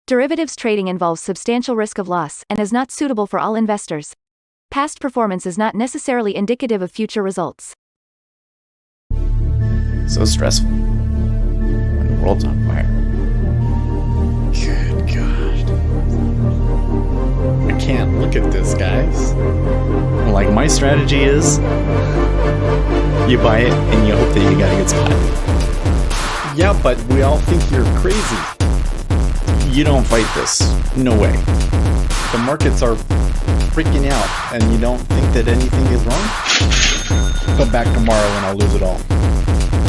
Derivatives trading involves substantial risk of loss and is not suitable for all investors. Past performance is not necessarily indicative of future results. So stressful when the world's on fire. Good God. I can't look at this, guys. Like, my strategy is you buy it and you hope that you got a good spot. Yeah, but we all think you're crazy. You don't fight this. No way. The markets are freaking out and you don't think that anything is wrong? Come back tomorrow and I'll lose it all.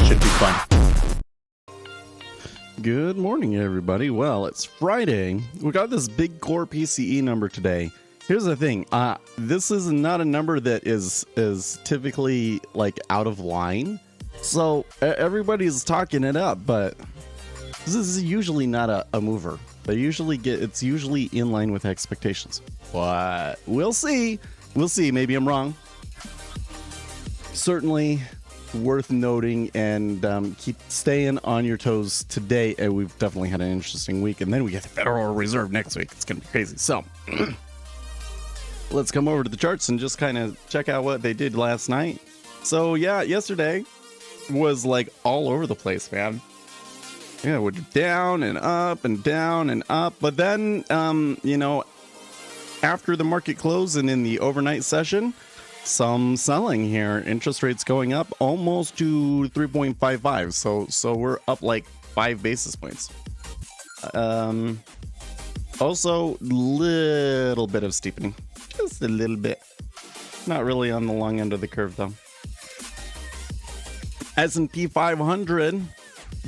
Should be fun. Good morning, everybody. Well, it's Friday. We got this big core PCE number today. Here's the thing. This is not a number that is typically like out of line. So everybody's talking it up, but this is usually not a mover. It's usually in line with expectations. But we'll see. We'll see. Maybe I'm wrong. Certainly worth noting, and keep staying on your toes today. And we've definitely had an interesting week, and then we get the Federal Reserve next week. It's gonna be crazy. So let's come over to the charts and just kind of check out what they did last night. So yeah, yesterday was like all over the place, man. Yeah, we're down and up and down and up, but then after the market close and in the overnight session, some selling here. Interest rates going up almost to 3.55. So we're up like 5 basis points. Also, little bit of steepening, just a little bit. Not really on the long end of the curve though. S&P 500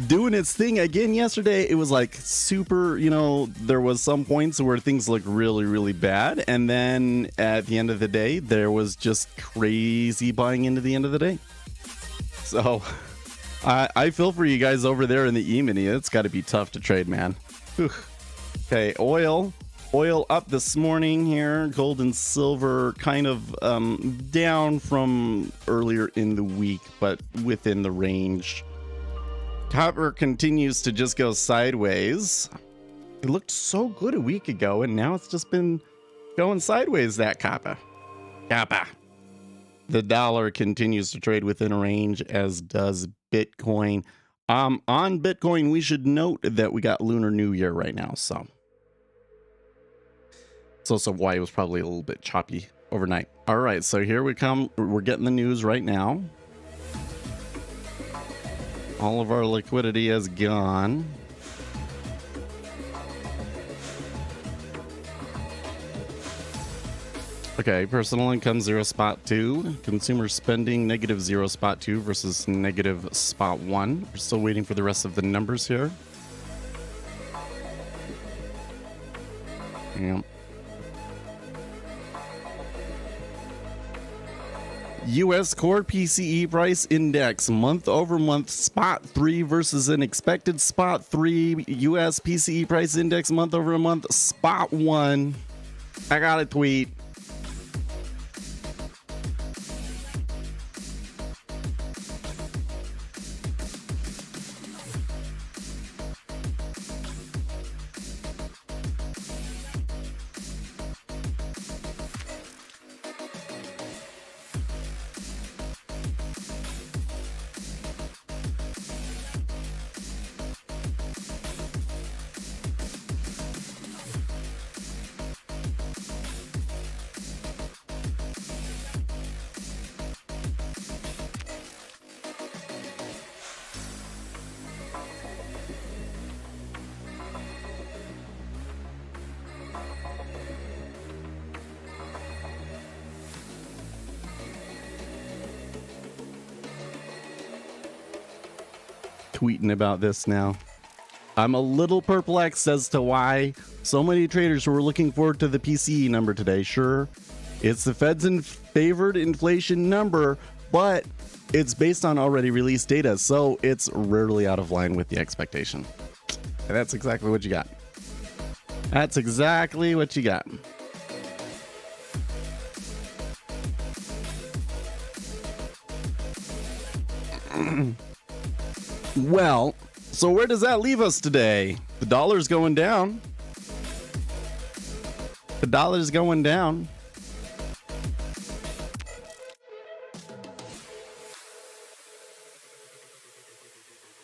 doing its thing again yesterday. It was like super, there was some points where things looked really, really bad. And then at the end of the day, there was just crazy buying into the end of the day. So I feel for you guys over there in the E-mini. It's got to be tough to trade, man. Whew. Okay, oil up this morning here. Gold and silver kind of down from earlier in the week, but within the range. Copper continues to just go sideways. It looked so good a week ago, and now it's just been going sideways, that copper. The dollar continues to trade within a range, as does Bitcoin. On Bitcoin, we should note that we got Lunar New Year right now, so it's also why it was probably a little bit choppy overnight. All right, so here we come. We're getting the news right now. All of our liquidity has gone. Okay, personal income 0.2, consumer spending -0.2 versus -0.1. We're still waiting for the rest of the numbers here. Yeah. U.S. core PCE price index month over month spot 3 versus an expected spot 3. U.S. PCE price index month over month spot 1. I got a tweet. Tweeting about this now. I'm a little perplexed as to why so many traders were looking forward to the PCE number today. Sure, it's the Fed's favored inflation number, but it's based on already released data, so it's rarely out of line with the expectation. And that's exactly what you got. That's exactly what you got. Well, so where does that leave us today? The dollar's going down. The dollar's going down.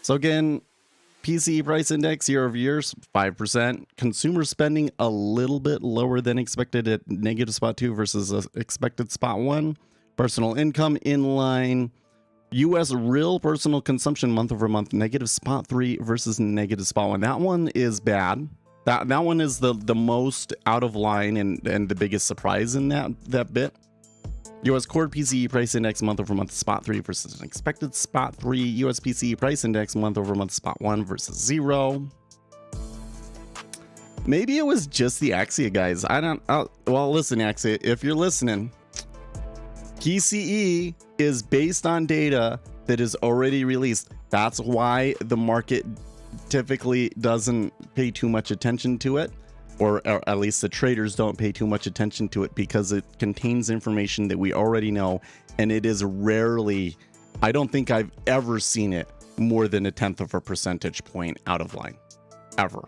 So again, PCE price index year over year, 5%. Consumer spending a little bit lower than expected at negative spot 2 versus expected spot 1. Personal income in line. U.S. real personal consumption month over month, negative spot 3 versus negative spot 1. That one is bad. That one is the most out of line and the biggest surprise in that bit. U.S. core PCE price index month over month spot 3 versus an expected spot 3. U.S. PCE price index month over month spot 1 versus 0. Maybe it was just the Axia guys. Well, listen, Axia, if you're listening, PCE is based on data that is already released. That's why the market typically doesn't pay too much attention to it. Or at least the traders don't pay too much attention to it because it contains information that we already know, and it is rarely, I don't think I've ever seen it more than 1/10 of a percentage point out of line, ever.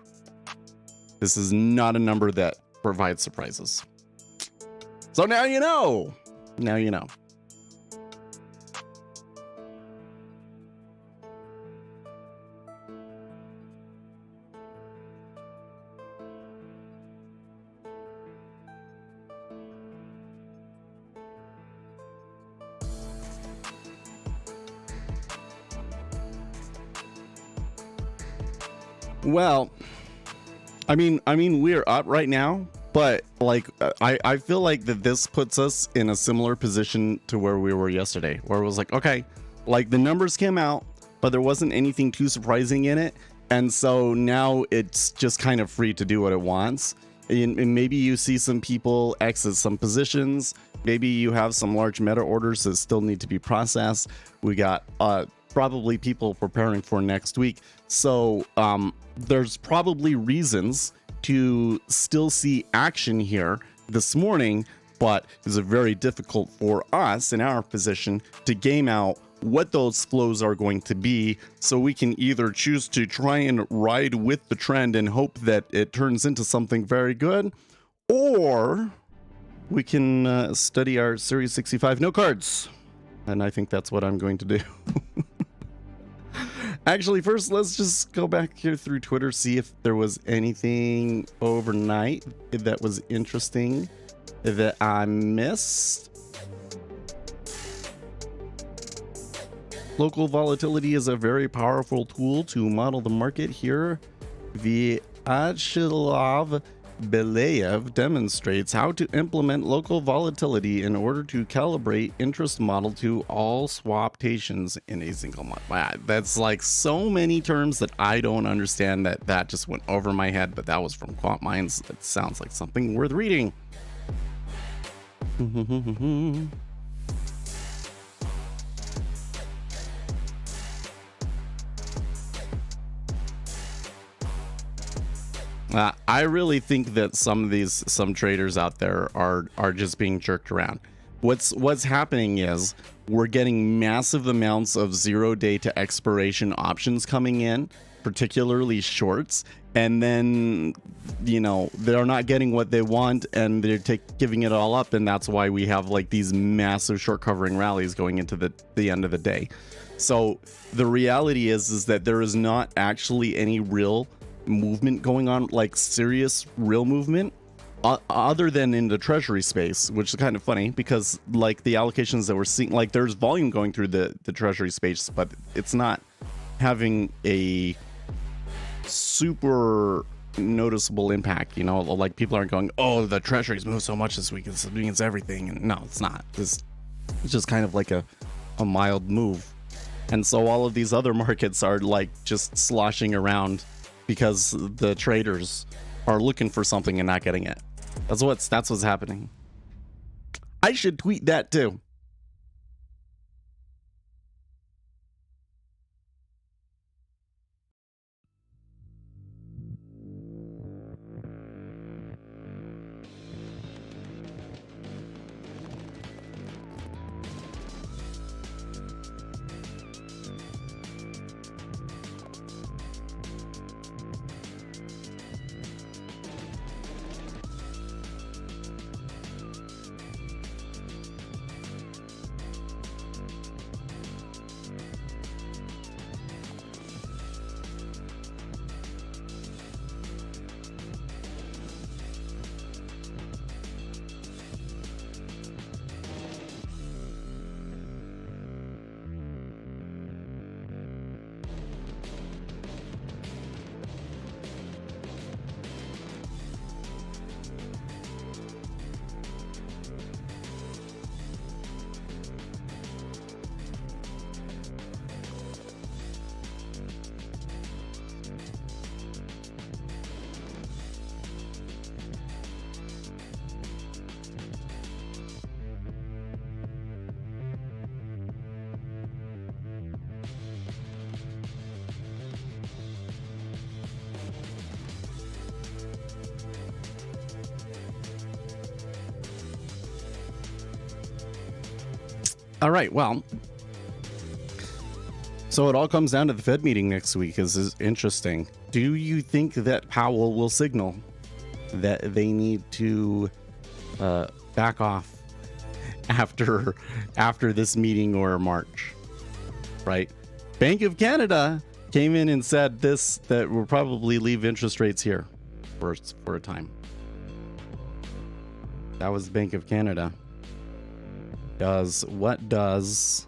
This is not a number that provides surprises. So now you know. Now you know. Well, I mean, we're up right now, but like, I feel like that this puts us in a similar position to where we were yesterday, where it was like, okay, like the numbers came out, but there wasn't anything too surprising in it. And so now it's just kind of free to do what it wants. And maybe you see some people exit some positions. Maybe you have some large meta orders that still need to be processed. We got probably people preparing for next week. So there's probably reasons to still see action here this morning, but it's very difficult for us in our position to game out what those flows are going to be. So we can either choose to try and ride with the trend and hope that it turns into something very good, or we can study our Series 65 no cards. And I think that's what I'm going to do. Actually, first, let's just go back here through Twitter, see if there was anything overnight that was interesting that I missed. Local volatility is a very powerful tool to model the market here. Vyacheslav Belayev demonstrates how to implement local volatility in order to calibrate interest model to all swaptations in a single month. Wow, that's like so many terms that I don't understand that just went over my head, but that was from Quant Minds. That sounds like something worth reading. I really think that some traders out there are just being jerked around. What's happening is we're getting massive amounts of 0-day to expiration options coming in, particularly shorts, and then they're not getting what they want and they're giving it all up, and that's why we have like these massive short covering rallies going into the end of the day. So the reality is that there is not actually any real movement going on, like serious real movement, other than in the treasury space, which is kind of funny because like the allocations that we're seeing, like there's volume going through the treasury space, but it's not having a super noticeable impact. Like people aren't going, oh, the treasuries moved so much this week, it means everything. And no, it's not. It's just kind of like a mild move. And so all of these other markets are like just sloshing around because the traders are looking for something and not getting it. That's what's happening. I should tweet that too. All right. Well, so it all comes down to the Fed meeting next week. This is interesting. Do you think that Powell will signal that they need to back off after this meeting or March? Right? Bank of Canada came in and said that we'll probably leave interest rates here for a time. That was Bank of Canada. What does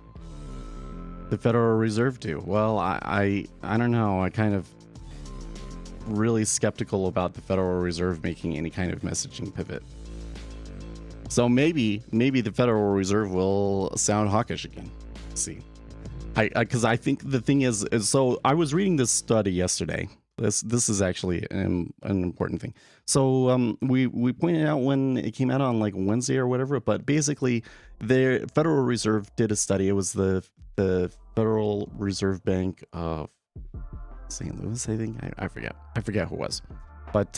the Federal Reserve do? Well, I don't know. I kind of really skeptical about the Federal Reserve making any kind of messaging pivot. So maybe the Federal Reserve will sound hawkish again. Let's see. Because I think the thing is so I was reading this study yesterday. This is actually an important thing. So we pointed out when it came out on like Wednesday or whatever, but basically the Federal Reserve did a study. It was the Federal Reserve Bank of St. Louis, I think. I forget who it was. But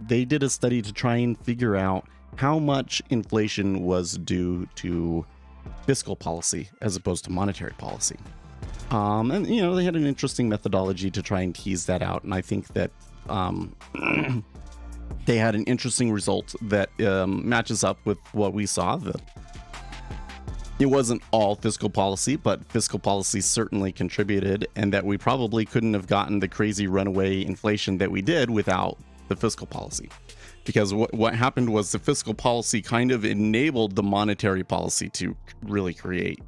they did a study to try and figure out how much inflation was due to fiscal policy as opposed to monetary policy. And they had an interesting methodology to try and tease that out, and I think that they had an interesting result that matches up with what we saw. It wasn't all fiscal policy, but fiscal policy certainly contributed, and that we probably couldn't have gotten the crazy runaway inflation that we did without the fiscal policy. Because what happened was the fiscal policy kind of enabled the monetary policy to really create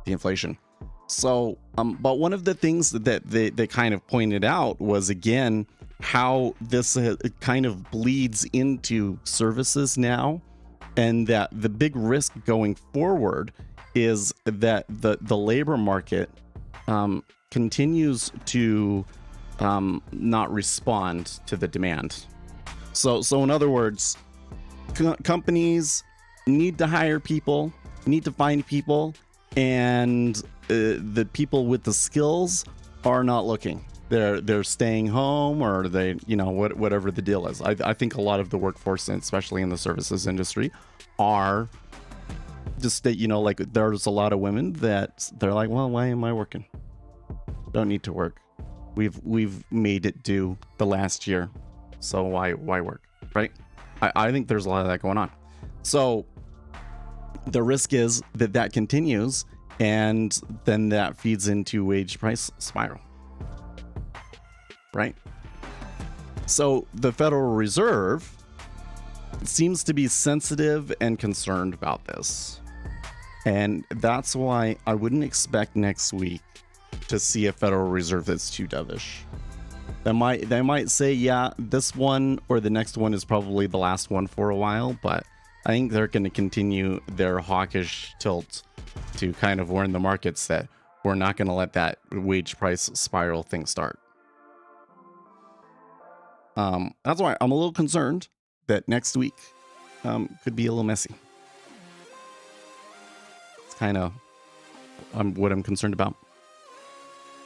the inflation. So, but one of the things that they kind of pointed out was, again, how this kind of bleeds into services now, and that the big risk going forward is that the labor market continues to not respond to the demand. So in other words, companies need to hire people, need to find people, and the people with the skills are not looking. They're staying home, or they, whatever the deal is. I think a lot of the workforce, and especially in the services industry, are just that, like there's a lot of women that they're like, well, why am I working? Don't need to work. We've made it do the last year, so why work, right? I think there's a lot of that going on. So the risk is that continues, and then that feeds into wage price spiral, right? So the Federal Reserve seems to be sensitive and concerned about this. And that's why I wouldn't expect next week to see a Federal Reserve that's too dovish. They might say, yeah, this one or the next one is probably the last one for a while, but I think they're going to continue their hawkish tilt to kind of warn the markets that we're not going to let that wage price spiral thing start. That's why I'm a little concerned that next week could be a little messy. It's kind of what I'm concerned about.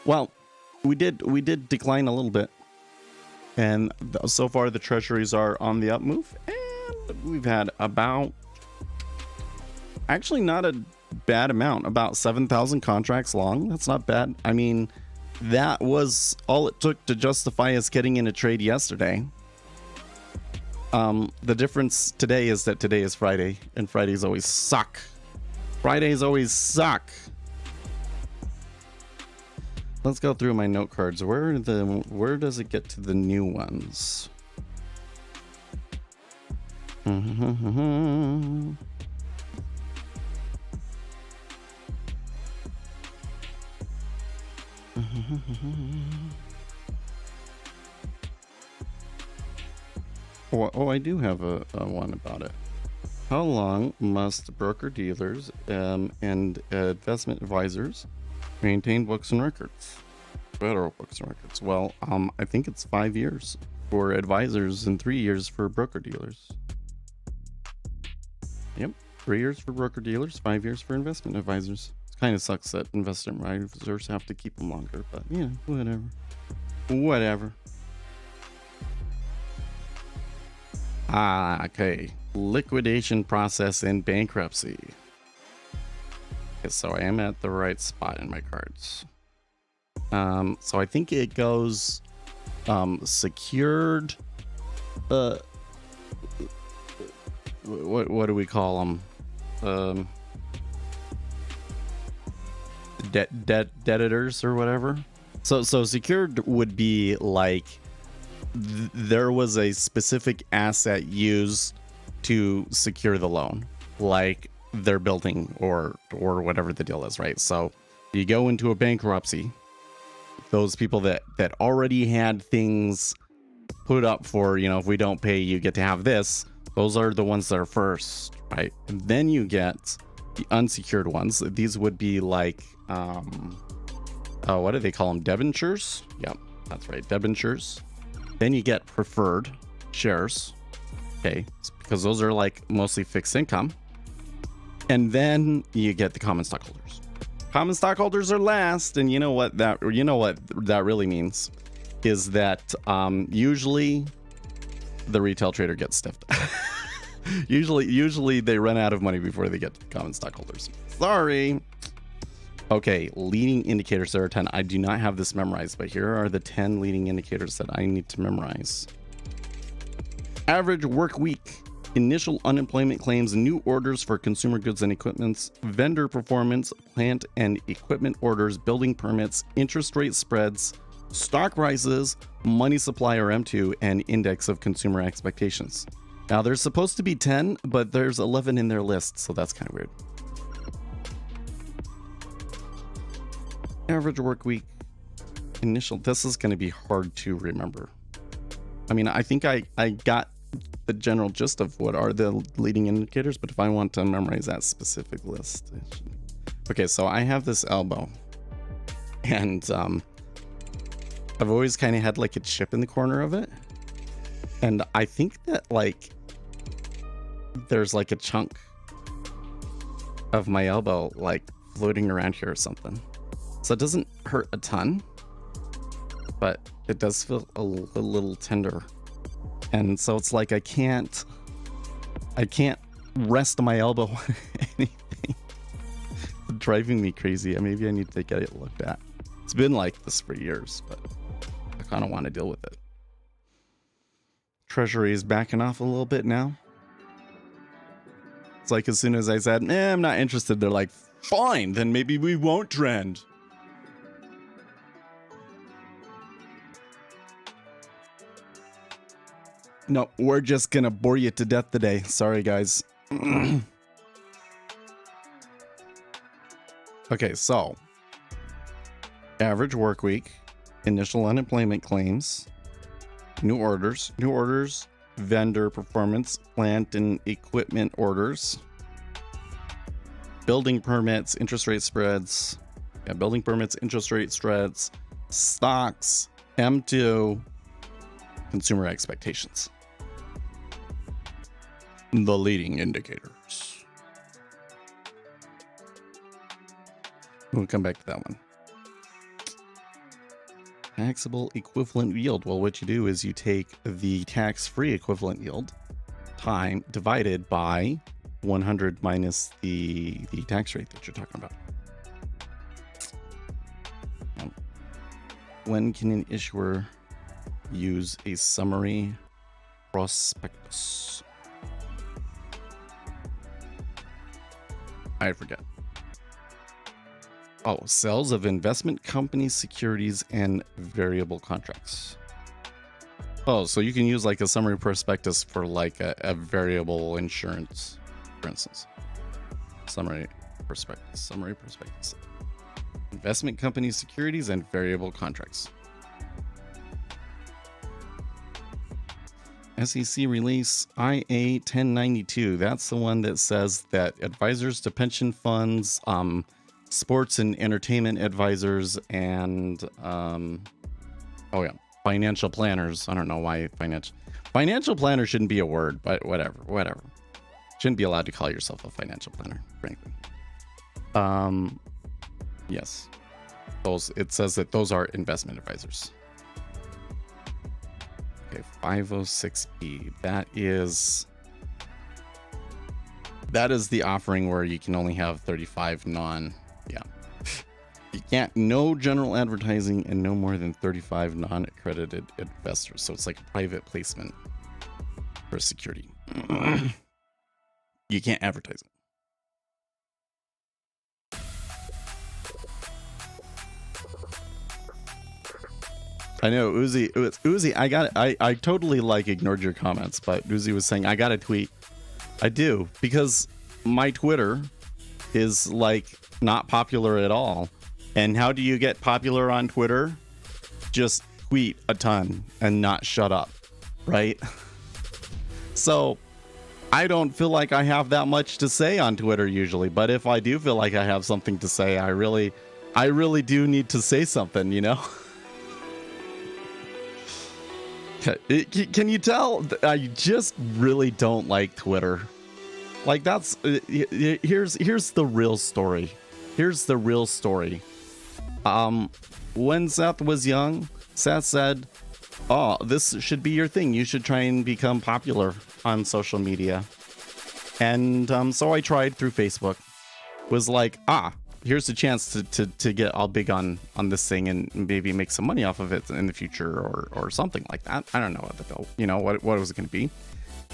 Well, we did decline a little bit, and so far the treasuries are on the up move, and we've had actually not a bad amount, about 7,000 contracts long. That's not bad. I mean, that was all it took to justify us getting in a trade yesterday. The difference today is that today is Friday, and Fridays always suck. Fridays always suck. Let's go through my note cards. Where does it get to the new ones? Oh, I do have a one about it. How long must broker-dealers and investment advisors maintain books and records? Federal books and records. Well, I think it's 5 years for advisors and 3 years for broker-dealers. Yep, 3 years for broker-dealers, 5 years for investment advisors. It kind of sucks that investment advisors have to keep them longer, but yeah, whatever. Okay. Liquidation process in bankruptcy. Okay, so I am at the right spot in my cards. So I think it goes secured. What do we call them? Debtors or whatever. So secured would be like there was a specific asset used to secure the loan, like their building or whatever the deal is, right? So you go into a bankruptcy, those people that already had things put up for, if we don't pay, you get to have this. Those are the ones that are first, right? And then you get the unsecured ones. These would be like, what do they call them? Debentures? Yep, that's right, debentures. Then you get preferred shares, okay, because those are like mostly fixed income. And then you get the common stockholders. Common stockholders are last, and you know what that really means is that usually the retail trader gets stiffed. usually they run out of money before they get to common stockholders. Sorry. Okay, leading indicators. There are 10. I do not have this memorized, but here are the 10 leading indicators that I need to memorize. Average work week, initial unemployment claims, new orders for consumer goods and equipments, vendor performance, plant and equipment orders, building permits, interest rate spreads, stock rises, money supply or M2, and index of consumer expectations. Now there's supposed to be 10, but there's 11 in their list, so that's kind of weird. Average work week, initial. This is going to be hard to remember. I mean, I think I got the general gist of what are the leading indicators, but if I want to memorize that specific list. Okay, so I have this elbow, and I've always kind of had like a chip in the corner of it. And I think that like there's like a chunk of my elbow like floating around here or something. So it doesn't hurt a ton, but it does feel a little tender. And so it's like I can't rest my elbow on anything. It's driving me crazy. Maybe I need to get it looked at. It's been like this for years, but I kind of want to deal with it. Treasury is backing off a little bit now. It's like as soon as I said, I'm not interested, they're like, fine, then maybe we won't trend. No, we're just gonna bore you to death today. Sorry, guys. Okay, so average work week, initial unemployment claims, new orders, vendor performance, plant and equipment orders, building permits, interest rate spreads, building permits, interest rate spreads, stocks, M2, consumer expectations. The leading indicators. We'll come back to that one. Taxable equivalent yield. Well, what you do is you take the tax-free equivalent yield time divided by 100 minus the tax rate that you're talking about. When can an issuer use a summary prospectus? I forget. Oh, sales of investment company securities and variable contracts. Oh, so you can use like a summary prospectus for like a variable insurance, for instance. Summary prospectus. Investment company securities and variable contracts. SEC release IA 1092. That's the one that says that advisors to pension funds, sports and entertainment advisors, and financial planners. I don't know why financial planner shouldn't be a word, but whatever. Shouldn't be allowed to call yourself a financial planner, frankly. Yes, it says that those are investment advisors. Okay, 506B. That is That is the offering where you can only have 35 non. Yeah. You can't, no general advertising and no more than 35 non-accredited investors. So it's like a private placement for security. You can't advertise it. I know Uzi, I totally like ignored your comments, but Uzi was saying I got a tweet. I do, because my Twitter is like not popular at all. And how do you get popular on Twitter? Just tweet a ton and not shut up, right? So I don't feel like I have that much to say on Twitter usually, but if I do feel like I have something to say, I really do need to say something, you know? Can you tell? I just really don't like Twitter. Like that's here's the real story. Here's the real story. When Seth was young, Seth said, "Oh, this should be your thing. You should try and become popular on social media." And so I tried through Facebook. Was like, here's a chance to get all big on this thing and maybe make some money off of it in the future or something like that. I don't know what was it going to be.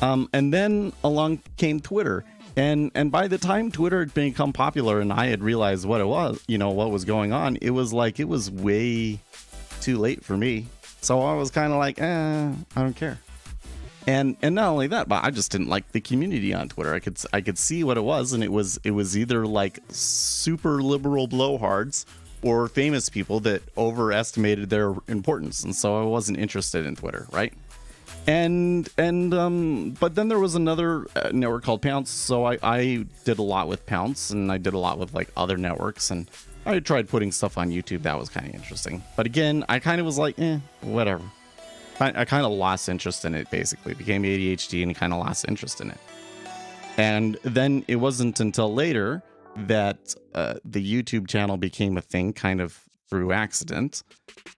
And then along came Twitter. And by the time Twitter had become popular and I had realized what it was, what was going on, it was way too late for me. So I was kind of like, I don't care. And not only that, but I just didn't like the community on Twitter. I could see what it was, and it was either like super liberal blowhards or famous people that overestimated their importance, and so I wasn't interested in Twitter, right? And but then there was another network called Pounce, so I did a lot with Pounce, and I did a lot with like other networks, and I tried putting stuff on YouTube. That was kind of interesting, but again, I kind of was like, whatever. I kind of lost interest in it, basically. Became ADHD and kind of lost interest in it. And then it wasn't until later that the YouTube channel became a thing, kind of through accident.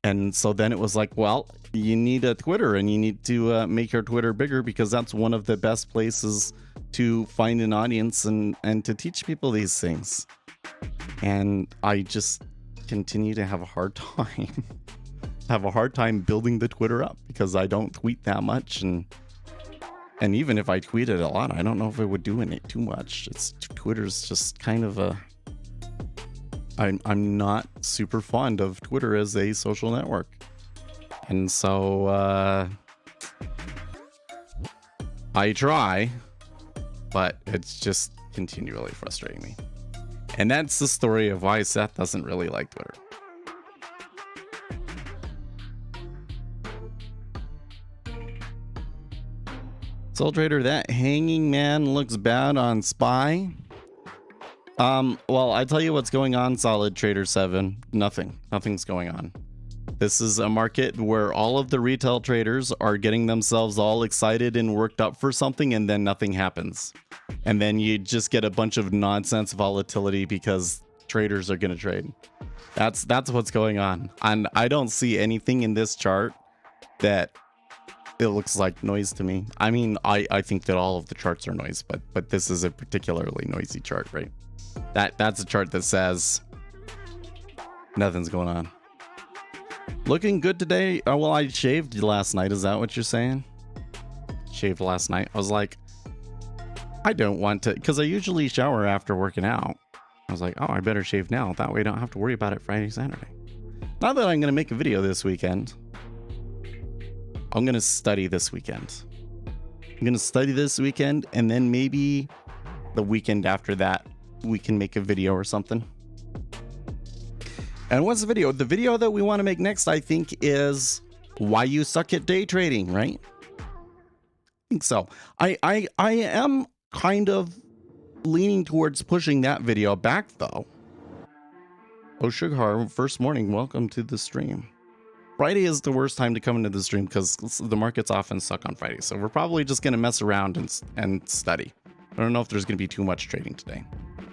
And so then it was like, well, you need a Twitter and you need to make your Twitter bigger because that's one of the best places to find an audience and to teach people these things. And I just continue to have a hard time building the Twitter up because I don't tweet that much, and even if I tweeted a lot, I don't know if it would do it too much. Twitter's just kind of I'm not super fond of Twitter as a social network, and so I try, but it's just continually frustrating me. And that's the story of why Seth doesn't really like Twitter. Soul Trader, that hanging man looks bad on SPY. Well, I tell you what's going on, Solid Trader 7. Nothing's going on. This is a market where all of the retail traders are getting themselves all excited and worked up for something, and then nothing happens. And then you just get a bunch of nonsense volatility because traders are going to trade. That's what's going on. And I don't see anything in this chart that it looks like noise to me. I mean, I think that all of the charts are noise, but this is a particularly noisy chart, right? That's a chart that says nothing's going on. Looking good today. Well, I shaved last night. Is that what you're saying? Shaved last night. I was like, I don't want to, because I usually shower after working out. I was like, oh, I better shave now. That way I don't have to worry about it Friday, Saturday. Not that I'm going to make a video this weekend. I'm going to study this weekend. And then maybe the weekend after that, we can make a video or something. And what's the video? The video that we want to make next, I think, is why you suck at day trading, right? I think so. I am kind of leaning towards pushing that video back, though. Oh, Sugar, first morning, welcome to the stream. Friday is the worst time to come into the stream because the markets often suck on Friday. So we're probably just going to mess around and study. I don't know if there's going to be too much trading today.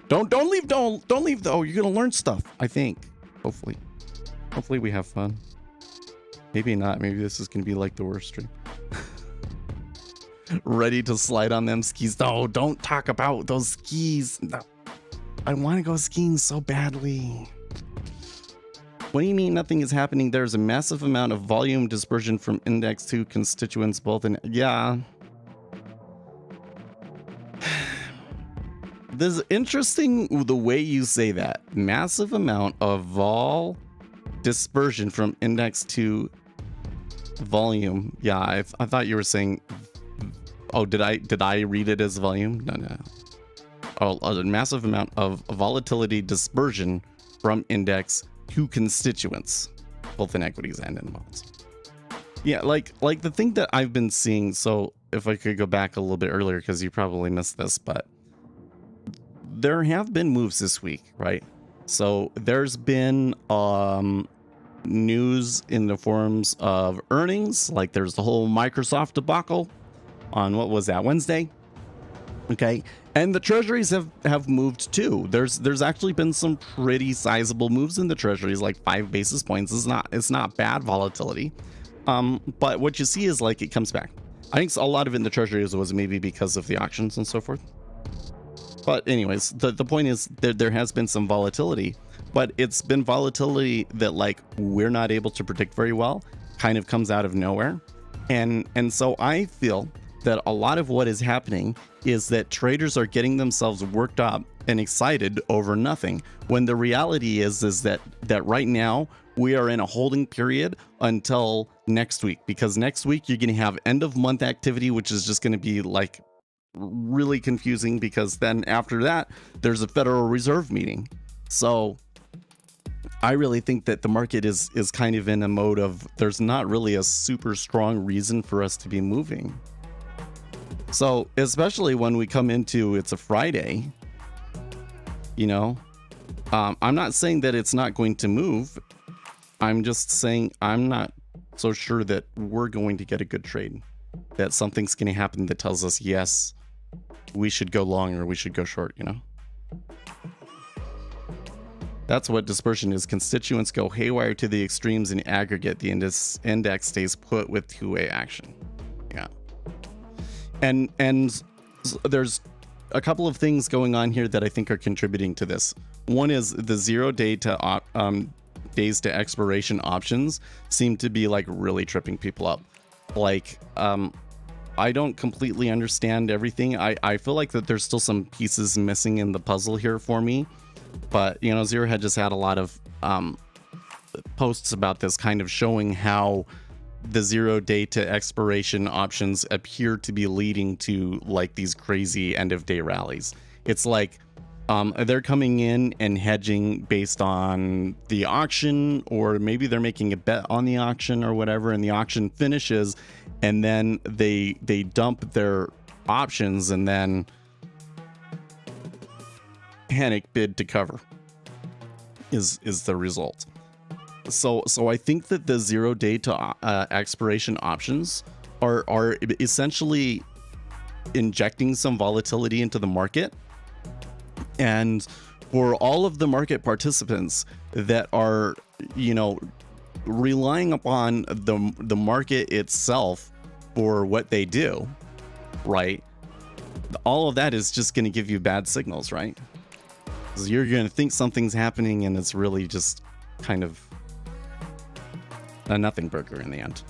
Don't leave though. You're going to learn stuff, I think. Hopefully we have fun. Maybe not. Maybe this is going to be like the worst stream. ready to slide on them skis. No, don't talk about those skis. No. I want to go skiing so badly. What do you mean nothing is happening? There's a massive amount of volume dispersion from index to constituents both in... Yeah. This is interesting the way you say that. Massive amount of vol dispersion from index to volume. Yeah, I thought you were saying... Oh, did I read it as volume? No. Oh, a massive amount of volatility dispersion from index to constituents, both in equities and in bonds. Yeah, like the thing that I've been seeing. So if I could go back a little bit earlier, because you probably missed this, but there have been moves this week, right? So there's been news in the forms of earnings, like there's the whole Microsoft debacle on, what was that, Wednesday? Okay, and the treasuries have moved too. There's actually been some pretty sizable moves in the treasuries, like 5 basis points. It's not bad volatility. But what you see is like it comes back. I think a lot of it in the treasuries was maybe because of the auctions and so forth. But anyways, the point is there has been some volatility, but it's been volatility that like we're not able to predict very well, kind of comes out of nowhere. And so I feel that a lot of what is happening is that traders are getting themselves worked up and excited over nothing, when the reality is that right now we are in a holding period until next week, because next week you're going to have end of month activity, which is just going to be like really confusing, because then after that there's a Federal Reserve meeting. So I really think that the market is kind of in a mode of there's not really a super strong reason for us to be moving. So especially when we come into, it's a Friday, you know, I'm not saying that it's not going to move. I'm just saying I'm not so sure that we're going to get a good trade, that something's going to happen that tells us, yes, we should go long or we should go short, you know? That's what dispersion is. Constituents go haywire to the extremes in aggregate. The index stays put with two-way action. Yeah. And there's a couple of things going on here that I think are contributing to this. One is the 0 day to days to expiration options seem to be like really tripping people up. Like, I don't completely understand everything. I feel like that there's still some pieces missing in the puzzle here for me. But, you know, Zero had just had a lot of posts about this, kind of showing how the 0 day to expiration options appear to be leading to like these crazy end of day rallies. It's like they're coming in and hedging based on the auction, or maybe they're making a bet on the auction or whatever, and the auction finishes and then they dump their options and then panic bid to cover is the result. So I think that the 0 day to expiration options are essentially injecting some volatility into the market. And for all of the market participants that are, you know, relying upon the market itself for what they do, right? All of that is just going to give you bad signals, right? Because you're going to think something's happening and it's really just kind of a nothing burger in the end.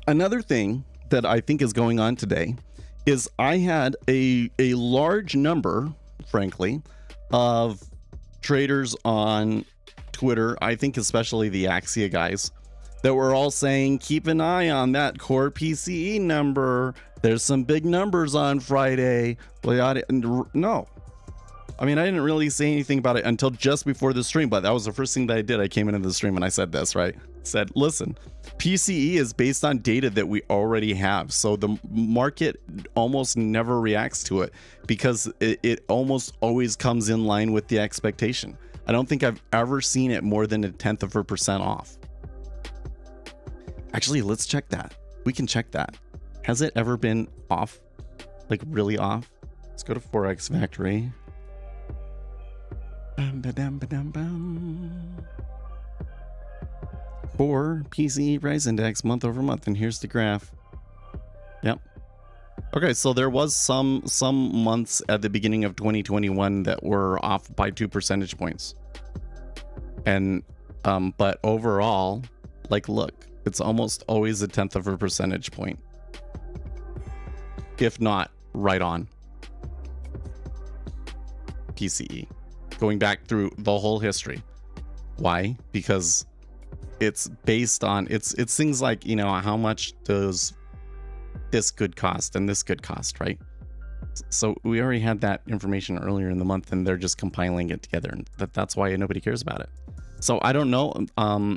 Another thing that I think is going on today is I had a large number, frankly, of traders on Twitter, I think especially the Axia guys, that were all saying, keep an eye on that core PCE number. There's some big numbers on Friday. No. I mean, I didn't really say anything about it until just before the stream, but that was the first thing that I did. I came into the stream and I said this, right? Said, listen, PCE is based on data that we already have. So the market almost never reacts to it because it almost always comes in line with the expectation. I don't think I've ever seen it more than 0.1% off. Actually, let's check that. We can check that. Has it ever been off? Like really off? Let's go to Forex Factory. for PCE price index month over month, and here's the graph. Yep. Okay, so there was some months at the beginning of 2021 that were off by 2 percentage points. And but overall, like, look, it's almost always a 1/10 of a percentage point, if not right on. PCE going back through the whole history. Why? Because it's based on it's things like, you know, how much does this good cost and this good cost, right? So we already had that information earlier in the month, and they're just compiling it together, and that's why nobody cares about it. So I don't know,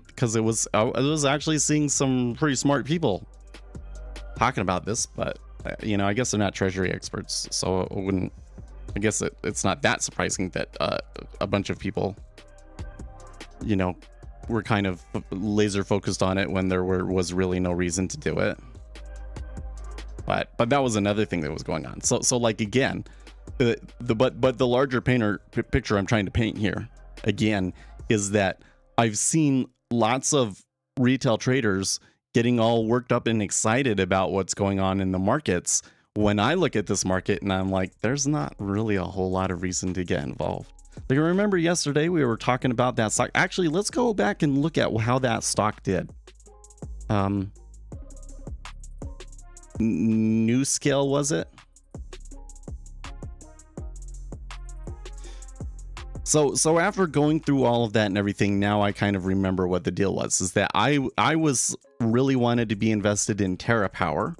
because I was actually seeing some pretty smart people talking about this, but you know, I guess they're not treasury experts, so it wouldn't. I guess it's not that surprising that a bunch of people, you know, were kind of laser focused on it when there was really no reason to do it. But that was another thing that was going on. So like, again, but the larger picture I'm trying to paint here again is that I've seen lots of retail traders getting all worked up and excited about what's going on in the markets, when I look at this market and I'm like, there's not really a whole lot of reason to get involved. Like, remember yesterday we were talking about that stock. Actually, let's go back and look at how that stock did. New Scale, was it? So after going through all of that and everything, now I kind of remember what the deal was, is that I was really wanted to be invested in TerraPower,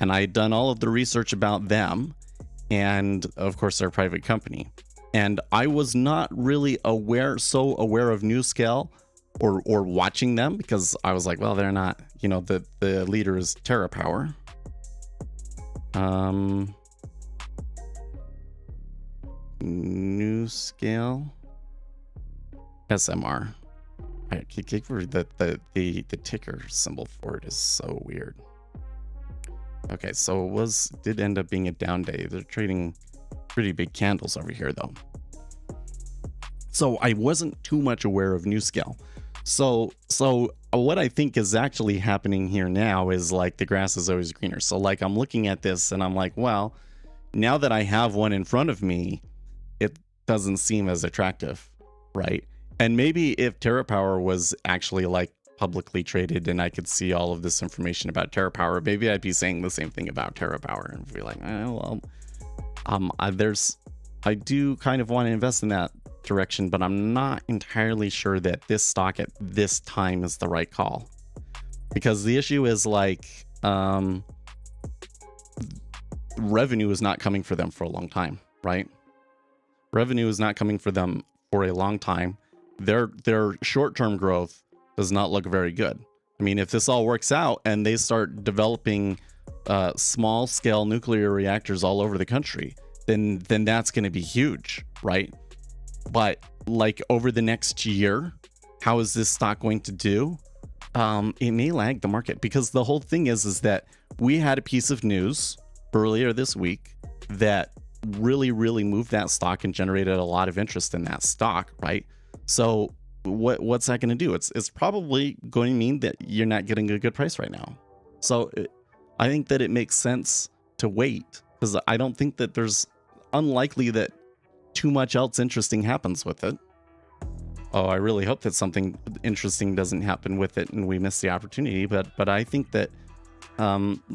and I had done all of the research about them, and of course they're a private company, and I was not really aware of New Scale or watching them, because I was like, well, they're not, you know, the leader is TerraPower. New Scale, SMR. The ticker symbol for it is so weird. Okay, so it did end up being a down day. They're trading pretty big candles over here though. So I wasn't too much aware of New Scale. So what I think is actually happening here now is, like, the grass is always greener. So, like, I'm looking at this and I'm like, well, now that I have one in front of me, it doesn't seem as attractive, right? And maybe if TerraPower was actually, like, publicly traded and I could see all of this information about TerraPower, maybe I'd be saying the same thing about TerraPower and be like, well, I do kind of want to invest in that direction, but I'm not entirely sure that this stock at this time is the right call, because the issue is, like, revenue is not coming for them for a long time, right? Revenue is not coming for them for a long time. Their short-term growth does not look very good. I mean, if this all works out and they start developing small-scale nuclear reactors all over the country, then that's going to be huge, right? But, like, over the next year, how is this stock going to do? It may lag the market, because the whole thing is that we had a piece of news earlier this week that really moved that stock and generated a lot of interest in that stock, right? So what's that going to do? It's probably going to mean that you're not getting a good price right now. So I think that it makes sense to wait, because I don't think that there's unlikely that too much else interesting happens with it. Oh, I really hope that something interesting doesn't happen with it and we miss the opportunity. But I think that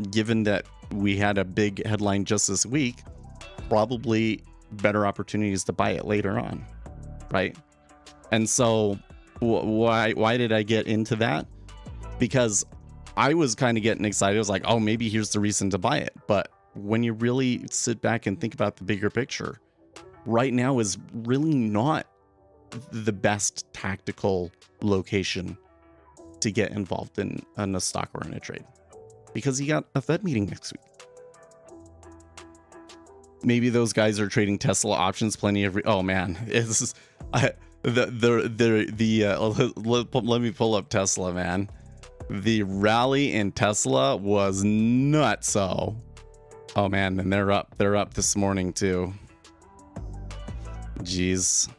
given that we had a big headline just this week, probably better opportunities to buy it later on, right? And so why did I get into that? Because I was kind of getting excited. I was like, oh, maybe here's the reason to buy it. But when you really sit back and think about the bigger picture, right now is really not the best tactical location to get involved in a stock or in a trade, because you got a Fed meeting next week. Maybe those guys are trading Tesla options plenty of oh man, it's let me pull up Tesla, man. The rally in Tesla was nuts. So oh man, and they're up this morning too. Jeez.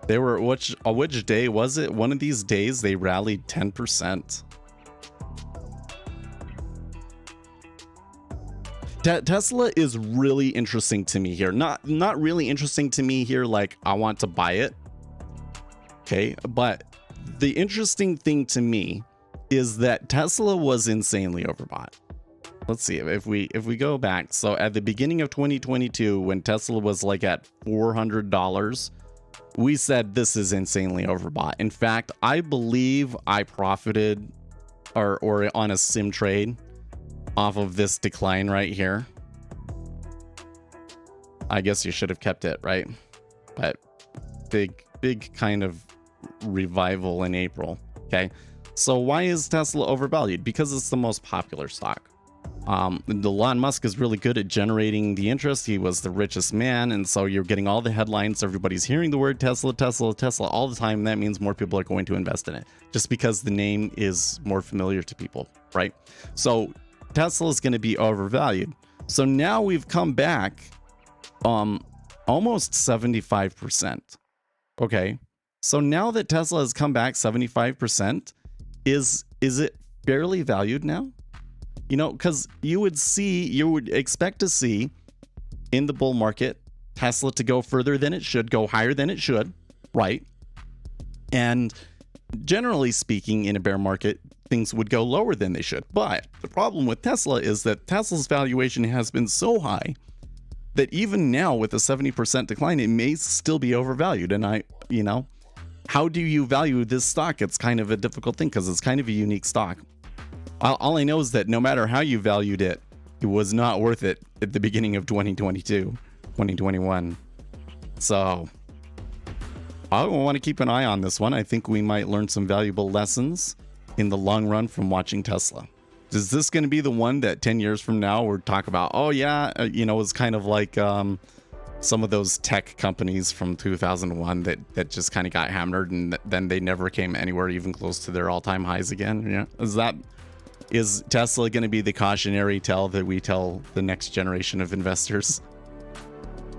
They were, which day was it? One of these days they rallied 10%. Tesla is really interesting to me here. Not really interesting to me here like I want to buy it. Okay, but the interesting thing to me is that Tesla was insanely overbought. Let's see if we go back. So at the beginning of 2022, when Tesla was like at $400, we said this is insanely overbought. In fact, I believe I profited or on a sim trade off of this decline right here. I guess you should have kept it, right? But big kind of revival in April. Okay, so why is Tesla overvalued? Because it's the most popular stock. Elon Musk is really good at generating the interest. He was the richest man, and so you're getting all the headlines. Everybody's hearing the word Tesla, Tesla, Tesla all the time. And that means more people are going to invest in it just because the name is more familiar to people, right? So Tesla is going to be overvalued. So now we've come back almost 75%. Okay, so now that Tesla has come back 75%, is it fairly valued now? You know, because you would expect to see in the bull market Tesla to go further than it should, go higher than it should, right? And generally speaking, in a bear market, things would go lower than they should. But the problem with Tesla is that Tesla's valuation has been so high that even now with a 70% decline, it may still be overvalued. And how do you value this stock? It's kind of a difficult thing because it's kind of a unique stock. All I know is that no matter how you valued it, it was not worth it at the beginning of 2022, 2021. So I want to keep an eye on this one. I think we might learn some valuable lessons in the long run from watching Tesla. Is this going to be the one that 10 years from now we'll talk about, oh yeah, it's kind of like some of those tech companies from 2001 that just kind of got hammered and then they never came anywhere even close to their all-time highs again? Yeah. Is Tesla going to be the cautionary tale that we tell the next generation of investors?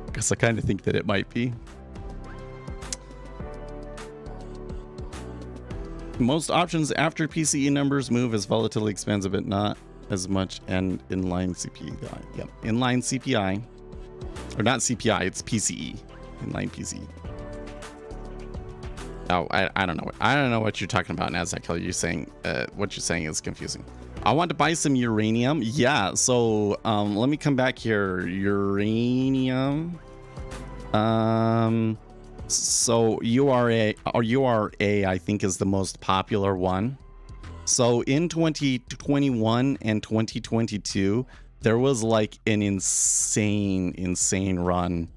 Because I kind of think that it might be. Most options after PCE numbers move as volatility expands a bit, not as much, and inline CPI. Yep, inline CPI, or not CPI, it's PCE, inline PCE. Oh, I don't know. I don't know what you're talking about, Nasdaq. You're saying what you're saying is confusing. I want to buy some uranium. Yeah. So let me come back here. Uranium. So URA, I think, is the most popular one. So in 2021 and 2022, there was like an insane run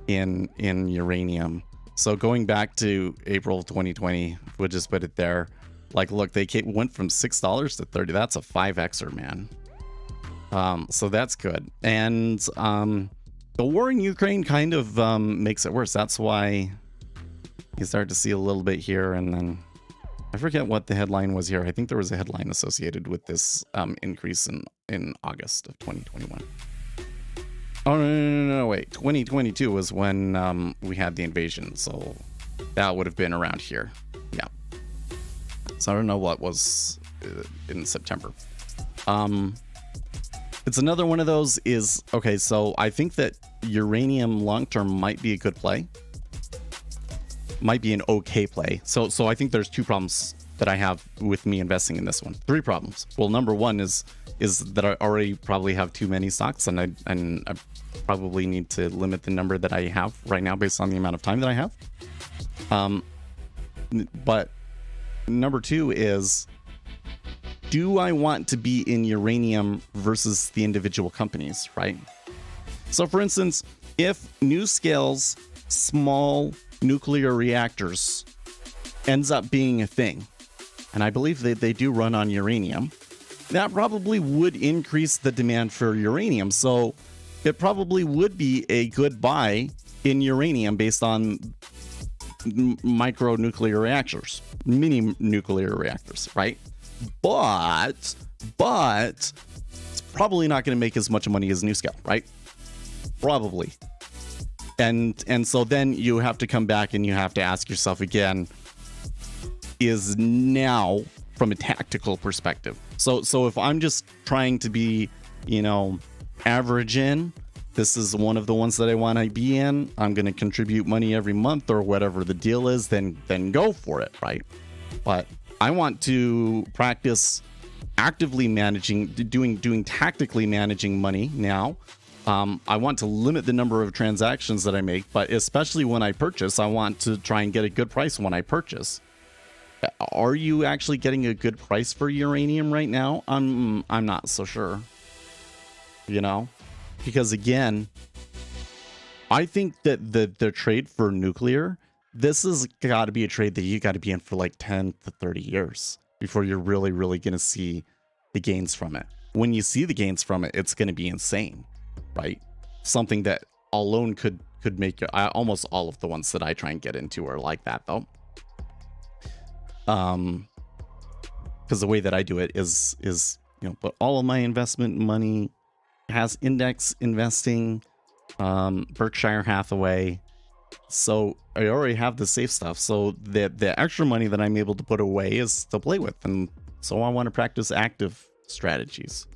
in uranium. So going back to April of 2020, we'll just put it there. Like, look, they went from $6 to $30. That's a 5xer, man. So that's good. And the war in Ukraine kind of makes it worse. That's why you start to see a little bit here. And then I forget what the headline was here. I think there was a headline associated with this increase in August of 2021. Oh, no, wait. 2022 was when we had the invasion. So that would have been around here. Yeah. So I don't know what was in September. It's another one of those is, okay, so I think that uranium long-term might be a good play. Might be an okay play. So I think there's two problems that I have with me investing in this one. Three problems. Well, number one is that I already probably have too many stocks, and I probably need to limit the number that I have right now based on the amount of time that I have. But number two is, do I want to be in uranium versus the individual companies, right? So for instance, if NuScale's small nuclear reactors ends up being a thing, and I believe that they do run on uranium, that probably would increase the demand for uranium. So it probably would be a good buy in uranium based on micro nuclear reactors, mini nuclear reactors, right? But it's probably not going to make as much money as NuScale, right? Probably. And so then you have to come back and you have to ask yourself again, is now from a tactical perspective. So if I'm just trying to be, average in, this is one of the ones that I want to be in, I'm going to contribute money every month or whatever the deal is, then go for it, right? But I want to practice actively managing, doing tactically managing money now. I want to limit the number of transactions that I make, but especially when I purchase, I want to try and get a good price when I purchase. Are you actually getting a good price for uranium right now? I'm not so sure. Because again, I think that the trade for nuclear, this has got to be a trade that you got to be in for like 10 to 30 years before you're really, really going to see the gains from it. When you see the gains from it, it's going to be insane, right? Something that alone could make almost all of the ones that I try and get into are like that, though. Because the way that I do it is but all of my investment money has index investing, Berkshire Hathaway. So I already have the safe stuff. So the extra money that I'm able to put away is to play with. And so I want to practice active strategies.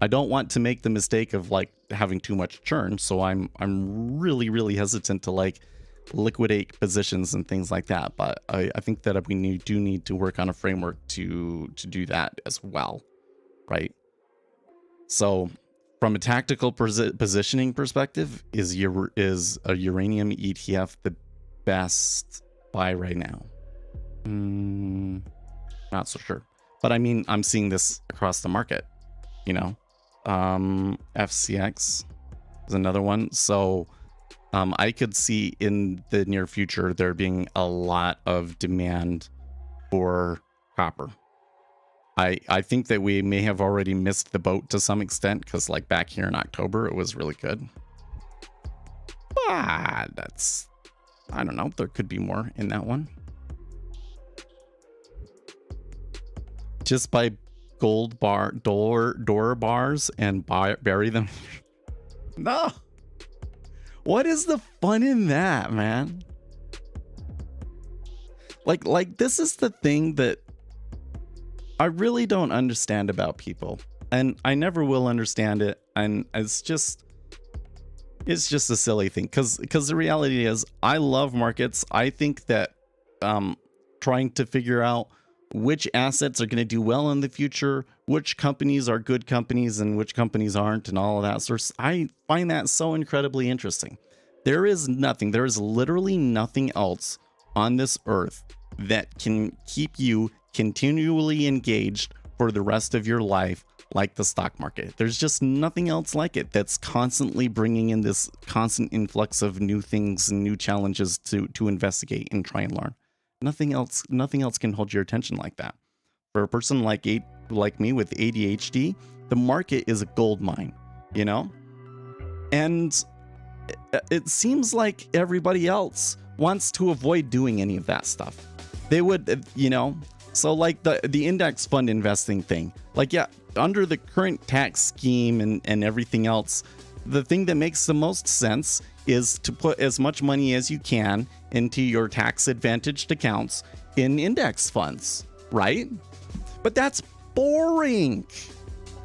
I don't want to make the mistake of like having too much churn. So I'm really, really hesitant to like liquidate positions and things like that. But I think that we do need to work on a framework to do that as well. Right. So from a tactical positioning perspective, is a uranium ETF the best buy right now? Not so sure. But I mean, I'm seeing this across the market, FCX is another one. So I could see in the near future there being a lot of demand for copper. I think that we may have already missed the boat to some extent, because like back here in October, it was really good. But I don't know, there could be more in that one. Just buy gold door bars and bury them. No. What is the fun in that, man? Like this is the thing that I really don't understand about people, and I never will understand it. And it's just a silly thing, because the reality is I love markets. I think that trying to figure out which assets are going to do well in the future, which companies are good companies and which companies aren't, and all of that sort of, I find that so incredibly interesting. There is literally nothing else on this earth that can keep you continually engaged for the rest of your life like the stock market. There's just nothing else like it that's constantly bringing in this constant influx of new things and new challenges to investigate and try and learn. Nothing else can hold your attention like that. For a person like me with ADHD, the market is a gold mine, and it seems like everybody else wants to avoid doing any of that stuff. They would, so like the index fund investing thing, like, yeah, under the current tax scheme and everything else, the thing that makes the most sense is to put as much money as you can into your tax advantaged accounts in index funds, right? But that's boring.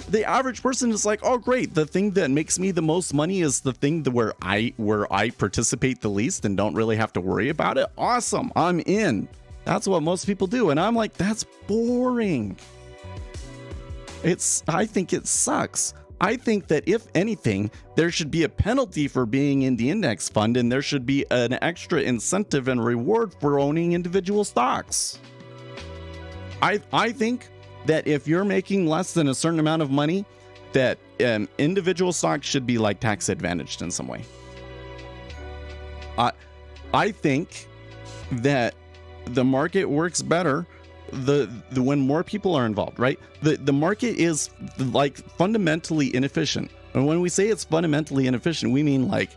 The average person is like, oh great, the thing that makes me the most money is the thing where I participate the least and don't really have to worry about it. Awesome, I'm in. That's what most people do. And I'm like, that's boring. I think it sucks. I think that if anything, there should be a penalty for being in the index fund, and there should be an extra incentive and reward for owning individual stocks. I think that if you're making less than a certain amount of money, that individual stocks should be like tax advantaged in some way. I think that the market works better when more people are involved, right? The market is like fundamentally inefficient. And when we say it's fundamentally inefficient, we mean like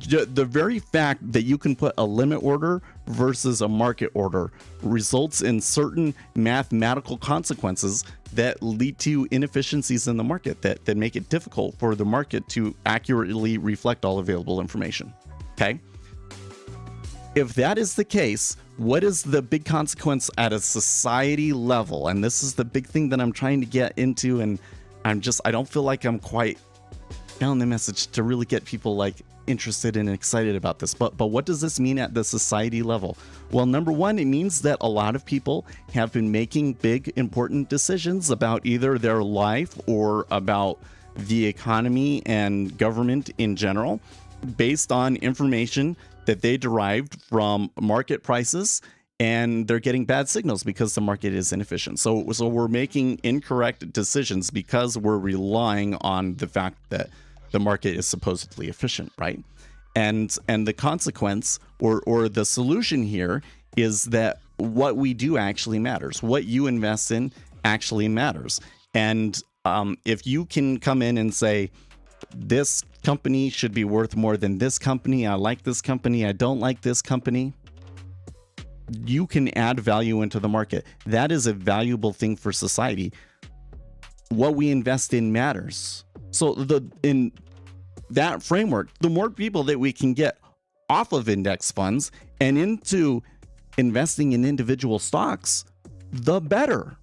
the very fact that you can put a limit order versus a market order results in certain mathematical consequences that lead to inefficiencies in the market that make it difficult for the market to accurately reflect all available information. Okay. If that is the case, what is the big consequence at a society level? And this is the big thing that I'm trying to get into. And I don't feel like I'm quite down the message to really get people like interested and excited about this. But what does this mean at the society level? Well, number one, it means that a lot of people have been making big, important decisions about either their life or about the economy and government in general based on information that they derived from market prices, and they're getting bad signals because the market is inefficient. So we're making incorrect decisions because we're relying on the fact that the market is supposedly efficient, right? And the consequence or the solution here is that what we do actually matters. What you invest in actually matters. And if you can come in and say, this company should be worth more than this company, I like this company, I don't like this company, you can add value into the market. That is a valuable thing for society. What we invest in matters. So in that framework, the more people that we can get off of index funds and into investing in individual stocks, the better.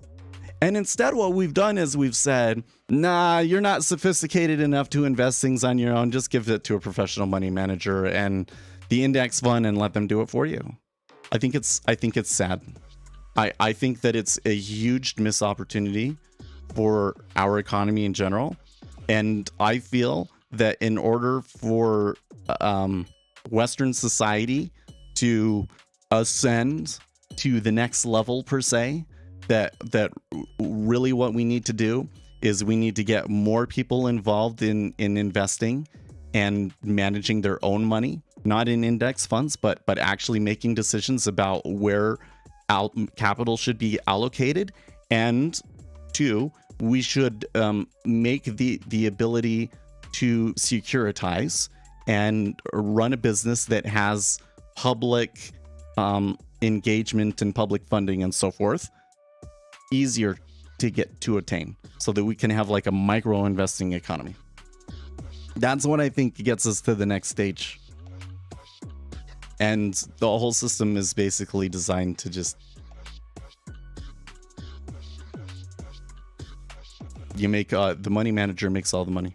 And instead, what we've done is we've said, nah, you're not sophisticated enough to invest things on your own. Just give it to a professional money manager and the index fund and let them do it for you. I think it's sad. I think that it's a huge missed opportunity for our economy in general. And I feel that in order for Western society to ascend to the next level per se, that really what we need to do is we need to get more people involved in investing and managing their own money, not in index funds, but actually making decisions about where capital should be allocated. And two, we should make the ability to securitize and run a business that has public engagement and public funding and so forth easier to get to attain, so that we can have like a micro investing economy. That's what I think gets us to the next stage. And the whole system is basically designed to just, you make the money manager makes all the money.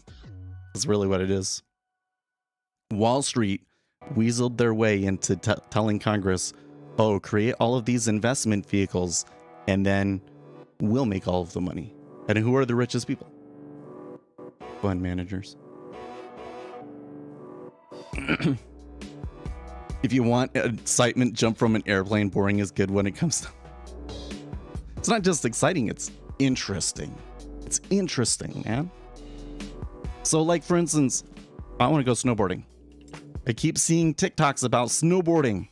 That's really what it is. Wall Street weaseled their way into telling Congress, oh, create all of these investment vehicles and then we'll make all of the money. And who are the richest people? Fund managers. If you want excitement, jump from an airplane. Boring is good when it comes to... It's not just exciting, it's interesting. It's interesting, man. So like, for instance, I want to go snowboarding. I keep seeing TikToks about snowboarding.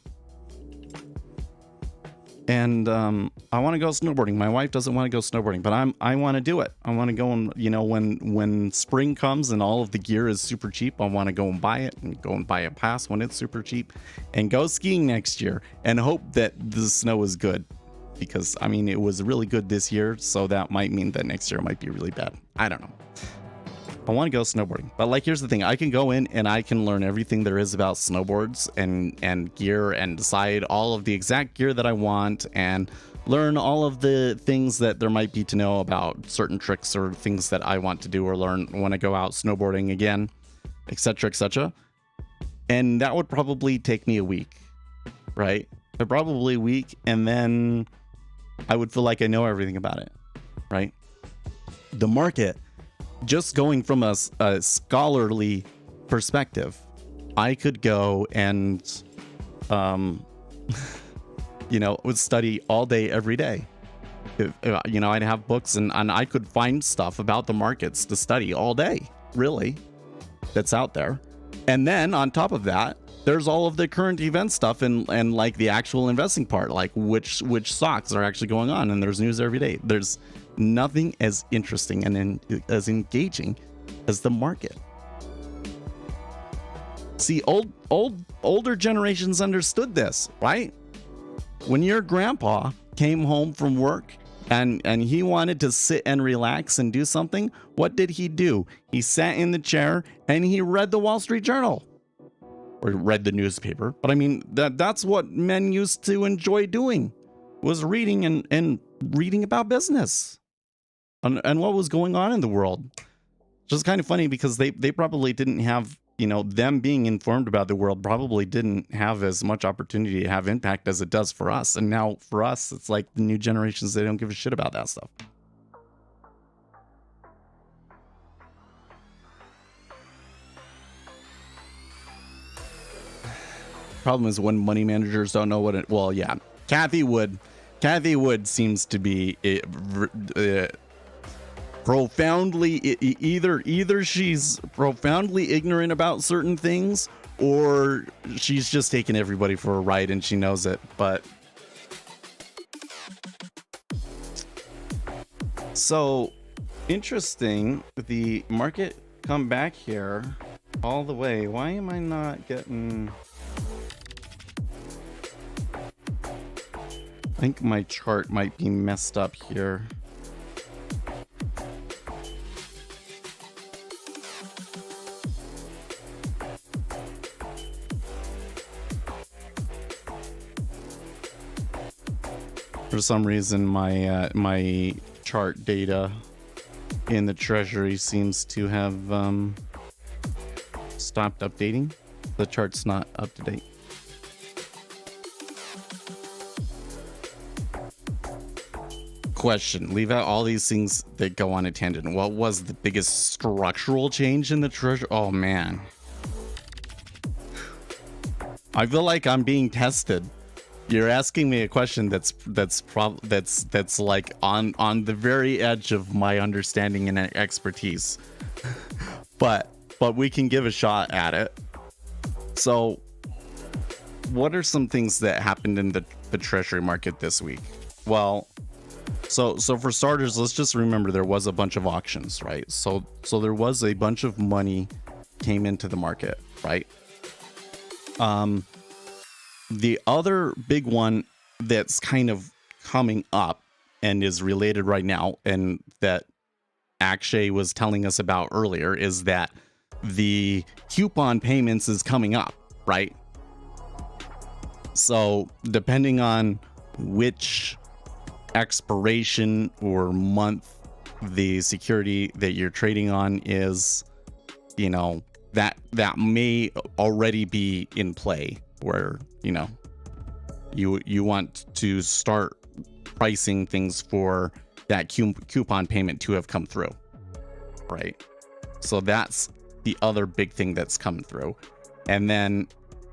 And I want to go snowboarding. My wife doesn't want to go snowboarding, but I want to do it. I want to go and, when spring comes and all of the gear is super cheap, I want to go and buy it and go and buy a pass when it's super cheap and go skiing next year and hope that the snow is good, because it was really good this year. So that might mean that next year might be really bad. I don't know. I want to go snowboarding, but like, here's the thing. I can go in and I can learn everything there is about snowboards and gear and decide all of the exact gear that I want and learn all of the things that there might be to know about certain tricks or things that I want to do or learn when I go out snowboarding again, etc., etc. And that would probably take me a week, right? Probably a week. And then I would feel like I know everything about it, right? The market, just going from a scholarly perspective, I could go and, would study all day, every day. I'd have books and I could find stuff about the markets to study all day, really, that's out there. And then on top of that, there's all of the current event stuff and like the actual investing part, like which stocks are actually going on. And there's news every day. There's nothing as interesting and as engaging as the market. See, older generations understood this, right? When your grandpa came home from work and he wanted to sit and relax and do something, what did he do? He sat in the chair and he read the Wall Street Journal. or read the newspaper. But I mean, that's what men used to enjoy doing, was reading and reading about business and what was going on in the world. Just kind of funny because they probably didn't have, you know, them being informed about the world probably didn't have as much opportunity to have impact as it does for us. And now for us, it's like the new generations, they don't give a shit about that stuff. Problem is when money managers don't know what it, well, yeah, Kathy Wood seems to be profoundly either she's profoundly ignorant about certain things, or she's just taking everybody for a ride and she knows it. But so interesting, the market come back here all the way. Why am I not getting? I think my chart might be messed up here. For some reason, my chart data in the treasury seems to have stopped updating. The chart's not up to date. Question, leave out all these things that go on a tangent. What was the biggest structural change in the treasury? Oh man, I feel like I'm being tested. You're asking me a question that's like on the very edge of my understanding and expertise. but we can give a shot at it. So what are some things that happened in the treasury market this week? Well, so for starters, let's just remember there was a bunch of auctions, right? So there was a bunch of money came into the market, right? The other big one that's kind of coming up and is related right now, and that Akshay was telling us about earlier, is that the coupon payments is coming up, right? So depending on which expiration or month the security that you're trading on is, you know, that may already be in play, where, you know, you want to start pricing things for that coupon payment to have come through, right? So that's the other big thing that's coming through. And then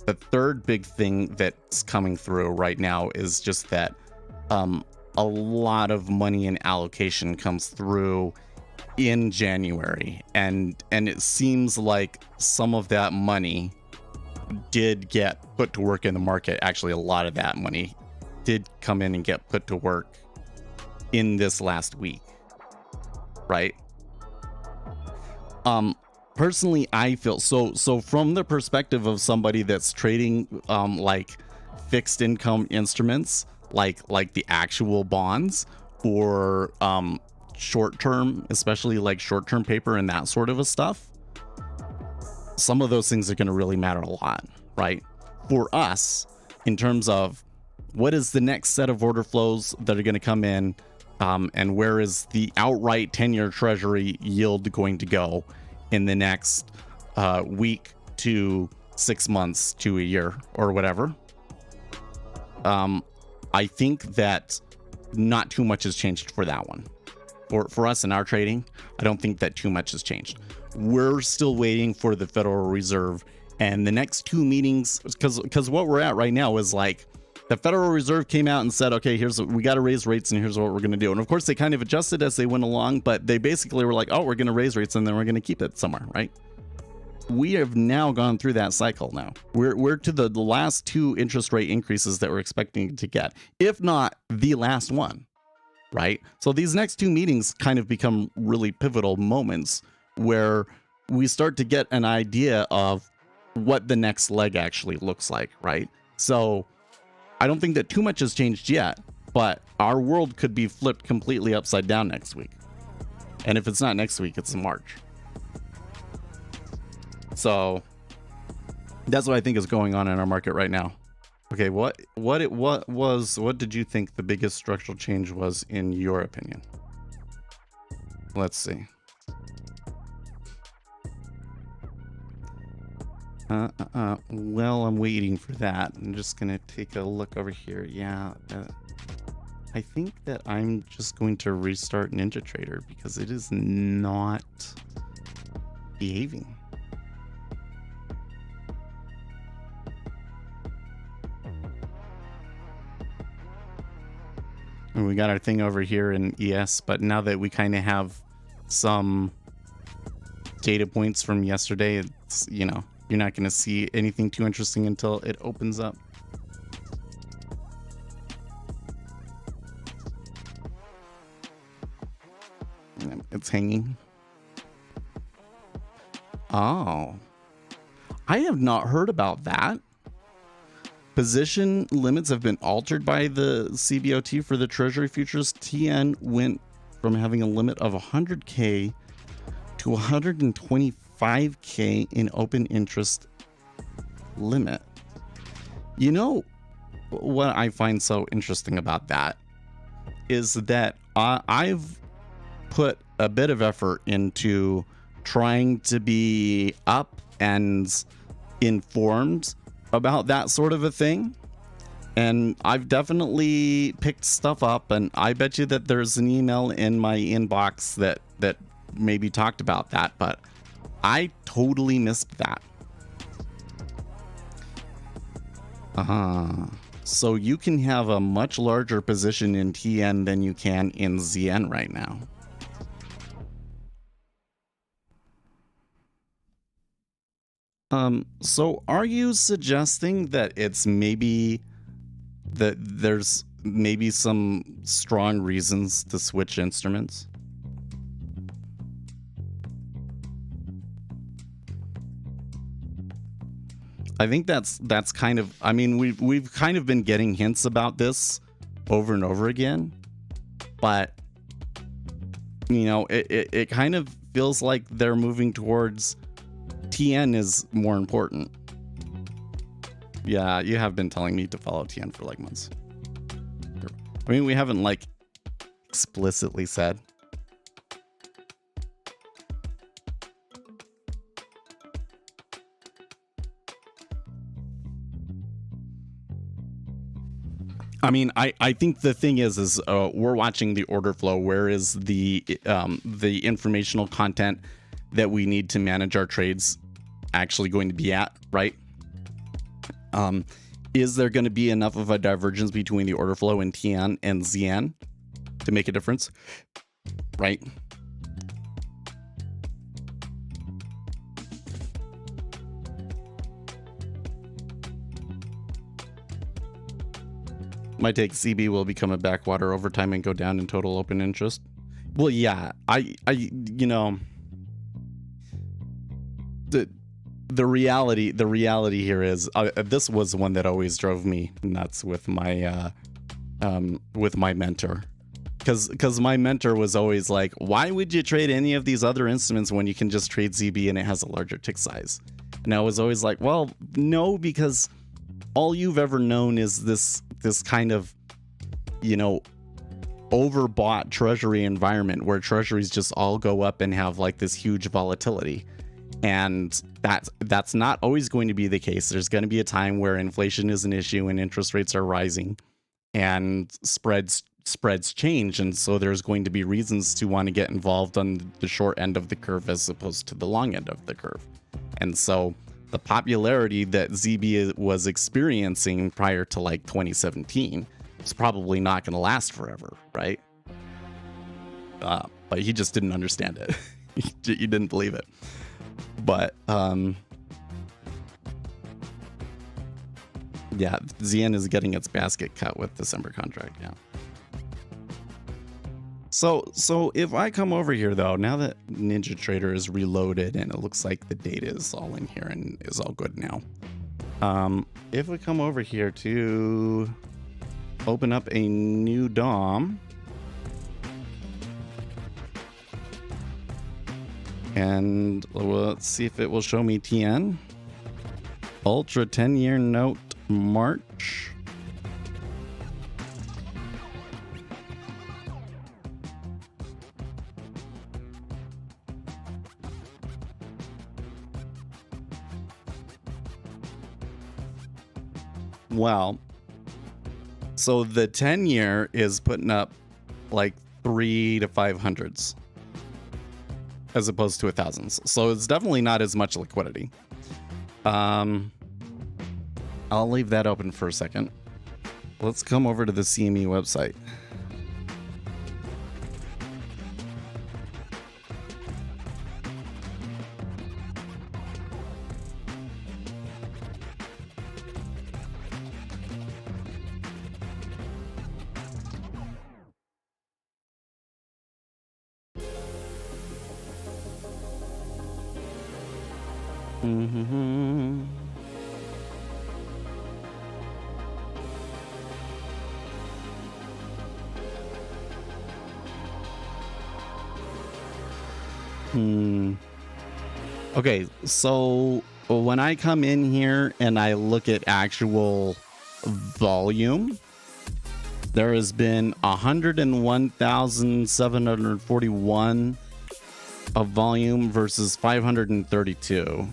the third big thing that's coming through right now is just that a lot of money and allocation comes through in January, and it seems like some of that money did get put to work in the market. Actually, a lot of that money did come in and get put to work in this last week, right? Personally, I feel so from the perspective of somebody that's trading like fixed income instruments, like the actual bonds, or short term, especially like short term paper and that sort of a stuff, some of those things are going to really matter a lot, right? For us, in terms of what is the next set of order flows that are going to come in, and where is the outright 10-year treasury yield going to go in the next week to 6 months to a year or whatever. I think that not too much has changed for that one. For us in our trading, I don't think that too much has changed. We're still waiting for the Federal Reserve and the next two meetings, because what we're at right now is like the Federal Reserve came out and said, okay, we got to raise rates and here's what we're going to do. And of course, they kind of adjusted as they went along, but they basically were like, oh, we're going to raise rates and then we're going to keep it somewhere, right? We have now gone through that cycle now. We're to the last two interest rate increases that we're expecting to get, if not the last one, right? So these next two meetings kind of become really pivotal moments where we start to get an idea of what the next leg actually looks like, right? So I don't think that too much has changed yet, but our world could be flipped completely upside down next week. And if it's not next week, it's in March. So That's what I think is going on in our market right now. Okay, what did you think the biggest structural change was in your opinion? Let's see. Well, I'm waiting for that. I'm just gonna take a look over here. Yeah, I think that I'm just going to restart NinjaTrader because it is not behaving. And we got our thing over here in ES, but now that we kind of have some data points from yesterday, it's, you know, you're not going to see anything too interesting until it opens up. It's hanging. Oh, I have not heard about that. Position limits have been altered by the CBOT for the Treasury futures. TN went from having a limit of 100K to 125K in open interest limit. You know what I find so interesting about that is that I've put a bit of effort into trying to be up and informed about that sort of a thing, and I've definitely picked stuff up, and I bet you that there's an email in my inbox that maybe talked about that, but I totally missed that. So you can have a much larger position in TN than you can in ZN right now. So are you suggesting that it's maybe that there's maybe some strong reasons to switch instruments? I think that's kind of, I mean, we've kind of been getting hints about this over and over again, but you know, it kind of feels like they're moving towards TN is more important. Yeah, you have been telling me to follow TN for like months. I mean, we haven't like explicitly said. I mean, I think the thing is we're watching the order flow. Where is the informational content that we need to manage our trades actually going to be at, right? Is there going to be enough of a divergence between the order flow in TN and ZN to make a difference, right? My take, CB will become a backwater over time and go down in total open interest. Well, yeah, I you know, the reality here is this was one that always drove me nuts with my mentor, because my mentor was always like, why would you trade any of these other instruments when you can just trade ZB and it has a larger tick size? And I was always like, well, no, because all you've ever known is this kind of, you know, overbought treasury environment where treasuries just all go up and have like this huge volatility. And that's not always going to be the case. There's going to be a time where inflation is an issue and interest rates are rising and spreads change. And so there's going to be reasons to want to get involved on the short end of the curve as opposed to the long end of the curve. And so the popularity that ZB was experiencing prior to like 2017 is probably not going to last forever, right? But he just didn't understand it. He didn't believe it. But yeah, ZN is getting its basket cut with December contract. Yeah. So if I come over here though, now that NinjaTrader is reloaded and it looks like the data is all in here and is all good now. If we come over here to open up a new DOM, and let's see if it will show me TN. Ultra 10-year note March. Well, so the 10-year is putting up like 3 to 500s as opposed to 1000s. So it's definitely not as much liquidity. I'll leave that open for a second. Let's come over to the CME website. Okay, so when I come in here and I look at actual volume, there has been 101,741 of volume versus 532.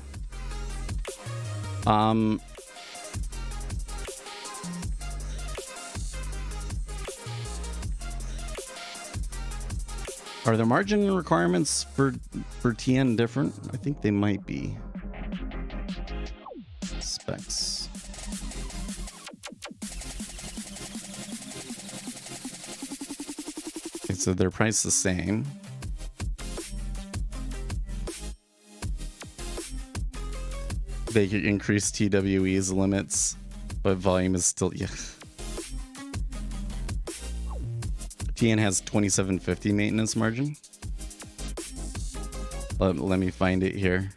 Are the margin requirements for TN different? I think they might be. Specs. Okay, so they're priced the same. They could increase TWE's limits, but volume is still, yeah. TN has 2750 maintenance margin. Let me find it here.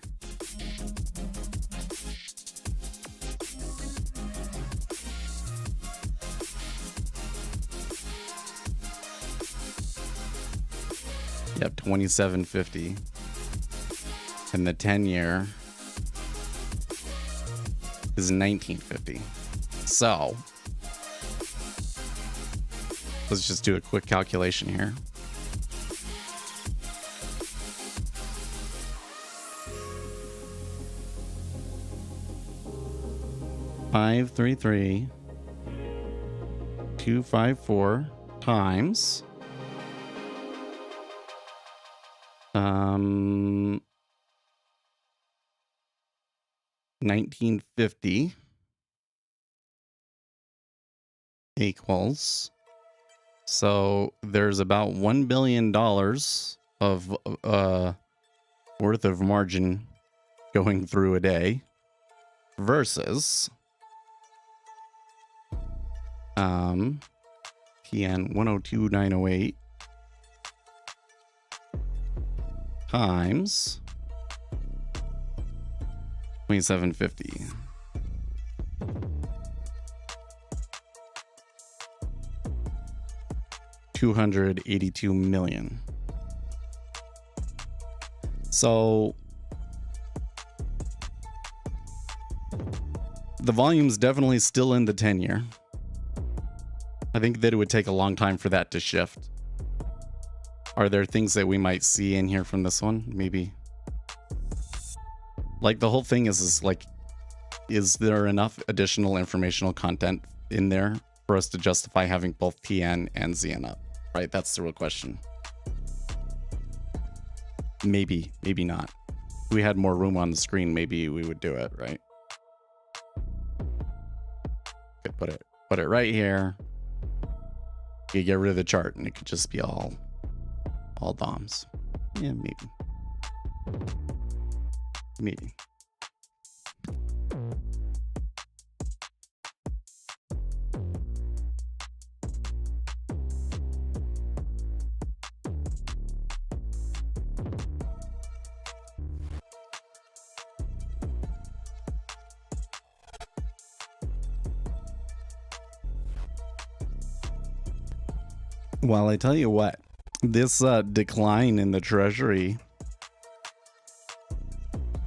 Yep, 2750. And the 10-year is 1950. So let's just do a quick calculation here. $533,254 times 1950 equals, so there's about $1 billion of worth of margin going through a day versus TN 102,908 times 2750. $282 million. So the volume's definitely still in the 10-year. I think that it would take a long time for that to shift. Are there things that we might see in here from this one? Maybe. Like the whole thing is like, is there enough additional informational content in there for us to justify having both TN and ZN up? Right? That's the real question. Maybe, maybe not. If we had more room on the screen, maybe we would do it, right? Could put it right here. You get rid of the chart and it could just be all DOMs. Yeah, maybe. Maybe. Well, I tell you what, this decline in the treasury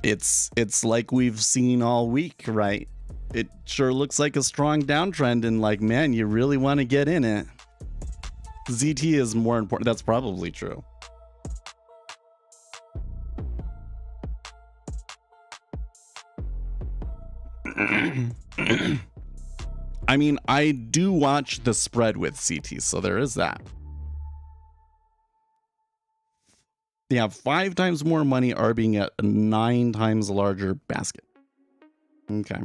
It's like we've seen all week, right? It sure looks like a strong downtrend, and like, man, you really want to get in it. ZT is more important. That's probably true. I mean, I do watch the spread with CT, so there is that. They have 5 times more money arbing at a 9 times larger basket. Okay.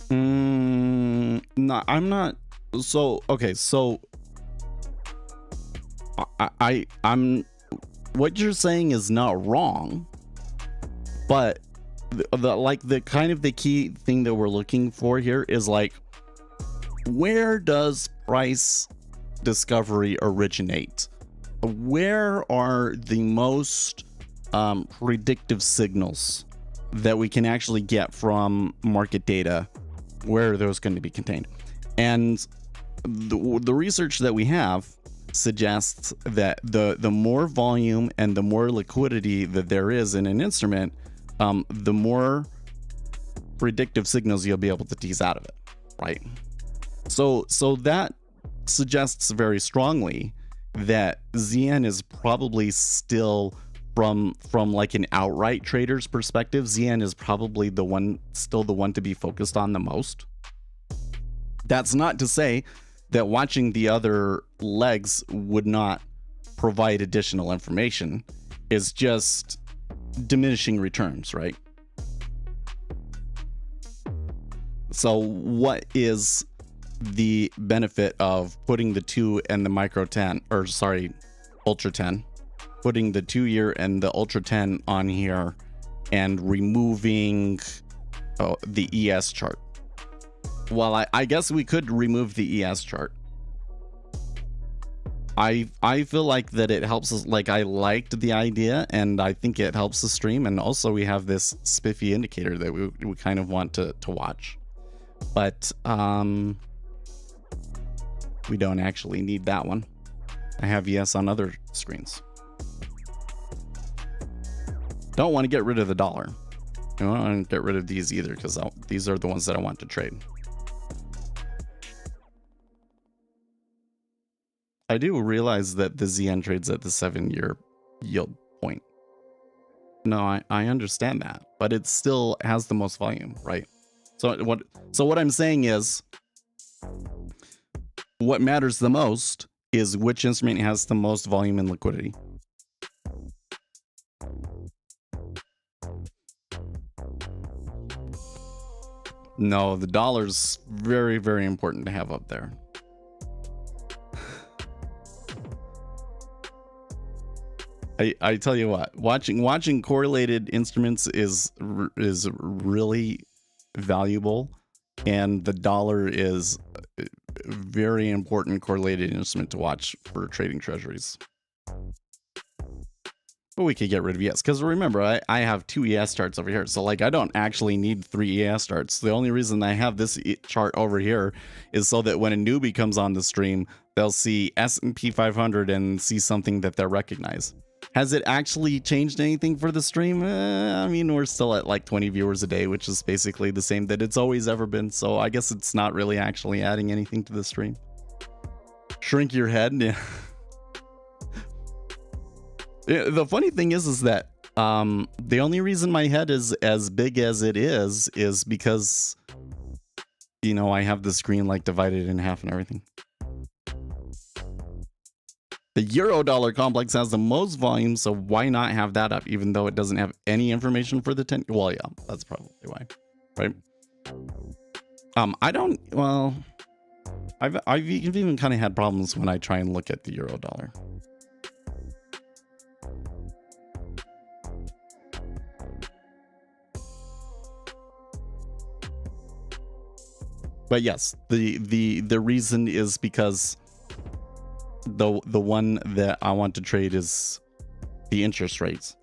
No, I'm not. So, okay, so I'm what you're saying is not wrong, but the key thing that we're looking for here is like, where does price discovery originate? Where are the most predictive signals that we can actually get from market data? Where are those going to be contained? And the research that we have suggests that the more volume and the more liquidity that there is in an instrument, the more predictive signals you'll be able to tease out of it, right? So that suggests very strongly that ZN is probably still, from like an outright trader's perspective, ZN is probably still the one to be focused on the most. That's not to say that watching the other legs would not provide additional information. It's just diminishing returns, right? So what is the benefit of putting the 2 and the micro 10, or sorry, ultra 10, putting the 2-year and the ultra 10 on here and removing the ES chart? Well, I guess we could remove the ES chart. I feel like that it helps us. Like, I liked the idea, and I think it helps the stream. And also, we have this spiffy indicator that we kind of want to watch, but we don't actually need that one. I have ES on other screens. Don't want to get rid of the dollar. I don't want to get rid of these either, because these are the ones that I want to trade. I do realize that the ZN trades at the 7-year yield point. No, I understand that, but it still has the most volume, right? So what I'm saying is, what matters the most is which instrument has the most volume and liquidity. No, the dollar's very, very important to have up there. I tell you what, watching correlated instruments is really valuable, and the dollar is a very important correlated instrument to watch for trading treasuries. But we could get rid of ES, because remember, I have 2 ES charts over here, so like I don't actually need 3 ES charts. The only reason I have this chart over here is so that when a newbie comes on the stream, they'll see S&P 500 and see something that they'll recognize. Has it actually changed anything for the stream? I mean, we're still at like 20 viewers a day, which is basically the same that it's always ever been. So I guess it's not really actually adding anything to the stream. Shrink your head. Yeah. The funny thing is that the only reason my head is as big as it is because, you know, I have the screen like divided in half and everything. The euro dollar complex has the most volume, so why not have that up, even though it doesn't have any information for the 10? Well, yeah, that's probably why, right? I don't. Well, I've even kind of had problems when I try and look at the euro dollar. But yes, the reason is because the one that I want to trade is the interest rates.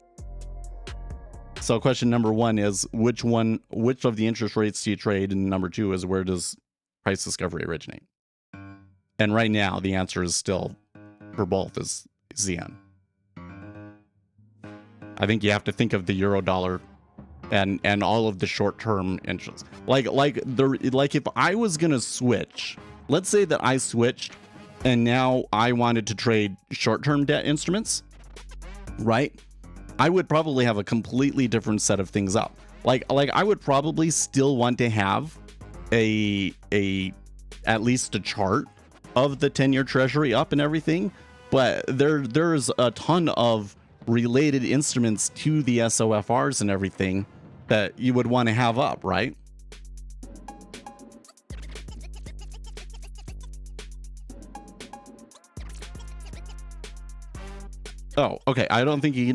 So question number 1 is which of the interest rates do you trade, and number 2 is where does price discovery originate? And right now, the answer is still for both is ZN. I think you have to think of the euro dollar and all of the short-term interests. Like if I was gonna switch, let's say that I switched and now I wanted to trade short-term debt instruments, right? I would probably have a completely different set of things up. Like I would probably still want to have at least a chart of the 10-year treasury up and everything, but there's a ton of related instruments to the SOFRs and everything that you would want to have up, right? Oh, okay. I don't think you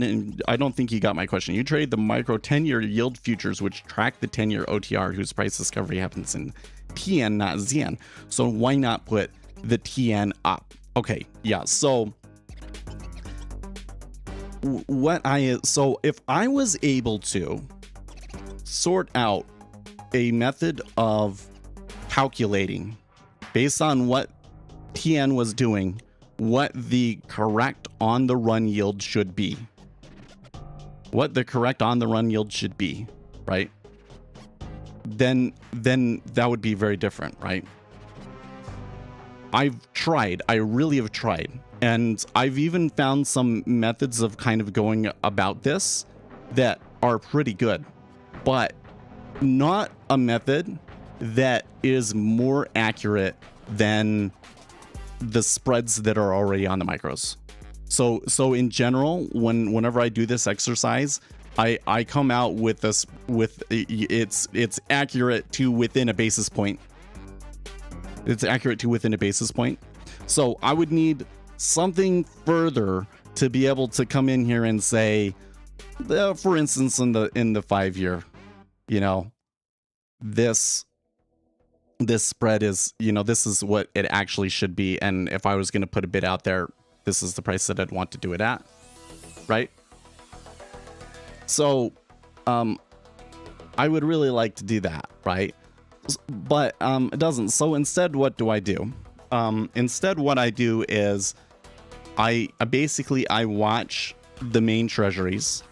got my question. You trade the micro 10-year yield futures, which track the 10-year OTR, whose price discovery happens in TN, not ZN. So why not put the TN up? Okay, yeah. So if I was able to sort out a method of calculating based on what TN was doing, what the correct on the run yield should be, right? Then that would be very different, right? I really have tried, and I've even found some methods of kind of going about this that are pretty good, but not a method that is more accurate than the spreads that are already on the micros. So in general, whenever I do this exercise, I come out with this it's accurate to within a basis point. So I would need something further to be able to come in here and say, for instance, in the 5-year, this spread is, this is what it actually should be. And if I was going to put a bid out there, this is the price that I'd want to do it at, right? So I would really like to do that, right? But it doesn't. So instead, what do I do? Instead, what I do is I watch the main treasuries,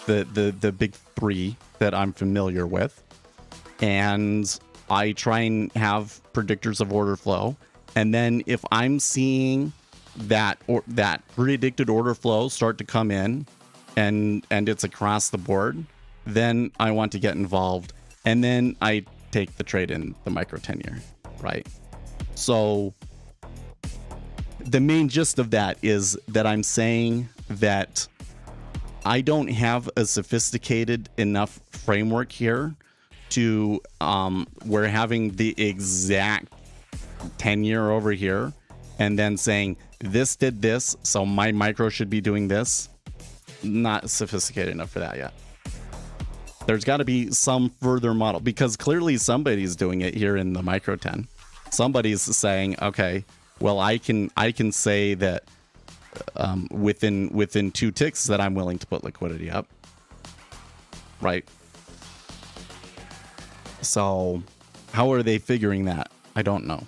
the big three that I'm familiar with, and I try and have predictors of order flow. And then if I'm seeing that predicted order flow start to come in and it's across the board, then I want to get involved. And then I take the trade in the micro 10-year, right? So the main gist of that is that I'm saying that I don't have a sophisticated enough framework here to we're having the exact 10-year over here and then saying this did this, so my micro should be doing this. Not sophisticated enough for that yet. There's got to be some further model, because clearly somebody's doing it here in the micro 10. Somebody's saying, okay, well, I can say that within 2 ticks that I'm willing to put liquidity up, right? So how are they figuring that? I don't know.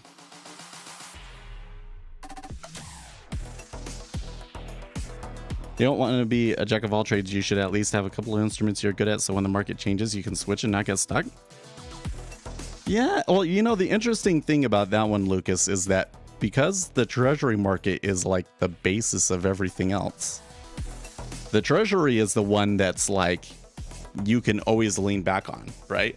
You don't want to be a jack of all trades. You should at least have a couple of instruments you're good at, so when the market changes, you can switch and not get stuck. Yeah, well, the interesting thing about that one, Lucas, is that because the treasury market is like the basis of everything else, the treasury is the one that's like you can always lean back on, right?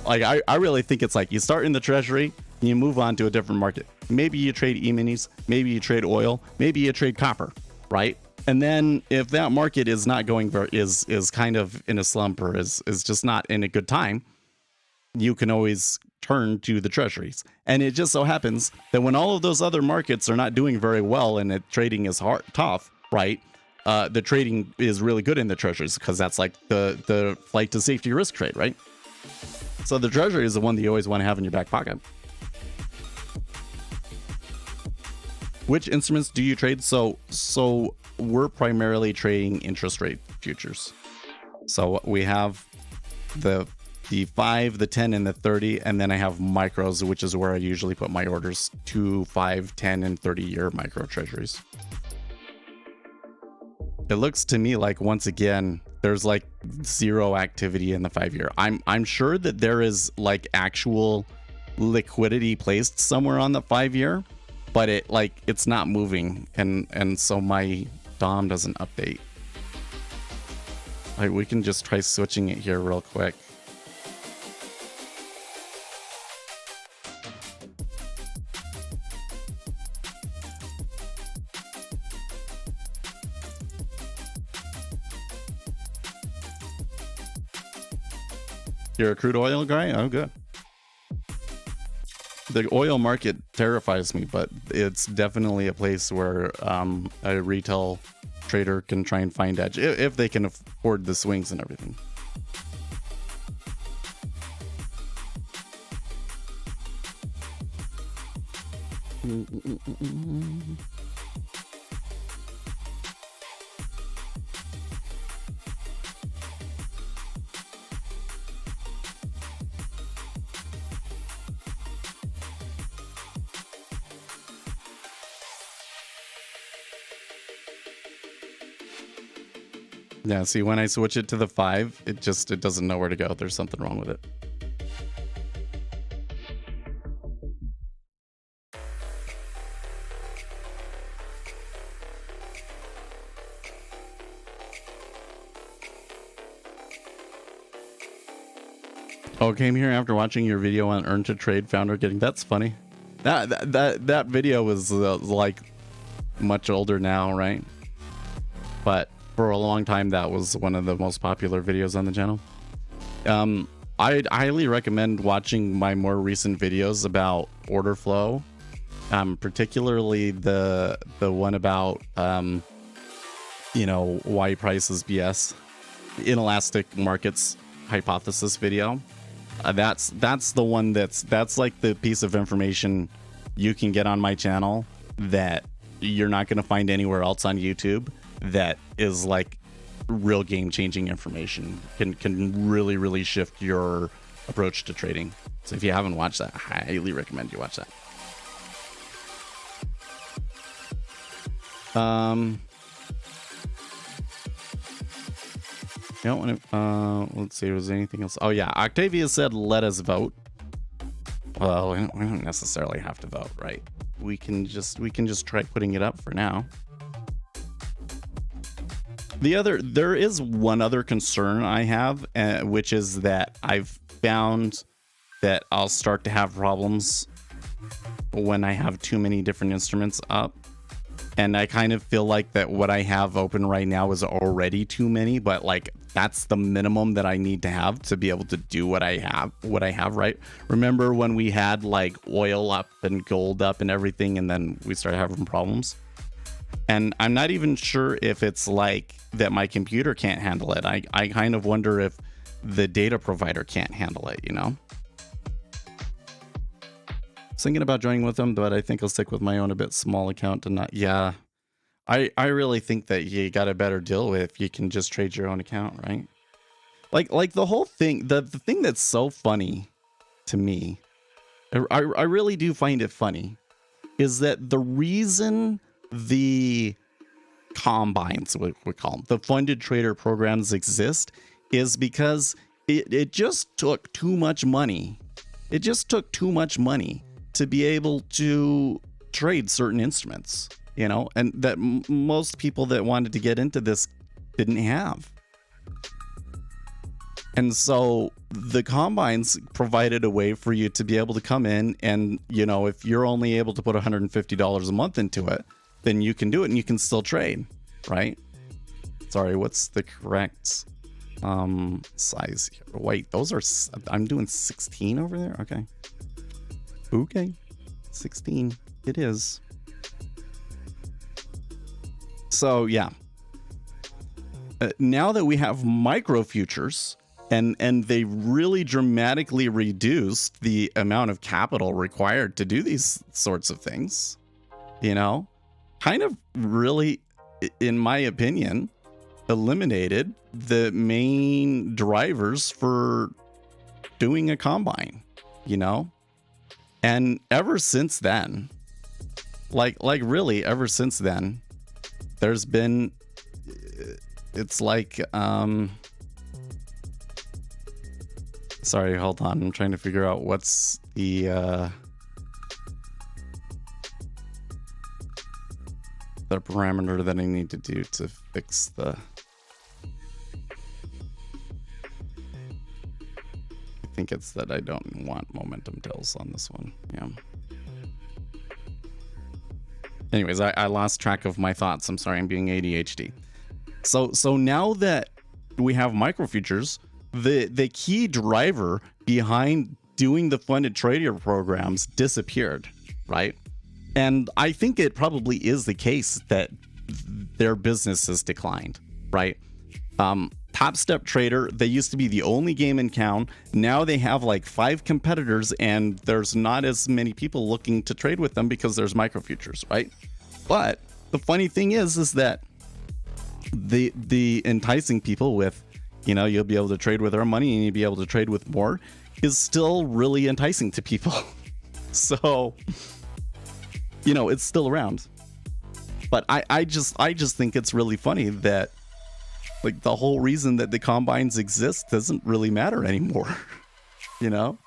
Like I really think it's like you start in the treasury and you move on to a different market. Maybe you trade e-minis, maybe you trade oil, maybe you trade copper, right? And then if that market is not going is kind of in a slump or is just not in a good time, you can always turn to the treasuries. And it just so happens that when all of those other markets are not doing very well and trading is tough, right? The trading is really good in the treasuries because that's like the flight to safety risk trade, right? So the treasury is the one that you always want to have in your back pocket. Which instruments do you trade? So we're primarily trading interest rate futures. So we have the the 5, the 10, and the 30, and then I have micros, which is where I usually put my orders, 2, 5, 10, and 30-year micro treasuries. It looks to me like, once again, there's like zero activity in the 5-year. I'm sure that there is like actual liquidity placed somewhere on the 5-year, but it's not moving, and so my DOM doesn't update. Like, we can just try switching it here real quick. You're a crude oil guy? Oh, good. The oil market terrifies me, but it's definitely a place where a retail trader can try and find edge if they can afford the swings and everything. Yeah, see, when I switch it to the 5, it doesn't know where to go. There's something wrong with it. Oh, came here after watching your video on Earn to Trade founder getting. That's funny. That video was like much older now, right? But for a long time, that was one of the most popular videos on the channel. I'd highly recommend watching my more recent videos about order flow, particularly the one about why prices BS, inelastic markets hypothesis video. That's the one that's like the piece of information you can get on my channel that you're not going to find anywhere else on YouTube. That is like real game-changing information, can really shift your approach to trading. So if you haven't watched that, I highly recommend you watch that. Let's see, was there anything else? Oh yeah, Octavia said let us vote. Well, we don't necessarily have to vote, right? We can just try putting it up for now. There is one other concern I have, which is that I've found that I'll start to have problems when I have too many different instruments up. And I kind of feel like that what I have open right now is already too many, but like that's the minimum that I need to have to be able to do what I have, right? Remember when we had like oil up and gold up and everything, and then we started having problems? And I'm not even sure if it's like that my computer can't handle it. I kind of wonder if the data provider can't handle it, you know? Thinking about joining with them, but I think I'll stick with my own a bit small account and not. Yeah, I really think that you got a better deal if you can just trade your own account, right? Like the whole thing, the thing that's so funny to me, I really do find it funny, is that the reason the combines, what we call them, the funded trader programs exist, is because it just took too much money. It just took too much money to be able to trade certain instruments, you know, and that most people that wanted to get into this didn't have. And so the combines provided a way for you to be able to come in and, you know, if you're only able to put $150 a month into it, then you can do it and you can still trade, right? Sorry, what's the correct size here? Wait, those are, I'm doing 16 over there? Okay, 16 it is. So yeah, now that we have micro futures and they really dramatically reduced the amount of capital required to do these sorts of things, you know, kind of really, in my opinion, eliminated the main drivers for doing a combine, you know? And ever since then, like really ever since then, there's been, it's like, sorry, hold on. I'm trying to figure out what's the parameter that I need to do to fix the, I think it's that I don't want momentum tills on this one. Yeah. Anyways, I lost track of my thoughts. I'm sorry, I'm being ADHD. So now that we have micro futures, the key driver behind doing the funded trader programs disappeared, right? And I think it probably is the case that their business has declined, right? Top Step Trader, they used to be the only game in town. Now they have like 5 competitors, and there's not as many people looking to trade with them because there's micro futures, right? But the funny thing is that the enticing people with, you know, you'll be able to trade with our money and you'll be able to trade with more, is still really enticing to people. So, you know, it's still around. But I just think it's really funny that, like, the whole reason that the combines exist doesn't really matter anymore. You know?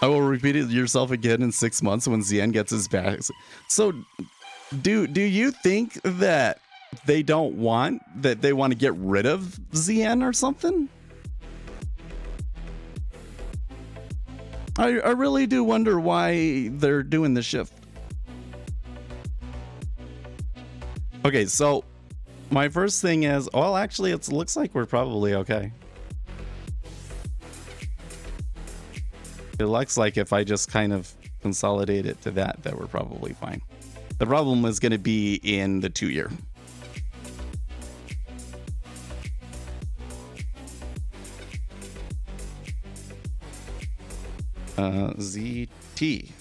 I will repeat it yourself again in 6 months when Zien gets his back. So, do you think that they want to get rid of Zien or something? I really do wonder why they're doing the shift. Okay, so my first thing is, well, actually, it looks like we're probably okay. It looks like if I just kind of consolidate it to that we're probably fine. The problem is going to be in the 2-year. ZT.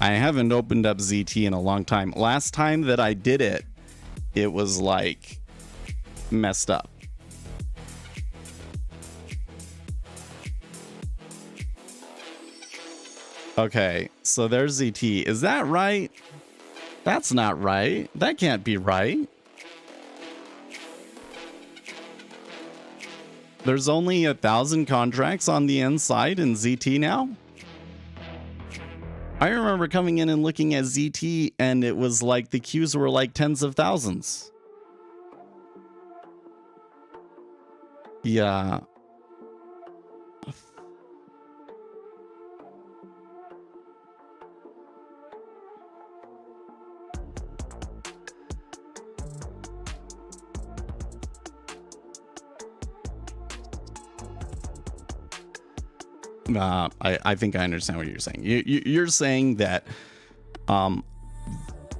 I haven't opened up ZT in a long time. Last time that I did it, it was like messed up. Okay, so there's ZT. Is that right? That's not right. That can't be right. There's only 1,000 contracts on the inside in ZT now. I remember coming in and looking at ZT, and it was like the queues were like tens of thousands. Yeah. I think I understand what you're saying. You're saying that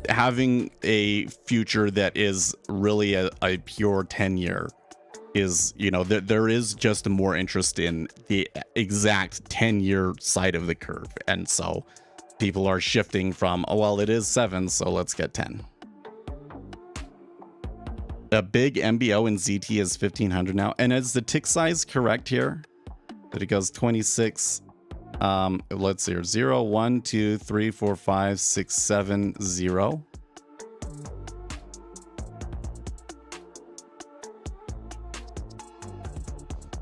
having a future that is really a pure 10-year is, you know, there is just more interest in the exact 10-year side of the curve. And so people are shifting from, oh, well, it is 7, so let's get 10. A big MBO in ZT is 1,500 now. And is the tick size correct here? That it goes 26. Let's see here. 0, 1, 2, 3, 4, 5, 6, 7, 0.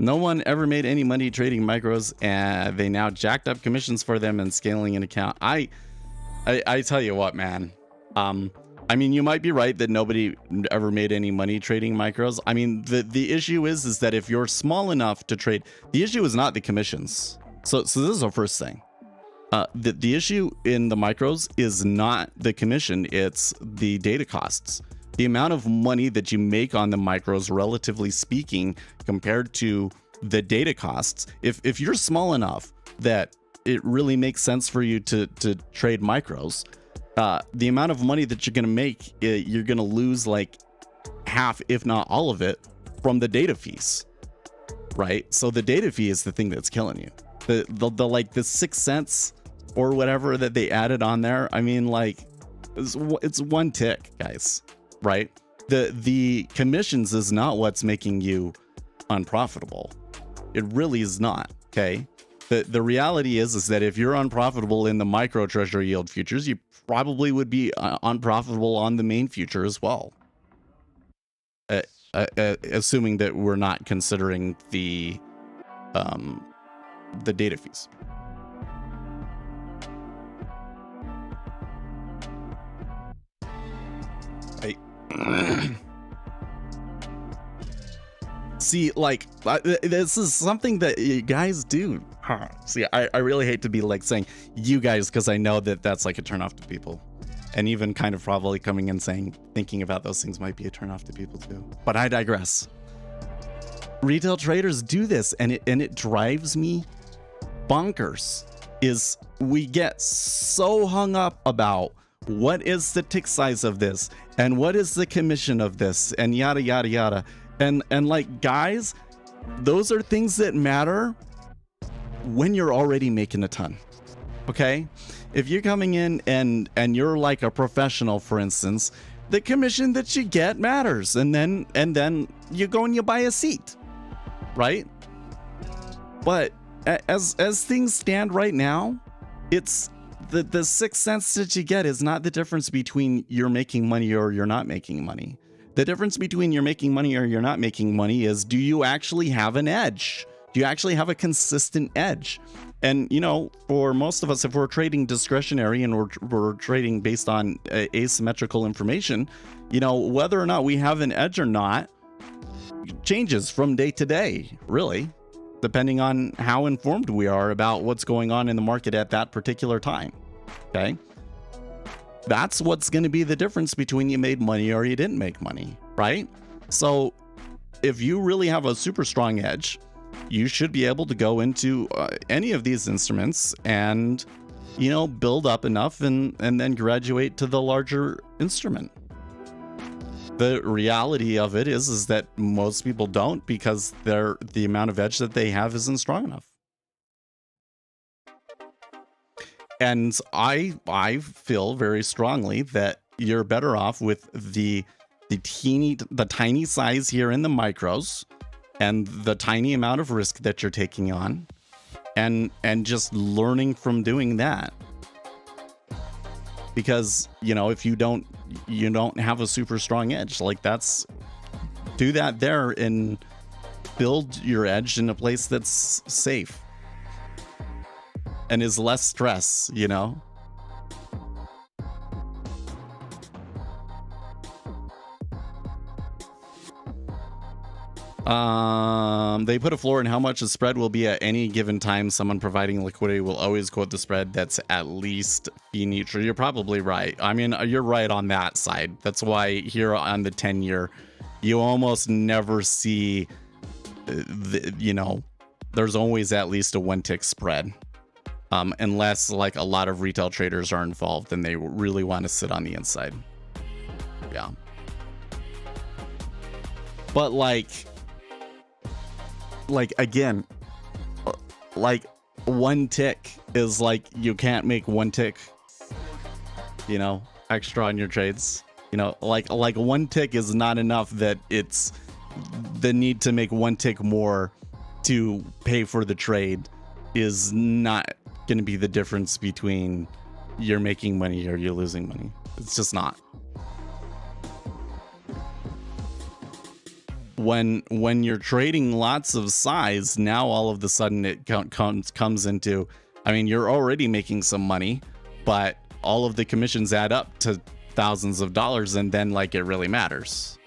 No one ever made any money trading micros, and they now jacked up commissions for them and scaling an account. I tell you what, man. I mean, you might be right that nobody ever made any money trading micros. I mean, the issue is that if you're small enough to trade, the issue is not the commissions. So this is our first thing. The issue in the micros is not the commission, it's the data costs. The amount of money that you make on the micros, relatively speaking, compared to the data costs. If you're small enough that it really makes sense for you to trade micros, the amount of money that you're going to make, you're going to lose like half, if not all of it, from the data fees, right? So the data fee is the thing that's killing you. The like the 6 cents or whatever that they added on there. I mean, like, it's one tick, guys, right? The commissions is not what's making you unprofitable. It really is not. Okay. The reality is that if you're unprofitable in the micro treasury yield futures, you probably would be unprofitable on the main future as well. Assuming that we're not considering the data fees. See, like, this is something that you guys do. See, I really hate to be like saying you guys, because I know that that's like a turnoff to people. And even kind of probably coming in saying, thinking about those things might be a turnoff to people too. But I digress. Retail traders do this, and it drives me bonkers. Is we get so hung up about what is the tick size of this and what is the commission of this and yada yada yada. And like, guys, those are things that matter when you're already making a ton. Okay? If you're coming in and you're like a professional, for instance, the commission that you get matters. And then you go and you buy a seat. Right? But as things stand right now, it's the 6 cents that you get is not the difference between you're making money or you're not making money. The difference between you're making money or you're not making money is, do you actually have an edge? Do you actually have a consistent edge? And, you know, for most of us, if we're trading discretionary and we're trading based on asymmetrical information, you know, whether or not we have an edge or not changes from day to day, really, depending on how informed we are about what's going on in the market at that particular time. Okay? That's what's going to be the difference between you made money or you didn't make money, right? So if you really have a super strong edge, you should be able to go into any of these instruments and, you know, build up enough and then graduate to the larger instrument. The reality of it is that most people don't, because the amount of edge that they have isn't strong enough. And I feel very strongly that you're better off with the tiny size here in the micros and the tiny amount of risk that you're taking on, and just learning from doing that. Because, you know, if you don't have a super strong edge, like, do that there and build your edge in a place that's safe and is less stress, you know? They put a floor in how much the spread will be at any given time. Someone providing liquidity will always quote the spread that's at least fee neutral. You're probably right. I mean, you're right on that side. That's why here on the 10-year, you almost never see, you know, there's always at least a 1-tick spread. Unless like a lot of retail traders are involved and they really want to sit on the inside. Yeah. But like again, like 1 tick is like, you can't make 1 tick, you know, extra on your trades. You know, like 1 tick is not enough that it's the need to make 1 tick more to pay for the trade is not going to be the difference between you're making money or you're losing money. It's just not. When you're trading lots of size, now all of a sudden it comes into, I mean, you're already making some money, but all of the commissions add up to thousands of dollars, and then like it really matters.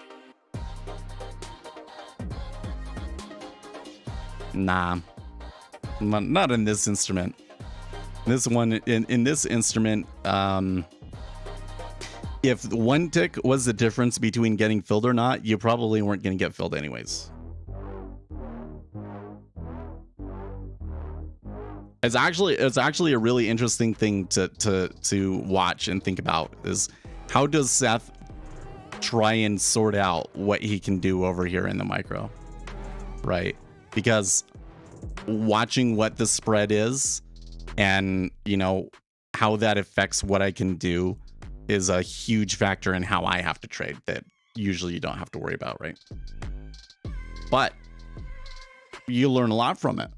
Nah, not in this instrument. This one, in this instrument, if 1 tick was the difference between getting filled or not, you probably weren't going to get filled anyways. It's actually a really interesting thing to watch and think about, is how does Seth try and sort out what he can do over here in the micro, right? Because watching what the spread is and, you know, how that affects what I can do is a huge factor in how I have to trade that usually you don't have to worry about, right? But you learn a lot from it.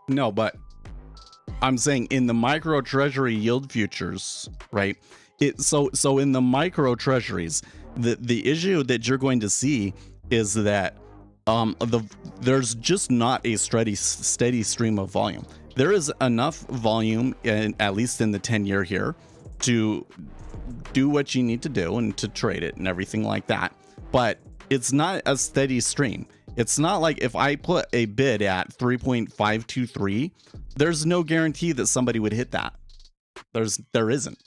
No, but I'm saying in the micro treasury yield futures, right? So in the micro treasuries, the issue that you're going to see is that there's just not a steady stream of volume. There is enough volume, at least in the 10-year here, to do what you need to do and to trade it and everything like that. But it's not a steady stream. It's not like if I put a bid at 3.523, there's no guarantee that somebody would hit that. There isn't.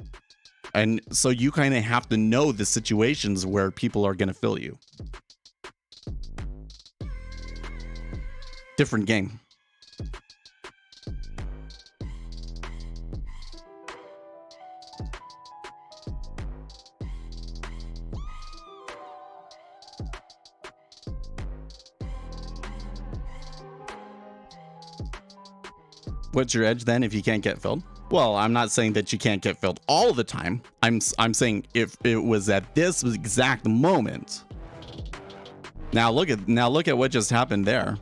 And so you kind of have to know the situations where people are going to fill you. Different game. What's your edge then if you can't get filled? Well, I'm not saying that you can't get filled all the time. I'm saying if it was at this exact moment. Now look at what just happened there.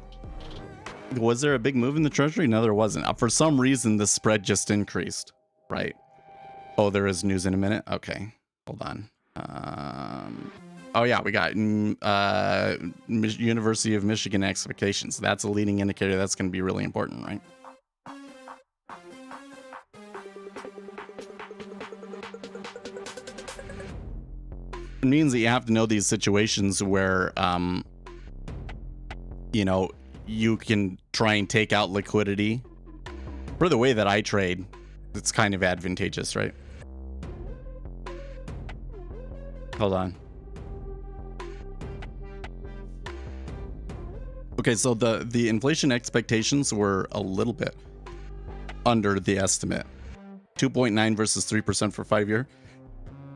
Was there a big move in the treasury? No, there wasn't. For some reason, the spread just increased, right? Oh, there is news in a minute. Okay, hold on. Oh yeah, we got University of Michigan expectations. That's a leading indicator. That's going to be really important, right? It means that you have to know these situations where, you know, you can try and take out liquidity. For the way that I trade, it's kind of advantageous, right? Hold on. Okay, so the inflation expectations were a little bit under the estimate. 2.9 versus 3% for 5-year.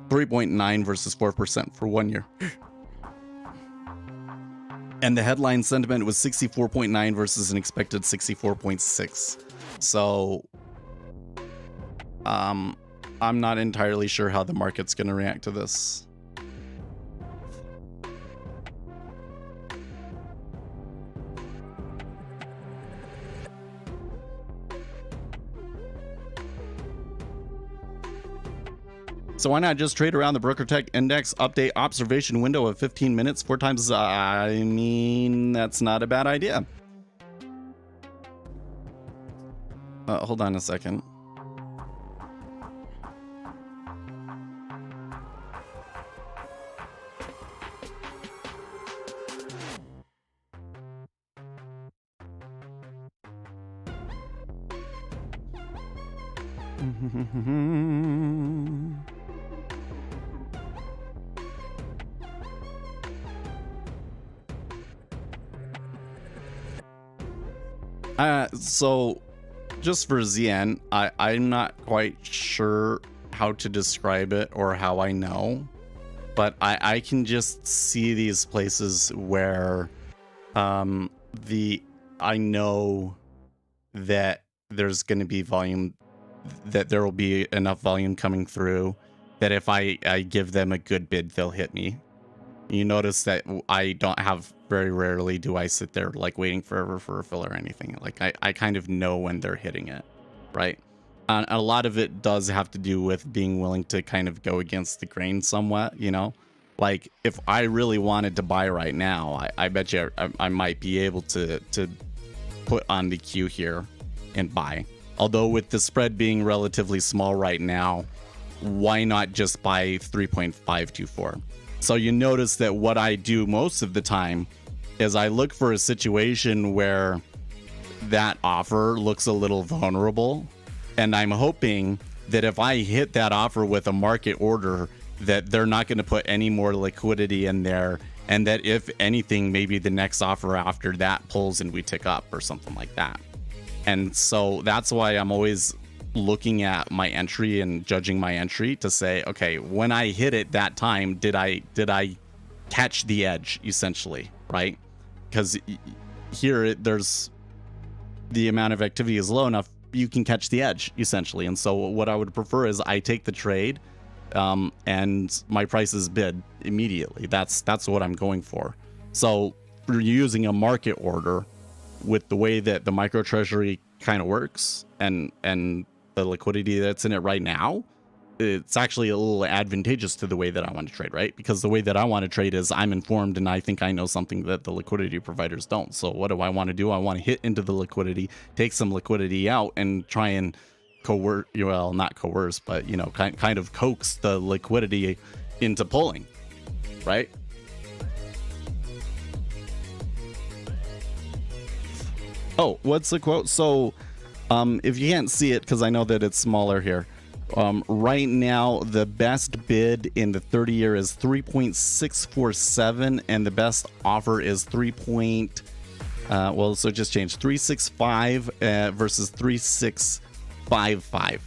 3.9 versus 4% for 1 year. And the headline sentiment was 64.9 versus an expected 64.6. So I'm not entirely sure how the market's going to react to this. So why not just trade around the Broker Tech Index update observation window of 15 minutes 4 times? I mean, that's not a bad idea. Hold on a second. So just for ZN, I'm not quite sure how to describe it or how I know, but I can just see these places where I know that there's going to be volume, that there will be enough volume coming through that if I give them a good bid, they'll hit me. You notice that I don't have, very rarely do I sit there like waiting forever for a fill or anything. Like I kind of know when they're hitting it, right? And a lot of it does have to do with being willing to kind of go against the grain somewhat, you know? Like if I really wanted to buy right now, I bet you I might be able to put on the queue here and buy. Although with the spread being relatively small right now, why not just buy 3.524? So you notice that what I do most of the time is I look for a situation where that offer looks a little vulnerable. And I'm hoping that if I hit that offer with a market order, that they're not going to put any more liquidity in there. And that if anything, maybe the next offer after that pulls and we tick up or something like that. And so that's why I'm always looking at my entry and judging my entry to say, okay, when I hit it that time, did I catch the edge, essentially, right? Because here there's the amount of activity is low enough, you can catch the edge, essentially. And so what I would prefer is I take the trade, and my price is bid immediately. That's what I'm going for. So you're using a market order with the way that the micro treasury kind of works and the liquidity that's in it right now, it's actually a little advantageous to the way that I want to trade, right? Because the way that I want to trade is I'm informed and I think I know something that the liquidity providers don't. So what do I want to do? I want to hit into the liquidity, take some liquidity out, and try and coerce, well, not coerce, but, you know, kind of coax the liquidity into pulling, right? Oh, what's the quote? So if you can't see it, because I know that it's smaller here, right now the best bid in the 30-year is 3.647, and the best offer is well, so it just changed, 365 versus 3655,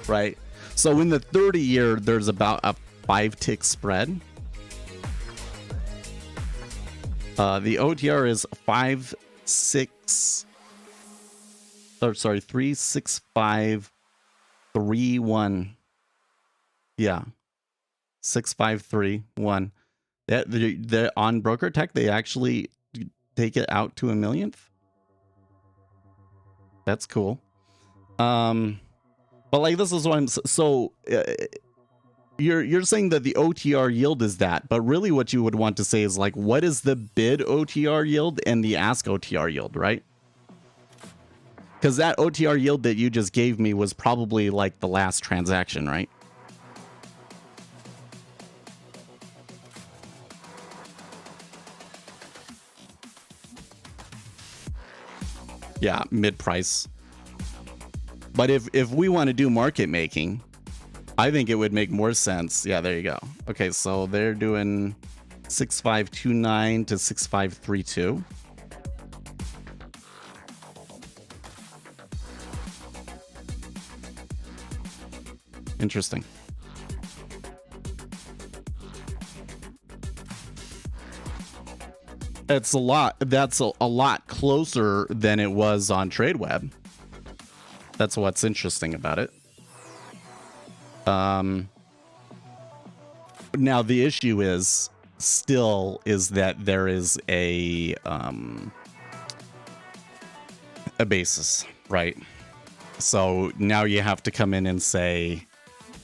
right? So in the 30-year, there's about a 5-tick spread. The OTR is 36531. Yeah, 6531. That on Broker Tech, they actually take it out to a millionth. That's cool. But like, this is what I'm so. You're saying that the OTR yield is that, but really what you would want to say is like, what is the bid OTR yield and the ask OTR yield, right? Because that OTR yield that you just gave me was probably like the last transaction, right? Yeah, mid price. But if we want to do market making, I think it would make more sense. Yeah, there you go. Okay, so they're doing 6529 to 6532. Interesting. It's a lot. That's a lot closer than it was on TradeWeb. That's what's interesting about it. Now the issue is that there is a basis, right? So now you have to come in and say,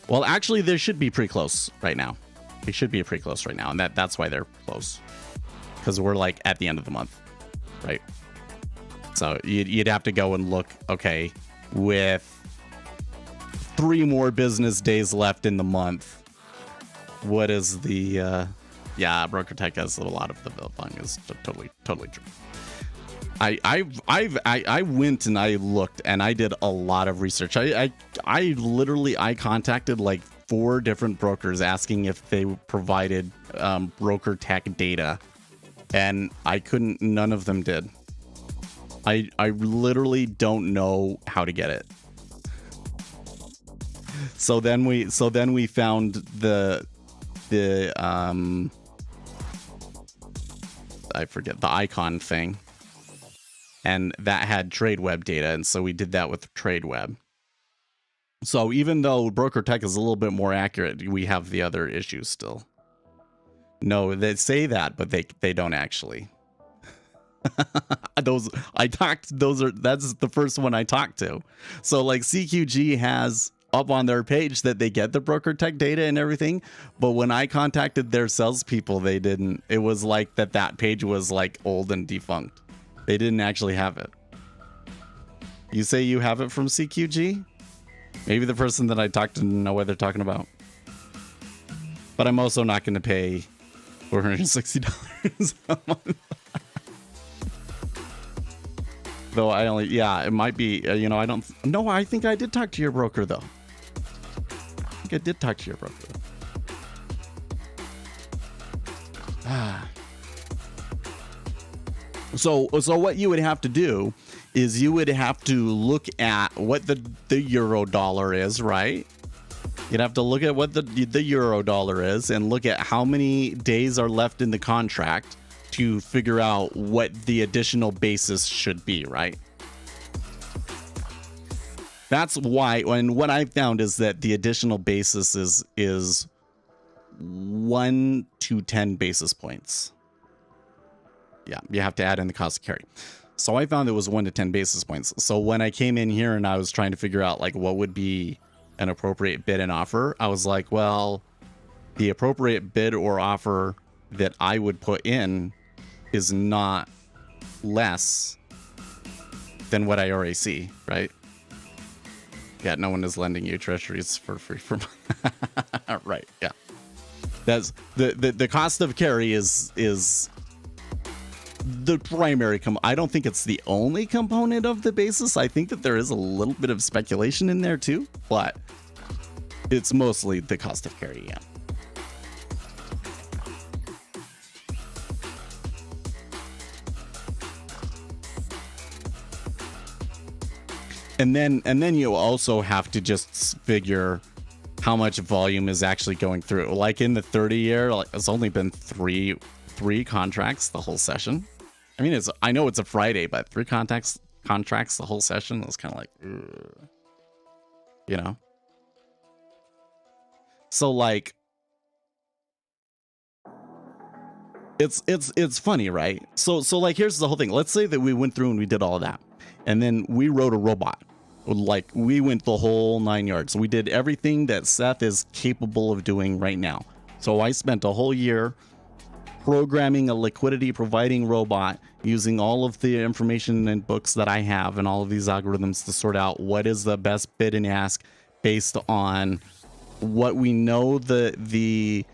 well, actually, they should be pretty close right now. They should be pretty close right now, and that's why they're close, because we're like at the end of the month, right? So you'd have to go and look. Okay, with 3 more business days left in the month, what is the yeah, Broker Tech has a lot of the fun is totally true. I went and I looked and I did a lot of research. I literally contacted like 4 different brokers asking if they provided Broker Tech data, and none of them did. I literally don't know how to get it. So then we found the I forget the icon thing, and that had TradeWeb data, and so we did that with TradeWeb. So even though Broker Tech is a little bit more accurate, we have the other issues still. No, they say that, but they don't actually. That's the first one I talked to. So like CQG has up on their page that they get the Broker Tech data and everything, but when I contacted their salespeople, they didn't. It was like that page was like old and defunct. They didn't actually have it. You say you have it from CQG? Maybe the person that I talked to didn't know what they're talking about. But I'm also not going to pay $460 a month. Though it might be, I think I did talk to your broker though. I think I did talk to your broker. So what you would have to do is you would have to look at what the euro dollar is, right? You'd have to look at what the euro dollar is and look at how many days are left in the contract to figure out what the additional basis should be, right? That's why, and what I found is that the additional basis is 1 to 10 basis points. Yeah, you have to add in the cost of carry. So I found it was 1 to 10 basis points. So when I came in here and I was trying to figure out like what would be an appropriate bid and offer, I was like, well, the appropriate bid or offer that I would put in is not less than what I already see, right? Yeah, no one is lending you treasuries for free from right, yeah. That's the cost of carry is the primary I don't think it's the only component of the basis. I think that there is a little bit of speculation in there too, but it's mostly the cost of carry, yeah. And then you also have to just figure how much volume is actually going through. Like in the 30-year, like it's only been three contracts the whole session. I mean, I know it's a Friday, but 3 contracts the whole session. It was kind of like, ugh. You know. So like, it's funny, right? So like, here's the whole thing. Let's say that we went through and we did all of that, and then we wrote a robot. Like we went the whole 9 yards. We did everything that Seth is capable of doing right now. So I spent a whole year programming a liquidity providing robot using all of the information and books that I have and all of these algorithms to sort out what is the best bid and ask based on what we know the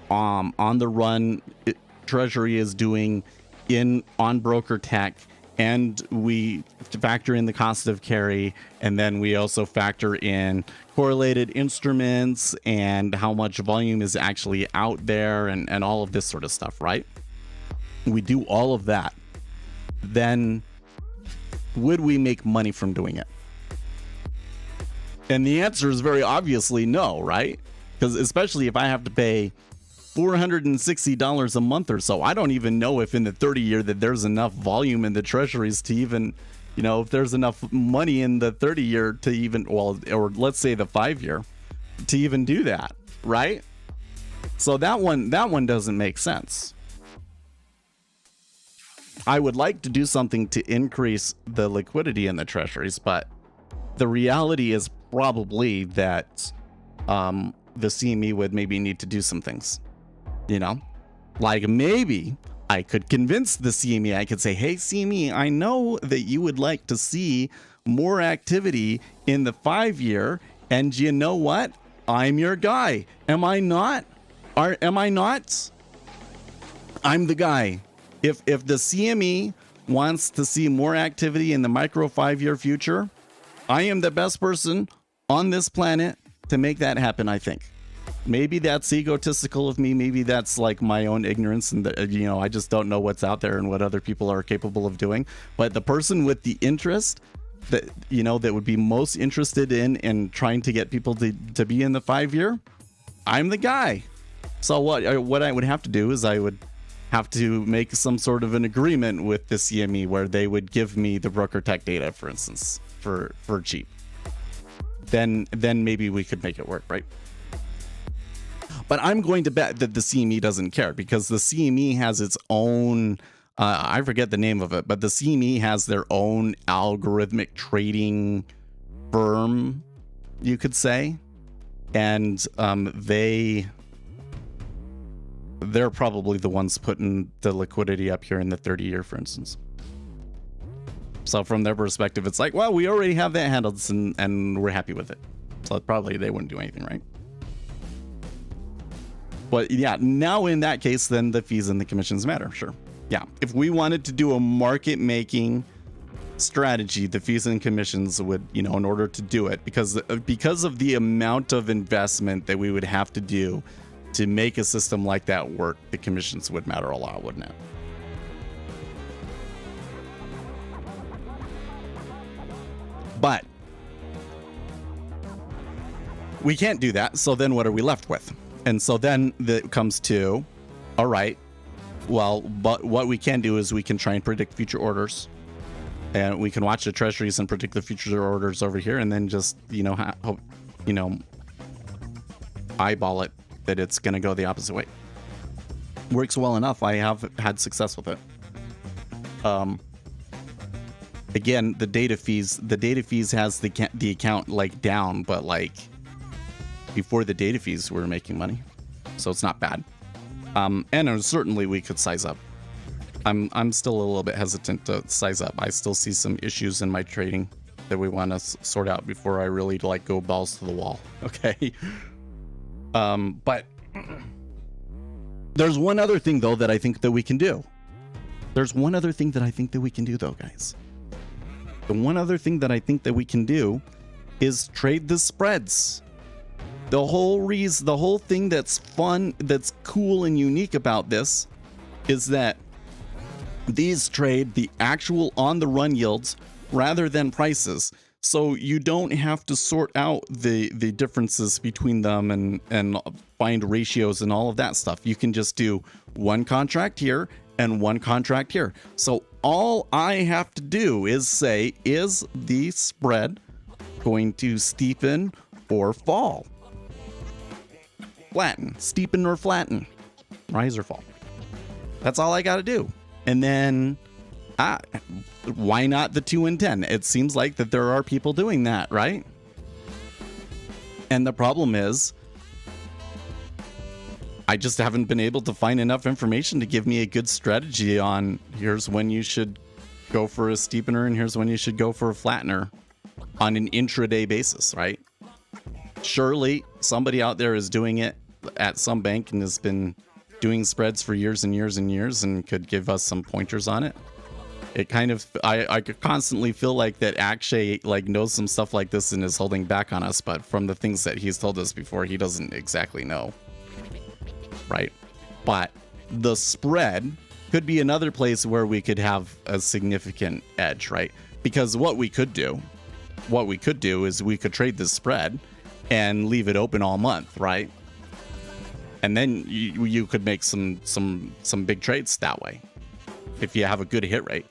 on the run treasury is doing on broker tech, and we factor in the cost of carry, and then we also factor in correlated instruments and how much volume is actually out there and all of this sort of stuff, right? We do all of that. Then would we make money from doing it? And the answer is very obviously no, right? Because especially if I have to pay $460 a month or so, I don't even know if in the 30-year that there's enough volume in the treasuries to even, you know, if there's enough money in the 30-year to even, well, or let's say the 5-year to even do that, right? So that one doesn't make sense. I would like to do something to increase the liquidity in the treasuries, but the reality is probably that the CME would maybe need to do some things. You know, like maybe I could convince the CME. I could say, hey, CME, I know that you would like to see more activity in the 5-year. And you know what? I'm your guy. Am I not? Am I not? I'm the guy. If the CME wants to see more activity in the micro 5-year future, I am the best person on this planet to make that happen, I think. Maybe that's egotistical of me. Maybe that's like my own ignorance and, you know, I just don't know what's out there and what other people are capable of doing. But the person with the interest that, you know, that would be most interested in trying to get people to be in the 5-year, I'm the guy. So what I would have to do is I would have to make some sort of an agreement with the CME where they would give me the broker tech data, for instance, for cheap. Then maybe we could make it work, right? But I'm going to bet that the CME doesn't care, because the CME has its own, I forget the name of it, but the CME has their own algorithmic trading firm, you could say. And they're probably the ones putting the liquidity up here in the 30-year, for instance. So from their perspective, it's like, well, we already have that handled and we're happy with it. So probably they wouldn't do anything, right? But yeah, now in that case, then the fees and the commissions matter. Sure. Yeah. If we wanted to do a market making strategy, the fees and commissions would, you know, in order to do it, because of the amount of investment that we would have to do to make a system like that work, the commissions would matter a lot, wouldn't it? But we can't do that. So then what are we left with? And so then it comes to, all right, well, but what we can do is we can try and predict future orders. And we can watch the treasuries and predict the future orders over here, and then just, eyeball it that it's going to go the opposite way. Works well enough. I have had success with it. Again, the data fees has the account like down, but like before the data fees, we were making money, so it's not bad. And certainly we could size up. I'm still a little bit hesitant to size up. I still see some issues in my trading that we want to sort out before I really like go balls to the wall. Okay. But there's one other thing though that I think that we can do. There's one other thing that I think that we can do though, guys. The one other thing that I think that we can do is trade the spreads. The whole thing that's fun, that's cool and unique about this is that these trade the actual on the run yields rather than prices. So you don't have to sort out the differences between them and find ratios and all of that stuff. You can just do one contract here and one contract here. So all I have to do is say, is the spread going to steepen or fall? Flatten, steepen or flatten, rise or fall. That's all I got to do. And then, why not the 2 and 10? It seems like that there are people doing that, right? And the problem is, I just haven't been able to find enough information to give me a good strategy on here's when you should go for a steepener and here's when you should go for a flattener on an intraday basis, right? Surely somebody out there is doing it at some bank and has been doing spreads for years and years and years and could give us some pointers on it. It kind of, I could constantly feel like that Akshay like knows some stuff like this and is holding back on us, but from the things that he's told us before, he doesn't exactly know, right? But the spread could be another place where we could have a significant edge, right? Because what we could do is we could trade this spread and leave it open all month, right? And then you could make some big trades that way if you have a good hit rate,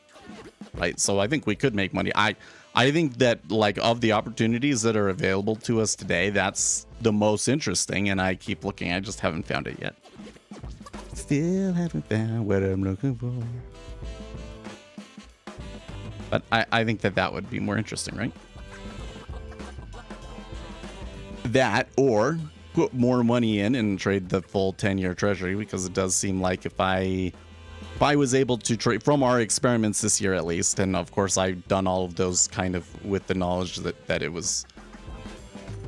right? So I think we could make money. I think that like of the opportunities that are available to us today, that's the most interesting. And I keep looking. I just haven't found it yet. Still haven't found what I'm looking for. But I think that would be more interesting, right? That or put more money in and trade the full 10-year treasury, because it does seem like if I was able to trade from our experiments this year at least, and of course I've done all of those kind of with the knowledge that it was,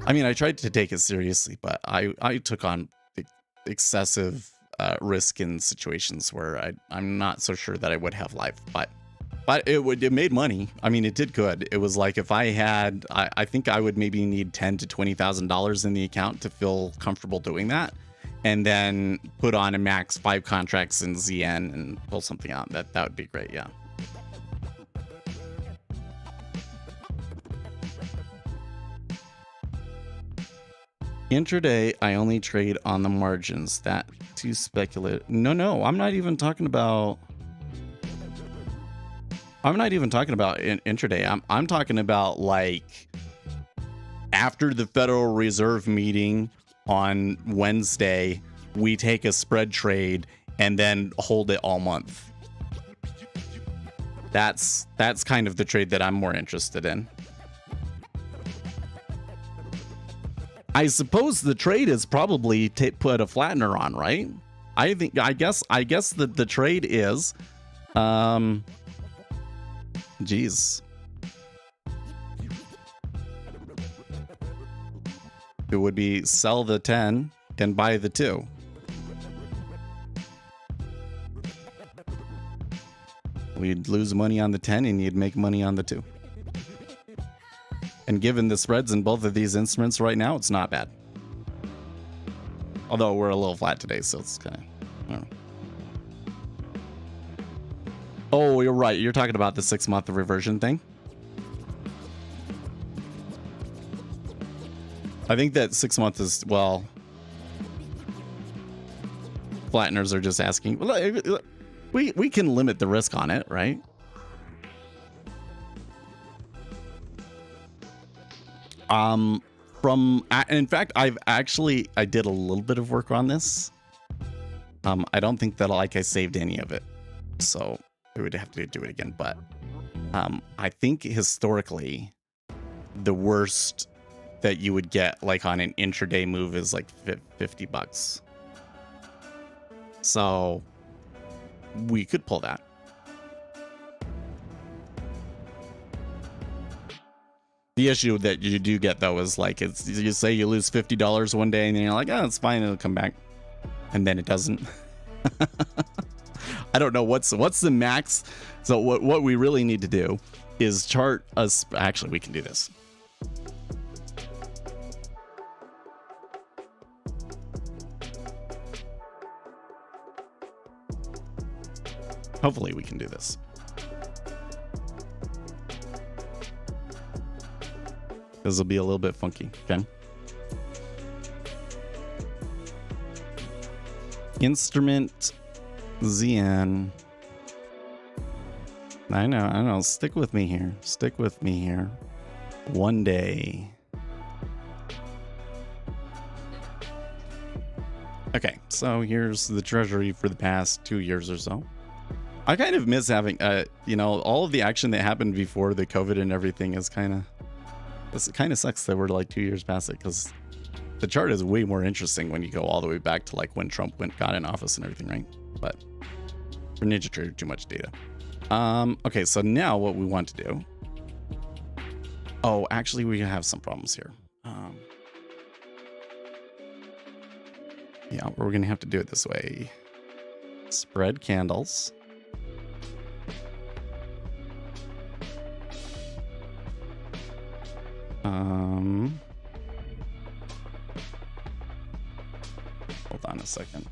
I mean, I tried to take it seriously, but I took on excessive risk in situations where I'm not so sure that I would have life, but it made money. I mean, it did good. It was like if I had, I think I would maybe need $10,000 to $20,000 in the account to feel comfortable doing that, and then put on a max 5 contracts in ZN and pull something out. That would be great. Yeah. Intraday, I only trade on the margins. That too speculative. No, I'm not even talking about. I'm not even talking about intraday. I'm talking about like after the Federal Reserve meeting on Wednesday, we take a spread trade and then hold it all month. That's kind of the trade that I'm more interested in. I suppose the trade is probably put a flattener on, right? I guess that the trade is Jeez. It would be sell the 10 and buy the 2. We'd lose money on the 10 and you'd make money on the 2. And given the spreads in both of these instruments right now, it's not bad. Although we're a little flat today, so it's kind of, I don't know. Oh, you're right. You're talking about the 6-month reversion thing. I think that 6 months is, well, flatteners are just asking. We can limit the risk on it, right? In fact, I did a little bit of work on this. I don't think that I saved any of it, so I would have to do it again. But I think historically, the worst that you would get like on an intraday move is like $50. So we could pull that. The issue that you do get though is like, it's, you say you lose $50 one day and then you're like, oh, it's fine, it'll come back, and then it doesn't. I don't know what's the max. So what we really need to do is chart us. Actually, we can do this. Hopefully we can do this. This will be a little bit funky. Okay. Instrument ZN. I know. Stick with me here. Stick with me here. One day. Okay, so here's the treasury for the past 2 years or so. I kind of miss having, all of the action that happened before the COVID and everything is it kind of sucks that we're like 2 years past it, because the chart is way more interesting when you go all the way back to like when Trump got in office and everything, right? But for NinjaTrader, too much data. Okay, so now what we want to do. Oh, actually, we have some problems here. Yeah, we're gonna have to do it this way. Spread candles. Hold on a second.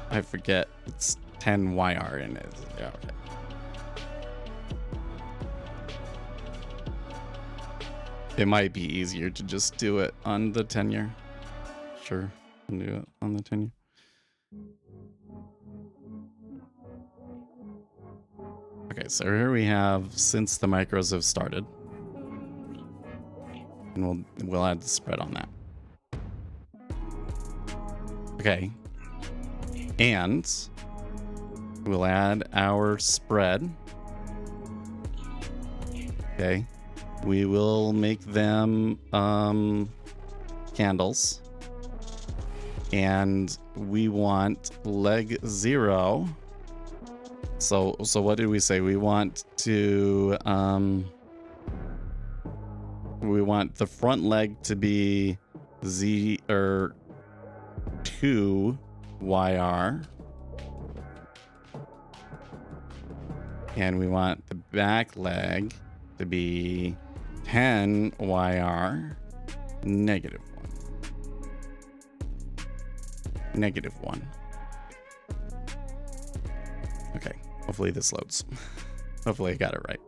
I forget it's 10 YR in it. Yeah, okay. It might be easier to just do it on the 10-year. Sure, I'll do it on the 10-year. Okay, so here we have since the micros have started, and we'll add the spread on that. Okay, and we'll add our spread. Okay, we will make them candles, and we want leg 0. So what did we say? We want to we want the front leg to be Z or 2 YR, and we want the back leg to be 10 YR -1. -1. Okay, hopefully this loads. Hopefully I got it right.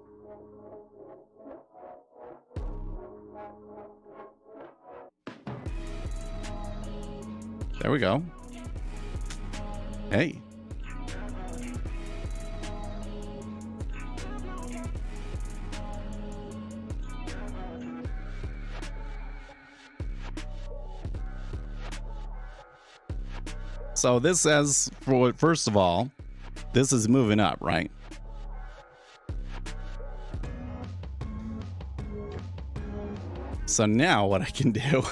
There we go. Hey. So this says, first of all, this is moving up, right? So now what I can do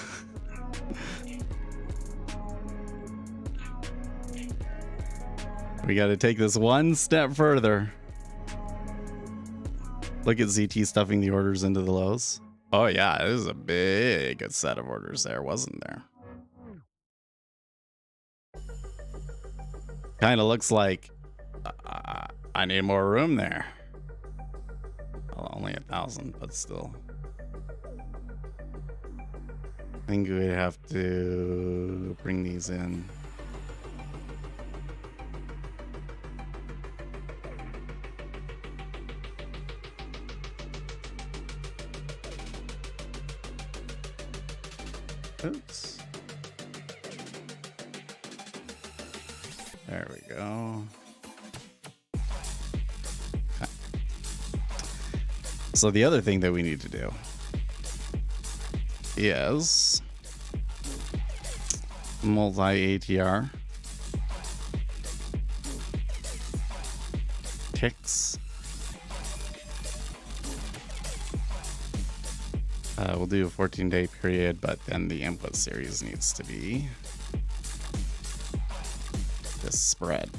we got to take this one step further. Look at ZT stuffing the orders into the lows. Oh yeah, this is a big set of orders there, wasn't there? Kind of looks like I need more room there. Well, only 1,000, but still. I think we have to bring these in. Oops. There we go. Okay. So the other thing that we need to do is multi-ATR ticks. We'll do a 14-day period, but then the input series needs to be this spread.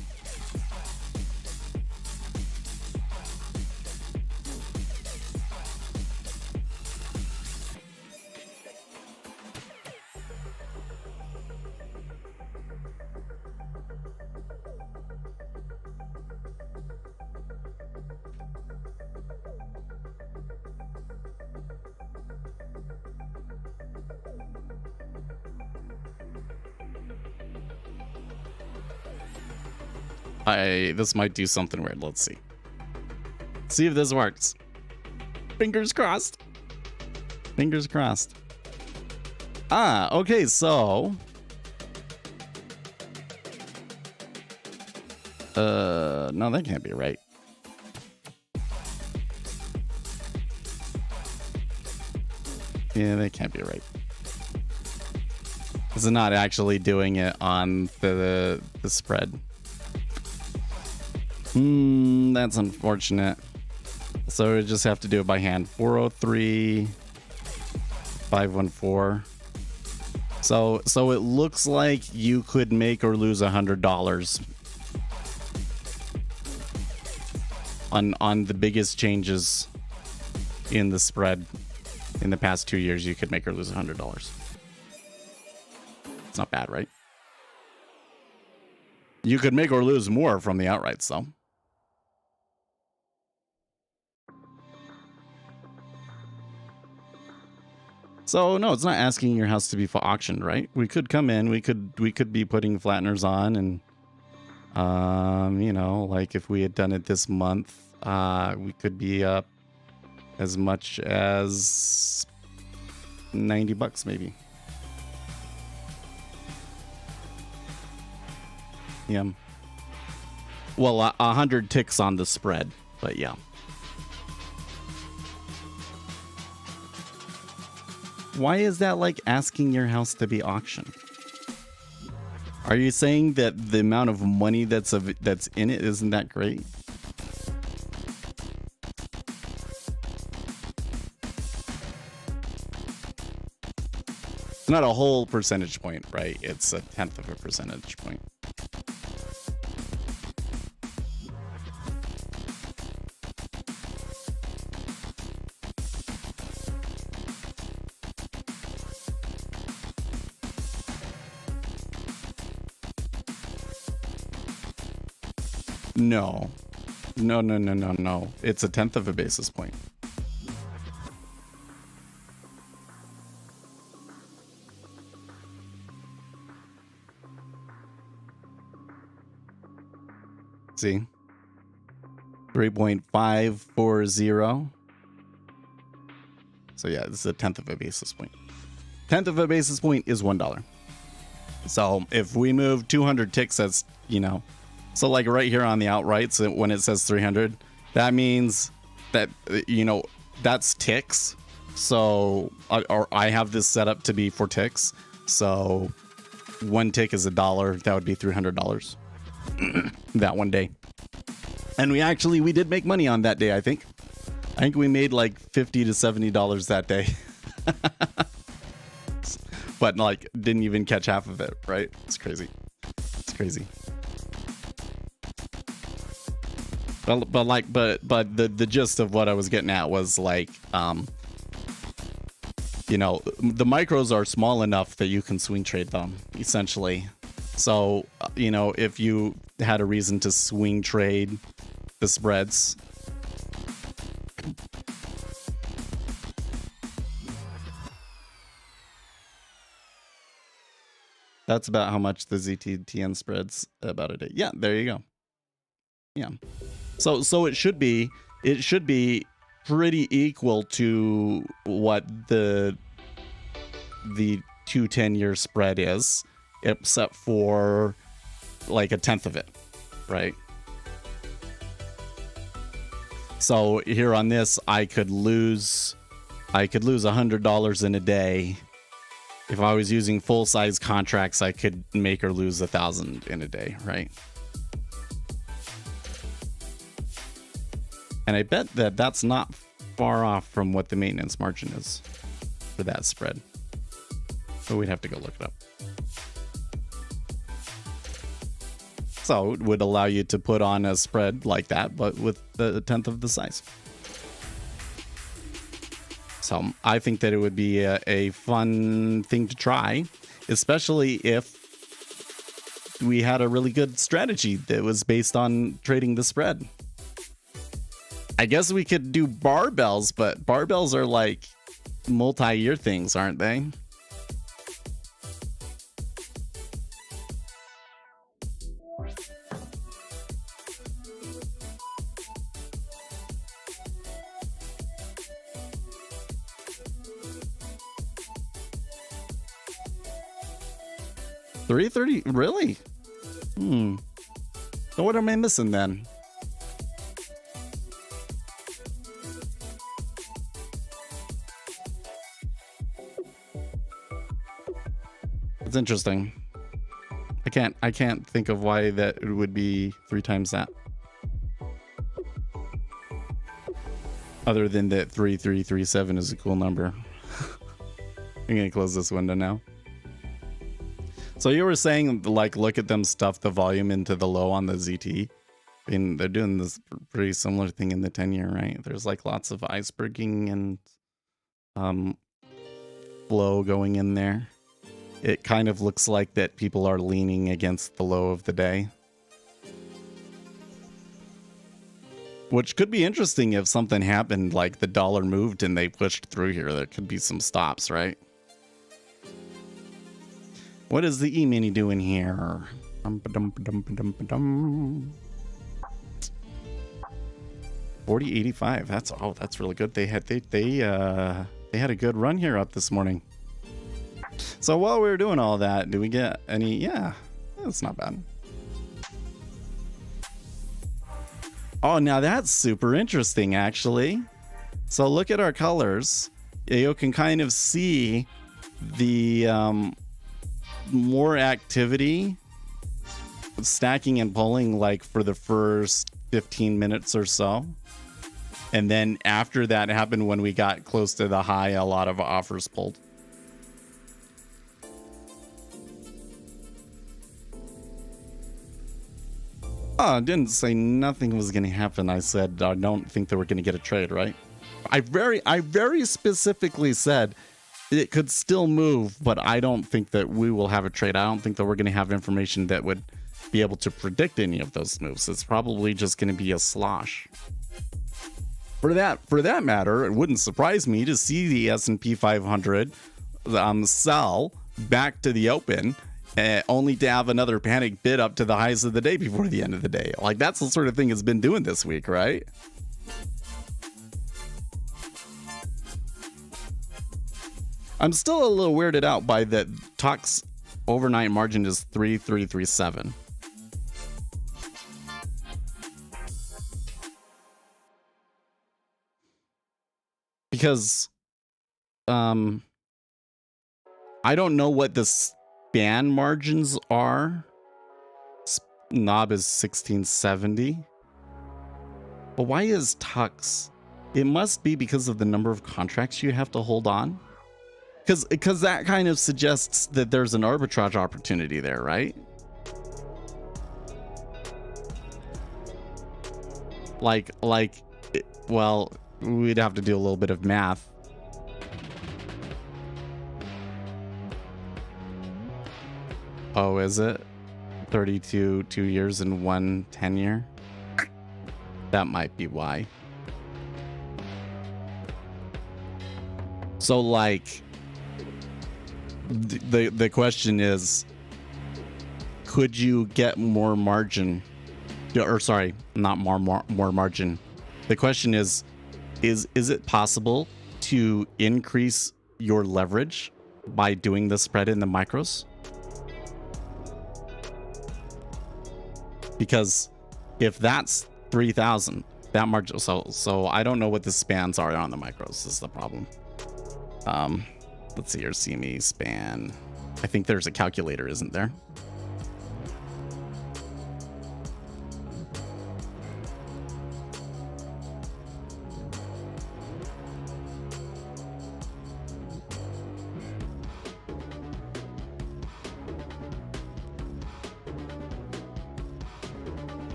This might do something weird. Let's see. See if this works. Fingers crossed. Fingers crossed. Ah, okay, so no, that can't be right. Yeah, that can't be right. This is not actually doing it on the spread. That's unfortunate. So we just have to do it by hand. 403 514. So it looks like you could make or lose $100 on the biggest changes in the spread in the past 2 years. You could make or lose $100. It's not bad, right? You could make or lose more from the outrights, though. So no, it's not asking your house to be for auction, right? We could come in, we could be putting flatteners on, and you know, like if we had done it this month, we could be up as much as $90 maybe. Yeah. Well, 100 ticks on the spread, but yeah. Why is that like asking your house to be auctioned? Are you saying that the amount of money that's in it isn't that great? It's not a whole percentage point, right? It's 1/10 of a percentage point. No. It's 1/10 of a basis point. See? 3.540. So yeah, this is 1/10 of a basis point. 1/10 of a basis point is $1. So if we move 200 ticks, that's, you know, so like right here on the outrights, when it says 300, that means that, you know, that's ticks. So, or I have this set up to be for ticks. So one tick is $1. That would be $300 that one day. And we did make money on that day, I think. I think we made like $50 to $70 that day. But like didn't even catch half of it, right? It's crazy. It's crazy. But the gist of what I was getting at was like, you know, the micros are small enough that you can swing trade them essentially. So, you know, if you had a reason to swing trade the spreads, that's about how much the ZTTN spreads about a day. Yeah, there you go. Yeah. So it should be pretty equal to what the 2 10-year spread is, except for like a tenth of it, right? So here on this, I could lose $100 in a day. If I was using full size contracts, I could make or lose 1,000 in a day, right? And I bet that that's not far off from what the maintenance margin is for that spread. But we'd have to go look it up. So it would allow you to put on a spread like that, but with a tenth of the size. So I think that it would be a fun thing to try, especially if we had a really good strategy that was based on trading the spread. I guess we could do barbells, but barbells are like multi-year things, aren't they? $330, really? So what am I missing then? It's interesting. I can't think of why that would be 3 times that. Other than that 3337 is a cool number. I'm gonna close this window now. So you were saying, like, look at them stuff the volume into the low on the ZT. I mean, they're doing this pretty similar thing in the 10-year, right? There's like lots of iceberging and flow going in there. It kind of looks like that people are leaning against the low of the day. Which could be interesting if something happened, like the dollar moved and they pushed through here. There could be some stops, right? What is the E-mini doing here? 40.85. That's really good. They had a good run here up this morning. So while we were doing all that, do we get any? Yeah, that's not bad. Oh, now that's super interesting, actually. So look at our colors. You can kind of see the more activity stacking and pulling, like for the first 15 minutes or so. And then after that happened, when we got close to the high, a lot of offers pulled. Oh, I didn't say nothing was going to happen. I said I don't think that we're going to get a trade, right? I very specifically said it could still move, but I don't think that we will have a trade. I don't think that we're going to have information that would be able to predict any of those moves. It's probably just going to be a slosh. For that matter, it wouldn't surprise me to see the S&P 500 sell back to the open, only to have another panic bid up to the highs of the day before the end of the day. Like, that's the sort of thing it's been doing this week, right? I'm still a little weirded out by that TOX overnight margin is 3337. Because I don't know what the span margins are. Knob is 1670. But why is TOX? It must be because of the number of contracts you have to hold on. Because that kind of suggests that there's an arbitrage opportunity there, right? Well, we'd have to do a little bit of math. Oh, is it? 32 2 years and 1 10-year? That might be why. So, like, the question is, could you get more margin? Or sorry, not more margin. The question is it possible to increase your leverage by doing the spread in the micros. Because if that's 3,000, that margin, so I don't know what the spans are on the micros is the problem. Let's see here, CME span. I think there's a calculator, isn't there?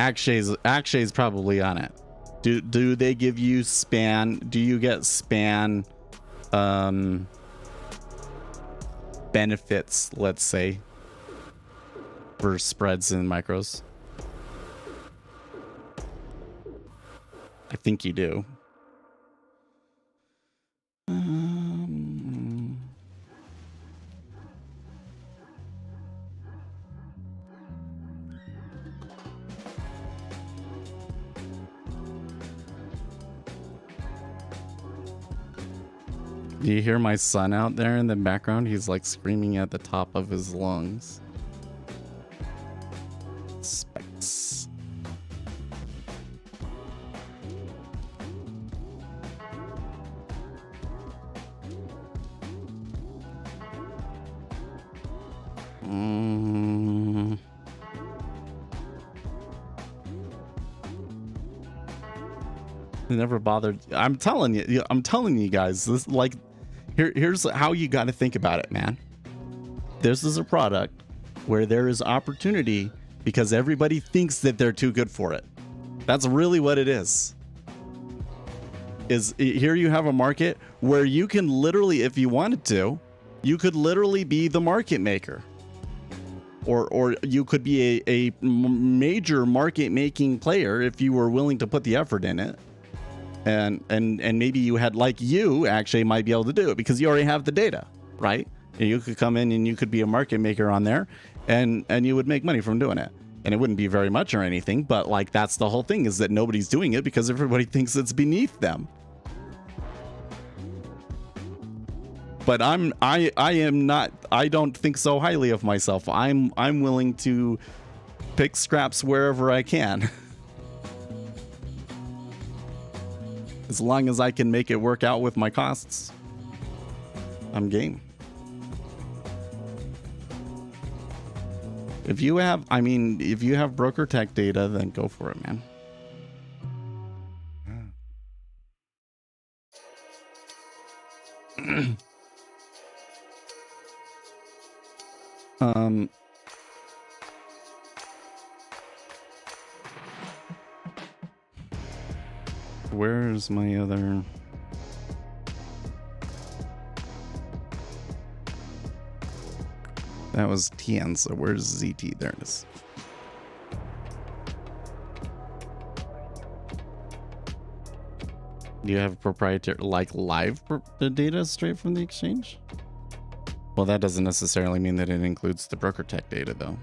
Akshay's probably on it. Do they give you span? Do you get span benefits, let's say, for spreads and micros? I think you do. Do you hear my son out there in the background? He's like screaming at the top of his lungs. Specs. Never bothered. I'm telling you guys, this like here's how you got to think about it, man. This is a product where there is opportunity because everybody thinks that they're too good for it. That's really what it is. Here you have a market where you can literally, if you wanted to, you could literally be the market maker. Or you could be a major market making player if you were willing to put the effort in it. And maybe you had, like, you actually might be able to do it because you already have the data, right? And you could come in and you could be a market maker on there and you would make money from doing it. And it wouldn't be very much or anything, but like that's the whole thing, is that nobody's doing it because everybody thinks it's beneath them. But I am not, I don't think so highly of myself. I'm willing to pick scraps wherever I can. As long as I can make it work out with my costs, I'm game. If you have, if you have broker tech data, then go for it, man. Where's my other... That was TN, so where's ZT? There it is. Do you have proprietary, like live data straight from the exchange? Well, that doesn't necessarily mean that it includes the broker tech data, though.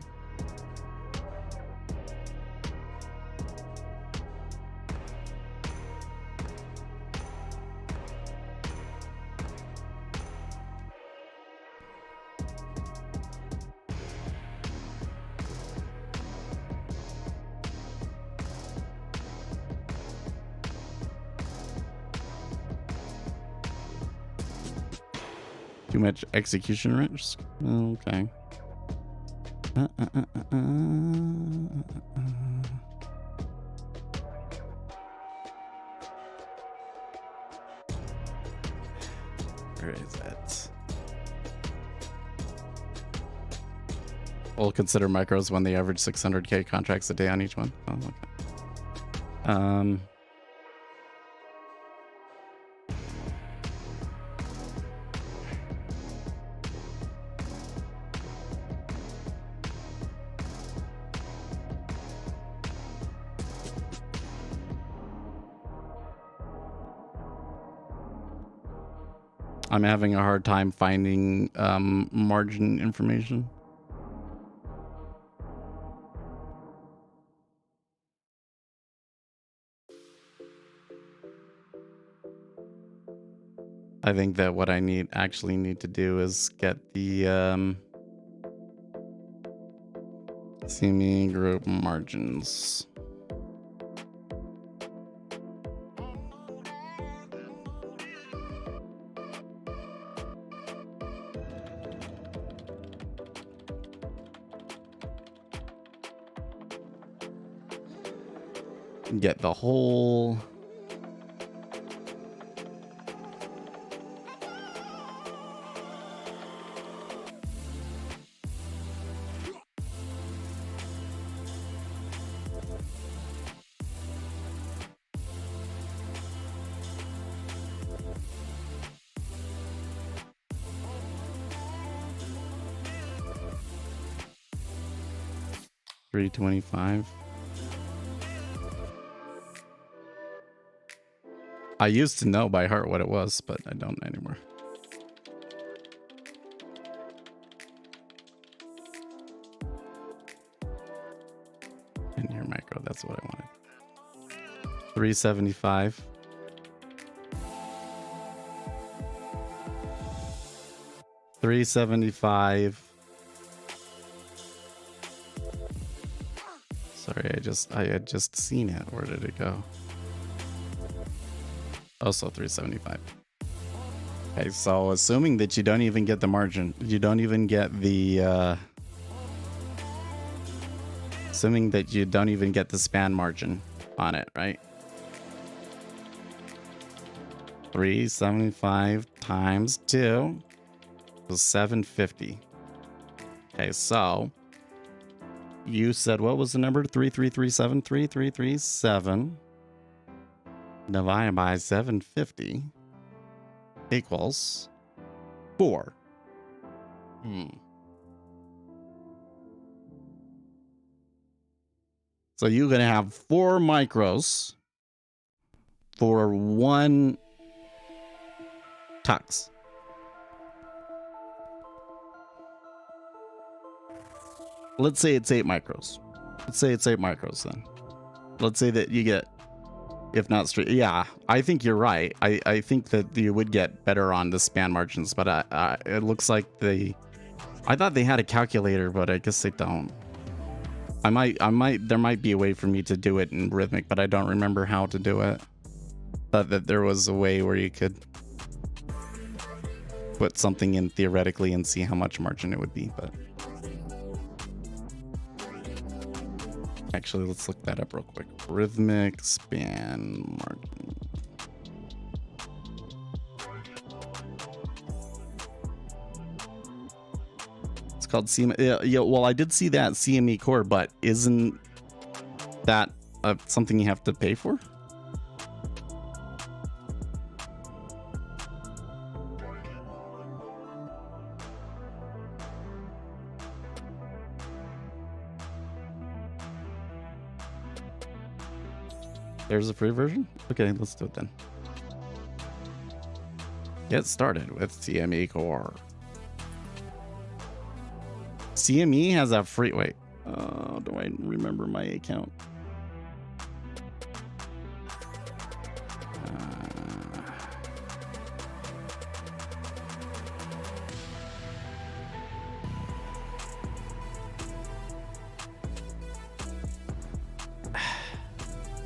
Too much execution risk? Okay. Where is that? We'll consider micros when they average 600K contracts a day on each one. Oh, okay. I'm having a hard time finding margin information. I think that what I actually need to do is get the CME group margins. Get the whole $3.25. I used to know by heart what it was, but I don't anymore. In-year macro, that's what I wanted. 375. $3.75. Sorry, I had just seen it. Where did it go? Also $3.75. Okay, so assuming that you don't even get the margin, you don't even get the assuming that you don't even get the span margin on it, right? 375 times 2 was 750. Okay, so you said what was the number? 3337. 3337 divided by 750 equals 4. So you're gonna have 4 micros for 1 tux. Let's say it's 8 micros. Let's say it's 8 micros then. Let's say that you get, if not straight, yeah, I think you're right. I think that you would get better on the span margins, but it looks like I thought they had a calculator, but I guess they don't. There might be a way for me to do it in Rhythmic, but I don't remember how to do it. Thought that there was a way where you could put something in theoretically and see how much margin it would be, but actually, let's look that up real quick. Rhythmic span margin. It's called CME. Yeah, well, I did see that CME core, but isn't that something you have to pay for? There's a free version? Okay, let's do it then. Get started with CME Core. CME has a free... Wait. Do I remember my account?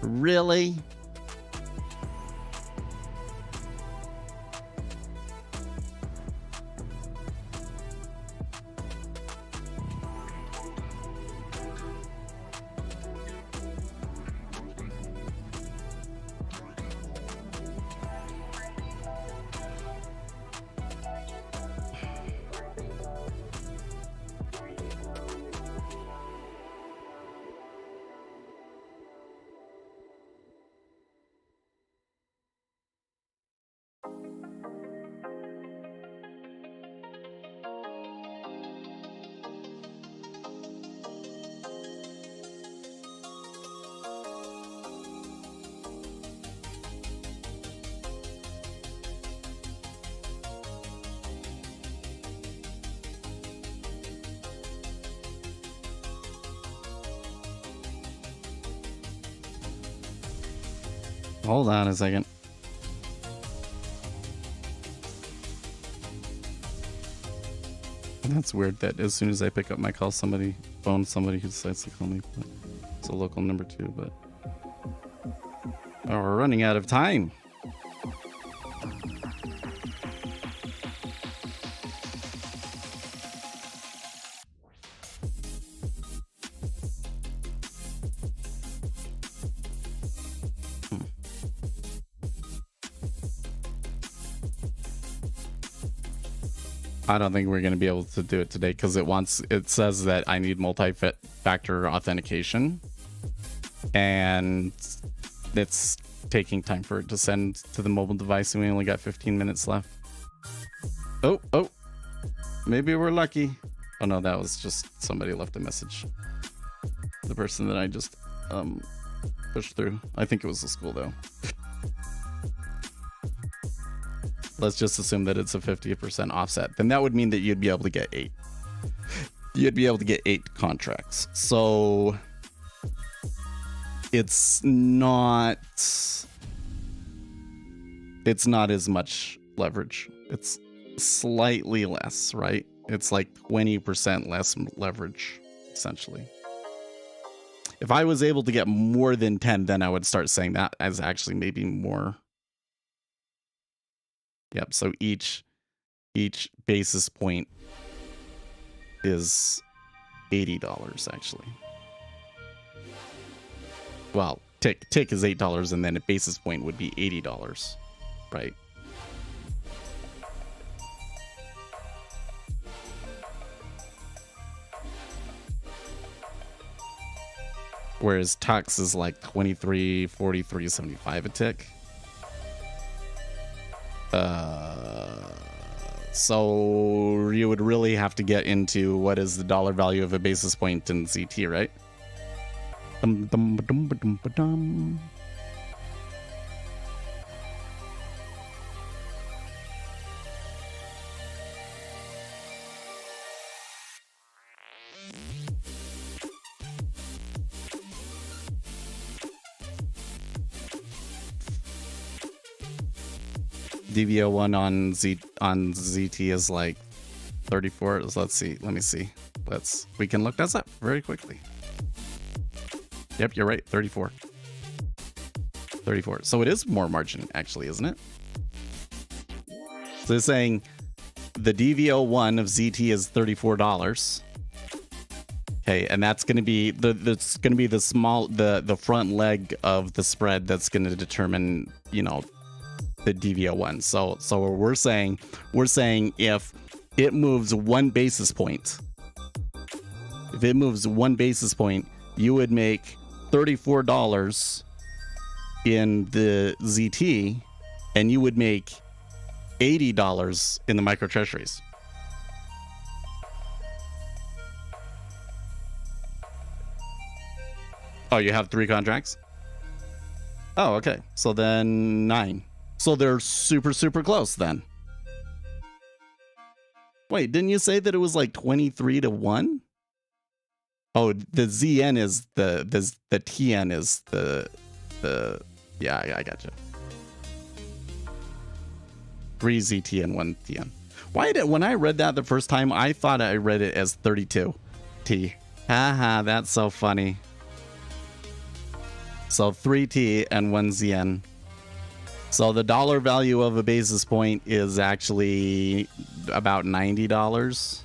Really? Hold on a second. That's weird that as soon as I pick up my call, somebody who decides to call me. But it's a local number too, but oh, we're running out of time. I don't think we're going to be able to do it today because it says that I need multi-factor authentication, and it's taking time for it to send to the mobile device, and we only got 15 minutes left. Oh, maybe we're lucky. Oh no, that was just somebody left a message. The person that I just pushed through. I think it was the school though. Let's just assume that it's a 50% offset. Then that would mean that you'd be able to get 8. You'd be able to get 8 contracts. So it's not as much leverage. It's slightly less, right? It's like 20% less leverage, essentially. If I was able to get more than 10, then I would start saying that as actually maybe more. Yep, so each basis point is $80 actually. Well, tick is $8 and then a basis point would be $80, right? Whereas Tux is like 23, 43, 75 a tick. So you would really have to get into what is the dollar value of a basis point in ZT, right? DVO1 on ZT is like 34. Let's see. Let me see. We can look that up very quickly. Yep, you're right. 34. 34. So it is more margin actually, isn't it? So it's saying the DVO1 of ZT is $34. Okay, and that's going to be the front leg of the spread that's going to determine, the DVO1. So we're saying if it moves 1 basis point, you would make $34 in the ZT, and you would make $80 in the micro treasuries. Oh, you have 3 contracts? Oh, okay. So then 9. So they're super, super close then. Wait, didn't you say that it was like 23-1? Oh, the ZN is the TN is the yeah, I gotcha. 3 ZT and 1 TN. When I read that the first time, I thought I read it as 32 T. Haha, that's so funny. So 3 T and 1 ZN. So the dollar value of a basis point is actually about $90.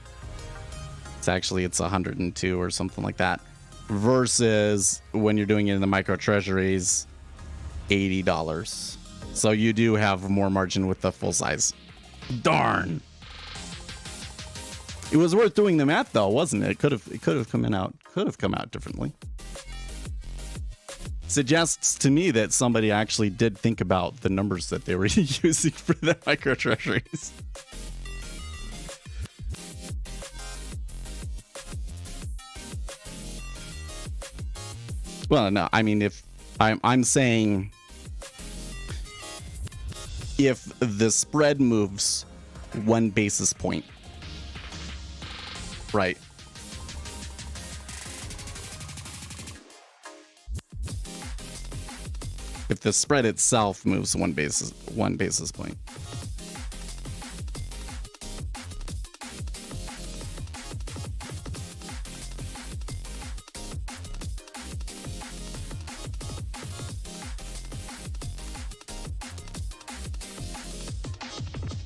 It's 102 or something like that. Versus when you're doing it in the micro treasuries, $80. So you do have more margin with the full size. Darn. It was worth doing the math though, wasn't it? It could have come out differently. Suggests to me that somebody actually did think about the numbers that they were using for the micro treasuries. Well, no, I mean, if I'm saying if the spread moves 1 basis point, right? if the spread itself moves one basis point.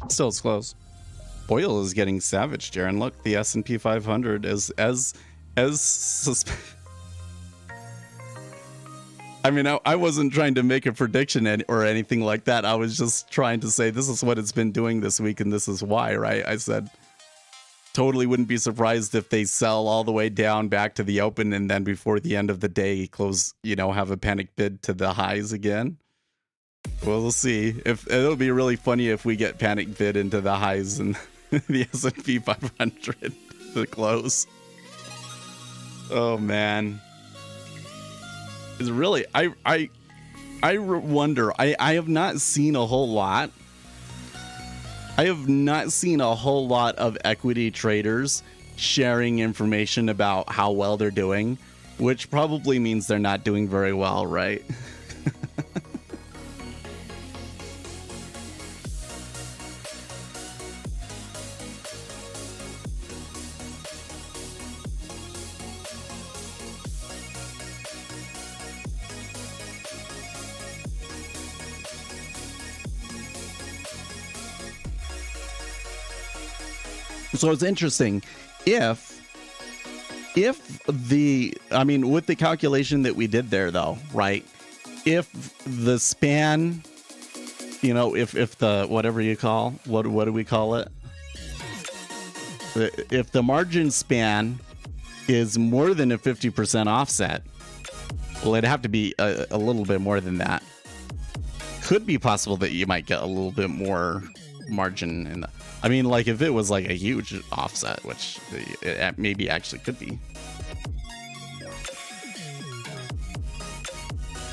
Still, it's close. Oil is getting savage, Jaren. Look, the S&P 500 is as I mean, I wasn't trying to make a prediction or anything like that. I was just trying to say this is what it's been doing this week, and this is why, right? I said totally wouldn't be surprised if they sell all the way down back to the open, and then before the end of the day, close, have a panic bid to the highs again. Well, we'll see. If it'll be really funny if we get panic bid into the highs and the S&P 500 to close. Oh man, it's really I wonder. I have not seen a whole lot. I have not seen a whole lot of equity traders sharing information about how well they're doing, which probably means they're not doing very well, right? So it's interesting with the calculation that we did there, though, right? If the span, if the, whatever you call, what do we call it? If the margin span is more than a 50% offset, well, it'd have to be a little bit more than that. Could be possible that you might get a little bit more margin in the, I mean, like if it was like a huge offset, which it maybe actually could be.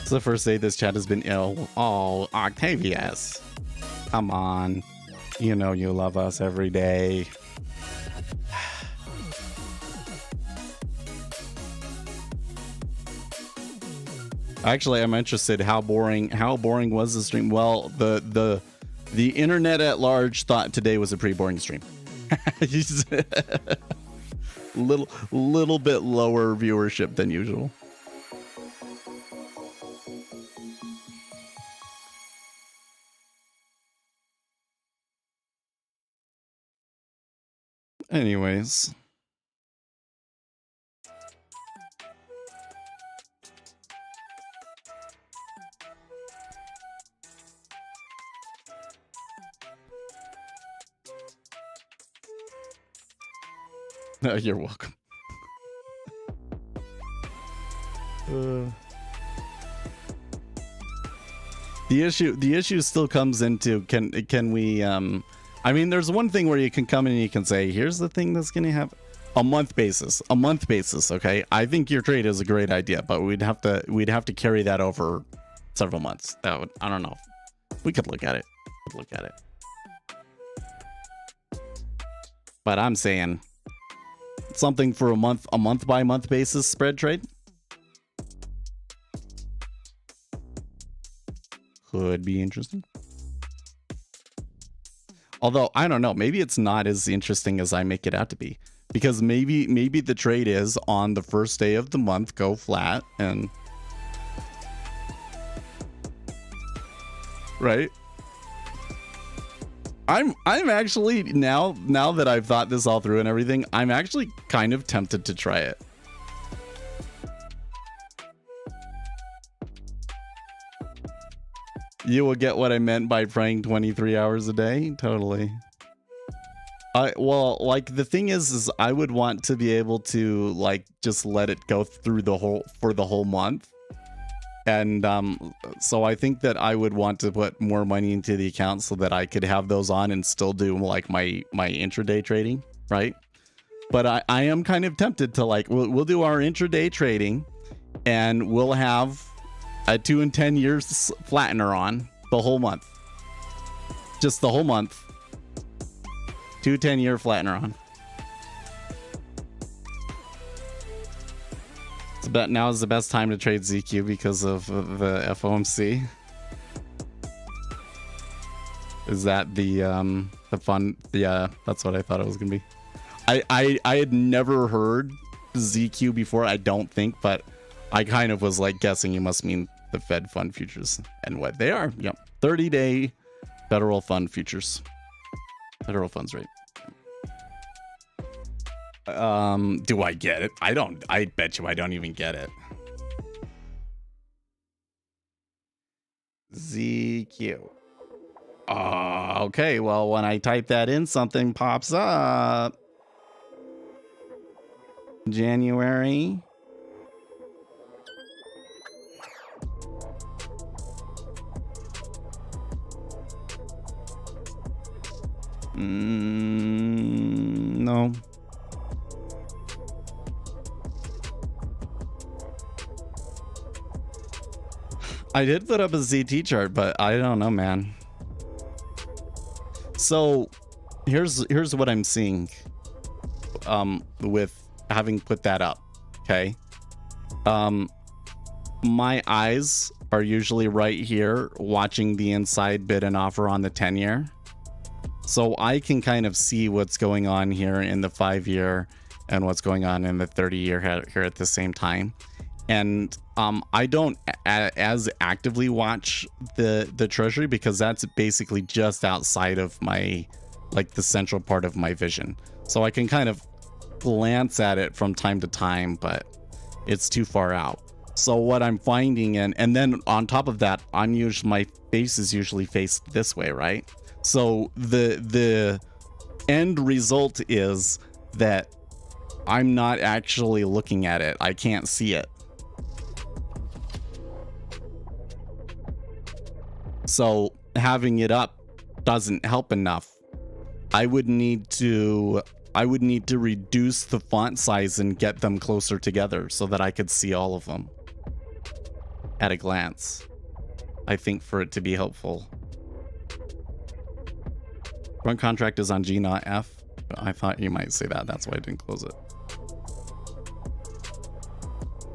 It's the first day this chat has been ill. Oh, Octavius. Come on. You know you love us every day. Actually, I'm interested. How boring was the stream? Well, the internet at large thought today was a pretty boring stream. little bit lower viewership than usual. Anyways. You're welcome. The issue still comes into can we I mean, there's one thing where you can come in and you can say, here's the thing that's gonna happen. A month basis, okay? I think your trade is a great idea, but we'd have to carry that over several months. That would, I don't know. We could look at it. But I'm saying something for a month by month basis spread trade could be interesting. Although I don't know, maybe it's not as interesting as I make it out to be, because maybe the trade is on the first day of the month go flat and right. I'm actually now that I've thought this all through and everything, I'm actually kind of tempted to try it. You will get what I meant by praying 23 hours a day. Totally. Well, like the thing is I would want to be able to like just let it go through for the whole month. And so I think that I would want to put more money into the account so that I could have those on and still do like my intraday trading, right? But I am kind of tempted to like we'll do our intraday trading and we'll have a 2 and 10 years flattener on the whole month. Just the whole month. 2 10-year flattener on. It's about now is the best time to trade ZQ because of the FOMC. Is that the fun? Yeah, that's what I thought it was gonna be. I had never heard ZQ before, I don't think, but I kind of was like guessing you must mean the Fed fund futures and what they are. Yep, 30-day federal fund futures, federal funds rate. Do I get it? I don't. I bet you I don't even get it. ZQ. Okay, well, when I type that in, something pops up. January. No. I did put up a ZT chart, but I don't know, man. So here's what I'm seeing with having put that up. Okay. My eyes are usually right here watching the inside bid and offer on the 10-year. So I can kind of see what's going on here in the 5-year and what's going on in the 30-year here at the same time. And I don't as actively watch the treasury because that's basically just outside of my, like, the central part of my vision. So I can kind of glance at it from time to time, but it's too far out. So what I'm finding, and then on top of that, my face is usually faced this way, right? So the end result is that I'm not actually looking at it. I can't see it. So having it up doesn't help enough. I would need to reduce the font size and get them closer together so that I could see all of them at a glance, I think, for it to be helpful. Front contract is on G, not F. I thought you might say that. That's why I didn't close it.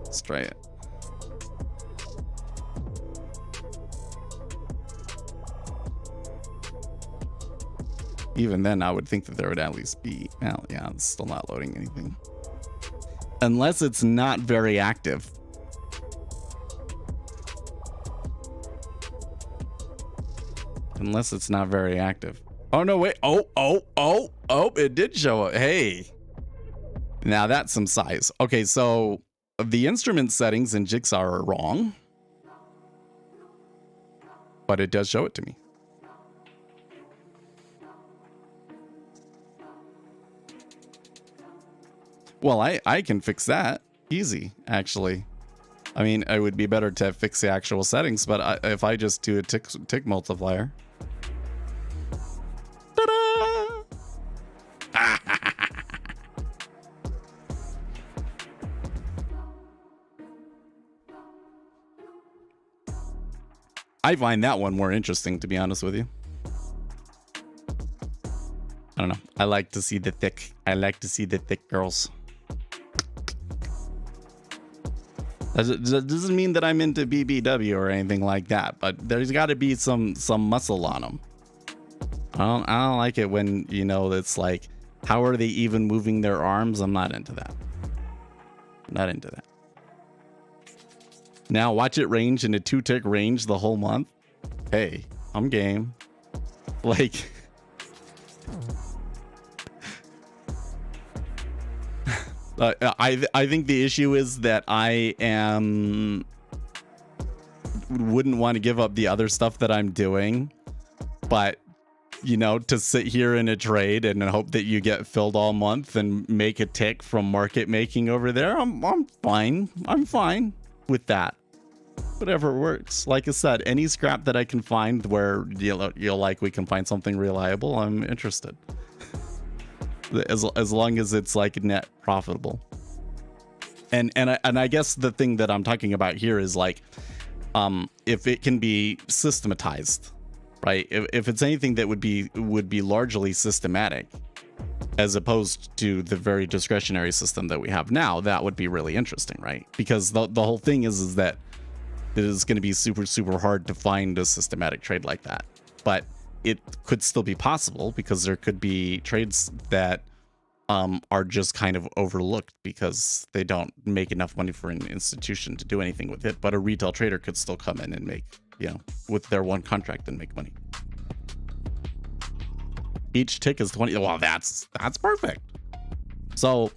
Let's try it. Even then, I would think that there would at least be... Well, yeah, it's still not loading anything. Unless it's not very active. Unless it's not very active. Oh, no, wait. Oh, it did show up. Hey. Now that's some size. Okay, so the instrument settings in Jigsaw are wrong. But it does show it to me. Well, I can fix that. Easy, actually. I mean, it would be better to fix the actual settings, but if I just do a tick multiplier. Ta-da! I find that one more interesting, to be honest with you. I don't know. I like to see the thick. I like to see the thick girls. That doesn't mean that I'm into BBW or anything like that, but there's got to be some muscle on them. I don't like it when, you know, it's like, how are they even moving their arms? I'm not into that. Not into that. Now watch it range in a 2-tick range the whole month. Hey, I'm game. Like... I think the issue is that I wouldn't want to give up the other stuff that I'm doing, but, you know, to sit here in a trade and hope that you get filled all month and make a tick from market making over there, I'm fine. I'm fine with that. Whatever works. Like I said, any scrap that I can find where you'll like we can find something reliable, I'm interested. As long as it's like net profitable. And I guess the thing that I'm talking about here is like, if it can be systematized, right? If it's anything that would be largely systematic, as opposed to the very discretionary system that we have now, that would be really interesting, right? Because the whole thing is that it is going to be super hard to find a systematic trade like that. But it could still be possible because there could be trades that are just kind of overlooked because they don't make enough money for an institution to do anything with it. But a retail trader could still come in and make, with their one contract and make money. Each tick is 20. Well, that's perfect. So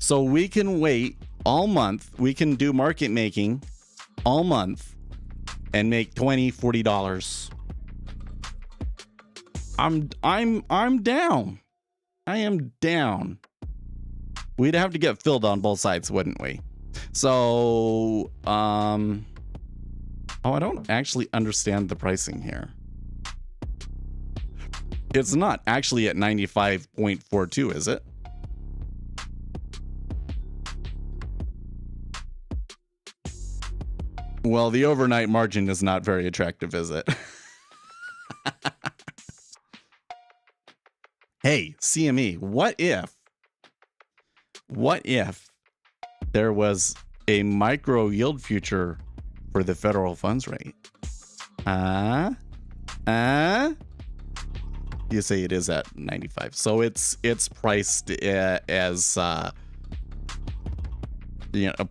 we can wait all month. We can do market making all month and make $20, $40. I'm down. I am down. We'd have to get filled on both sides, wouldn't we? So, oh, I don't actually understand the pricing here. It's not actually at 95.42, is it? Well, the overnight margin is not very attractive, is it? Hey, CME, what if there was a micro yield future for the federal funds rate? You say it is at 95. So it's priced as a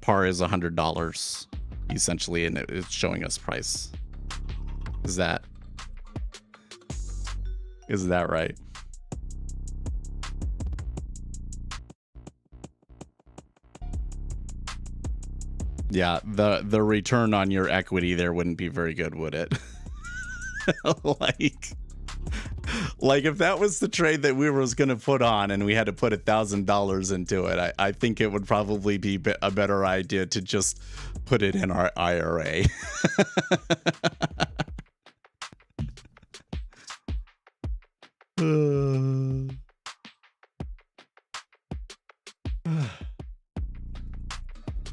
par is $100 essentially, and it's showing us price. Is that right? Yeah, the return on your equity there wouldn't be very good, would it? like if that was the trade that we was going to put on and we had to put $1,000 into it, I think it would probably be a better idea to just put it in our IRA.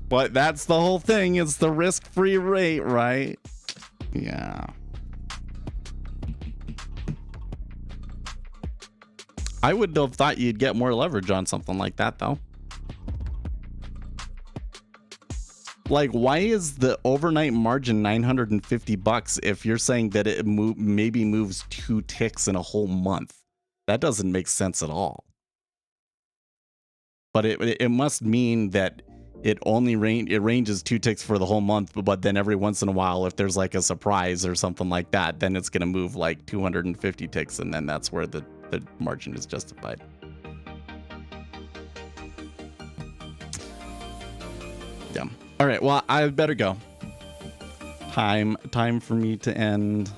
But that's the whole thing. It's the risk-free rate, right? Yeah. I would have thought you'd get more leverage on something like that, though. Like, why is the overnight margin $950 if you're saying that it maybe moves 2 ticks in a whole month? That doesn't make sense at all. But it must mean that it ranges 2 ticks for the whole month, but then every once in a while, if there's like a surprise or something like that, then it's going to move like 250 ticks, and then that's where the margin is justified. Yeah. All right. Well, I better go. Time for me to end.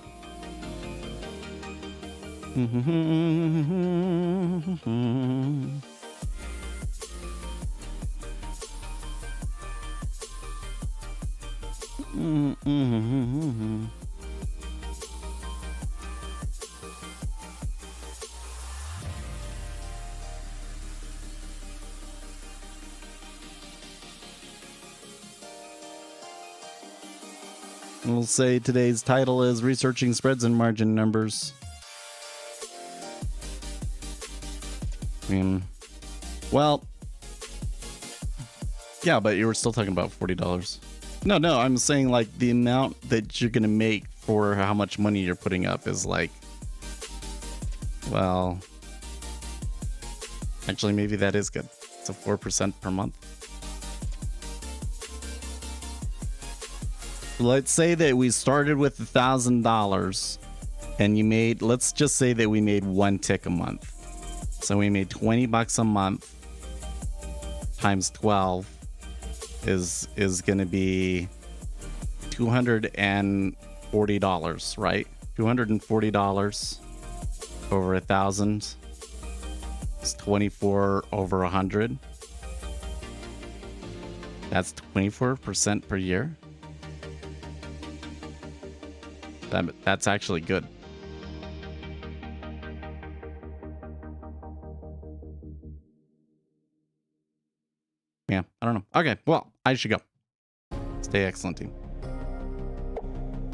We'll say today's title is Researching Spreads and Margin Numbers. Well, yeah, but you were still talking about $40. No, I'm saying like the amount that you're going to make for how much money you're putting up is like, well, actually maybe that is good. It's a 4% per month. Let's say that we started with $1,000 and you made, let's just say that we made 1 tick a month. So we made $20 a month times 12 is going to be $240, right? $240 over 1,000 is 24 over 100. That's 24% per year. That's actually good. Yeah, I don't know. Okay, well, I should go. Stay excellent, team.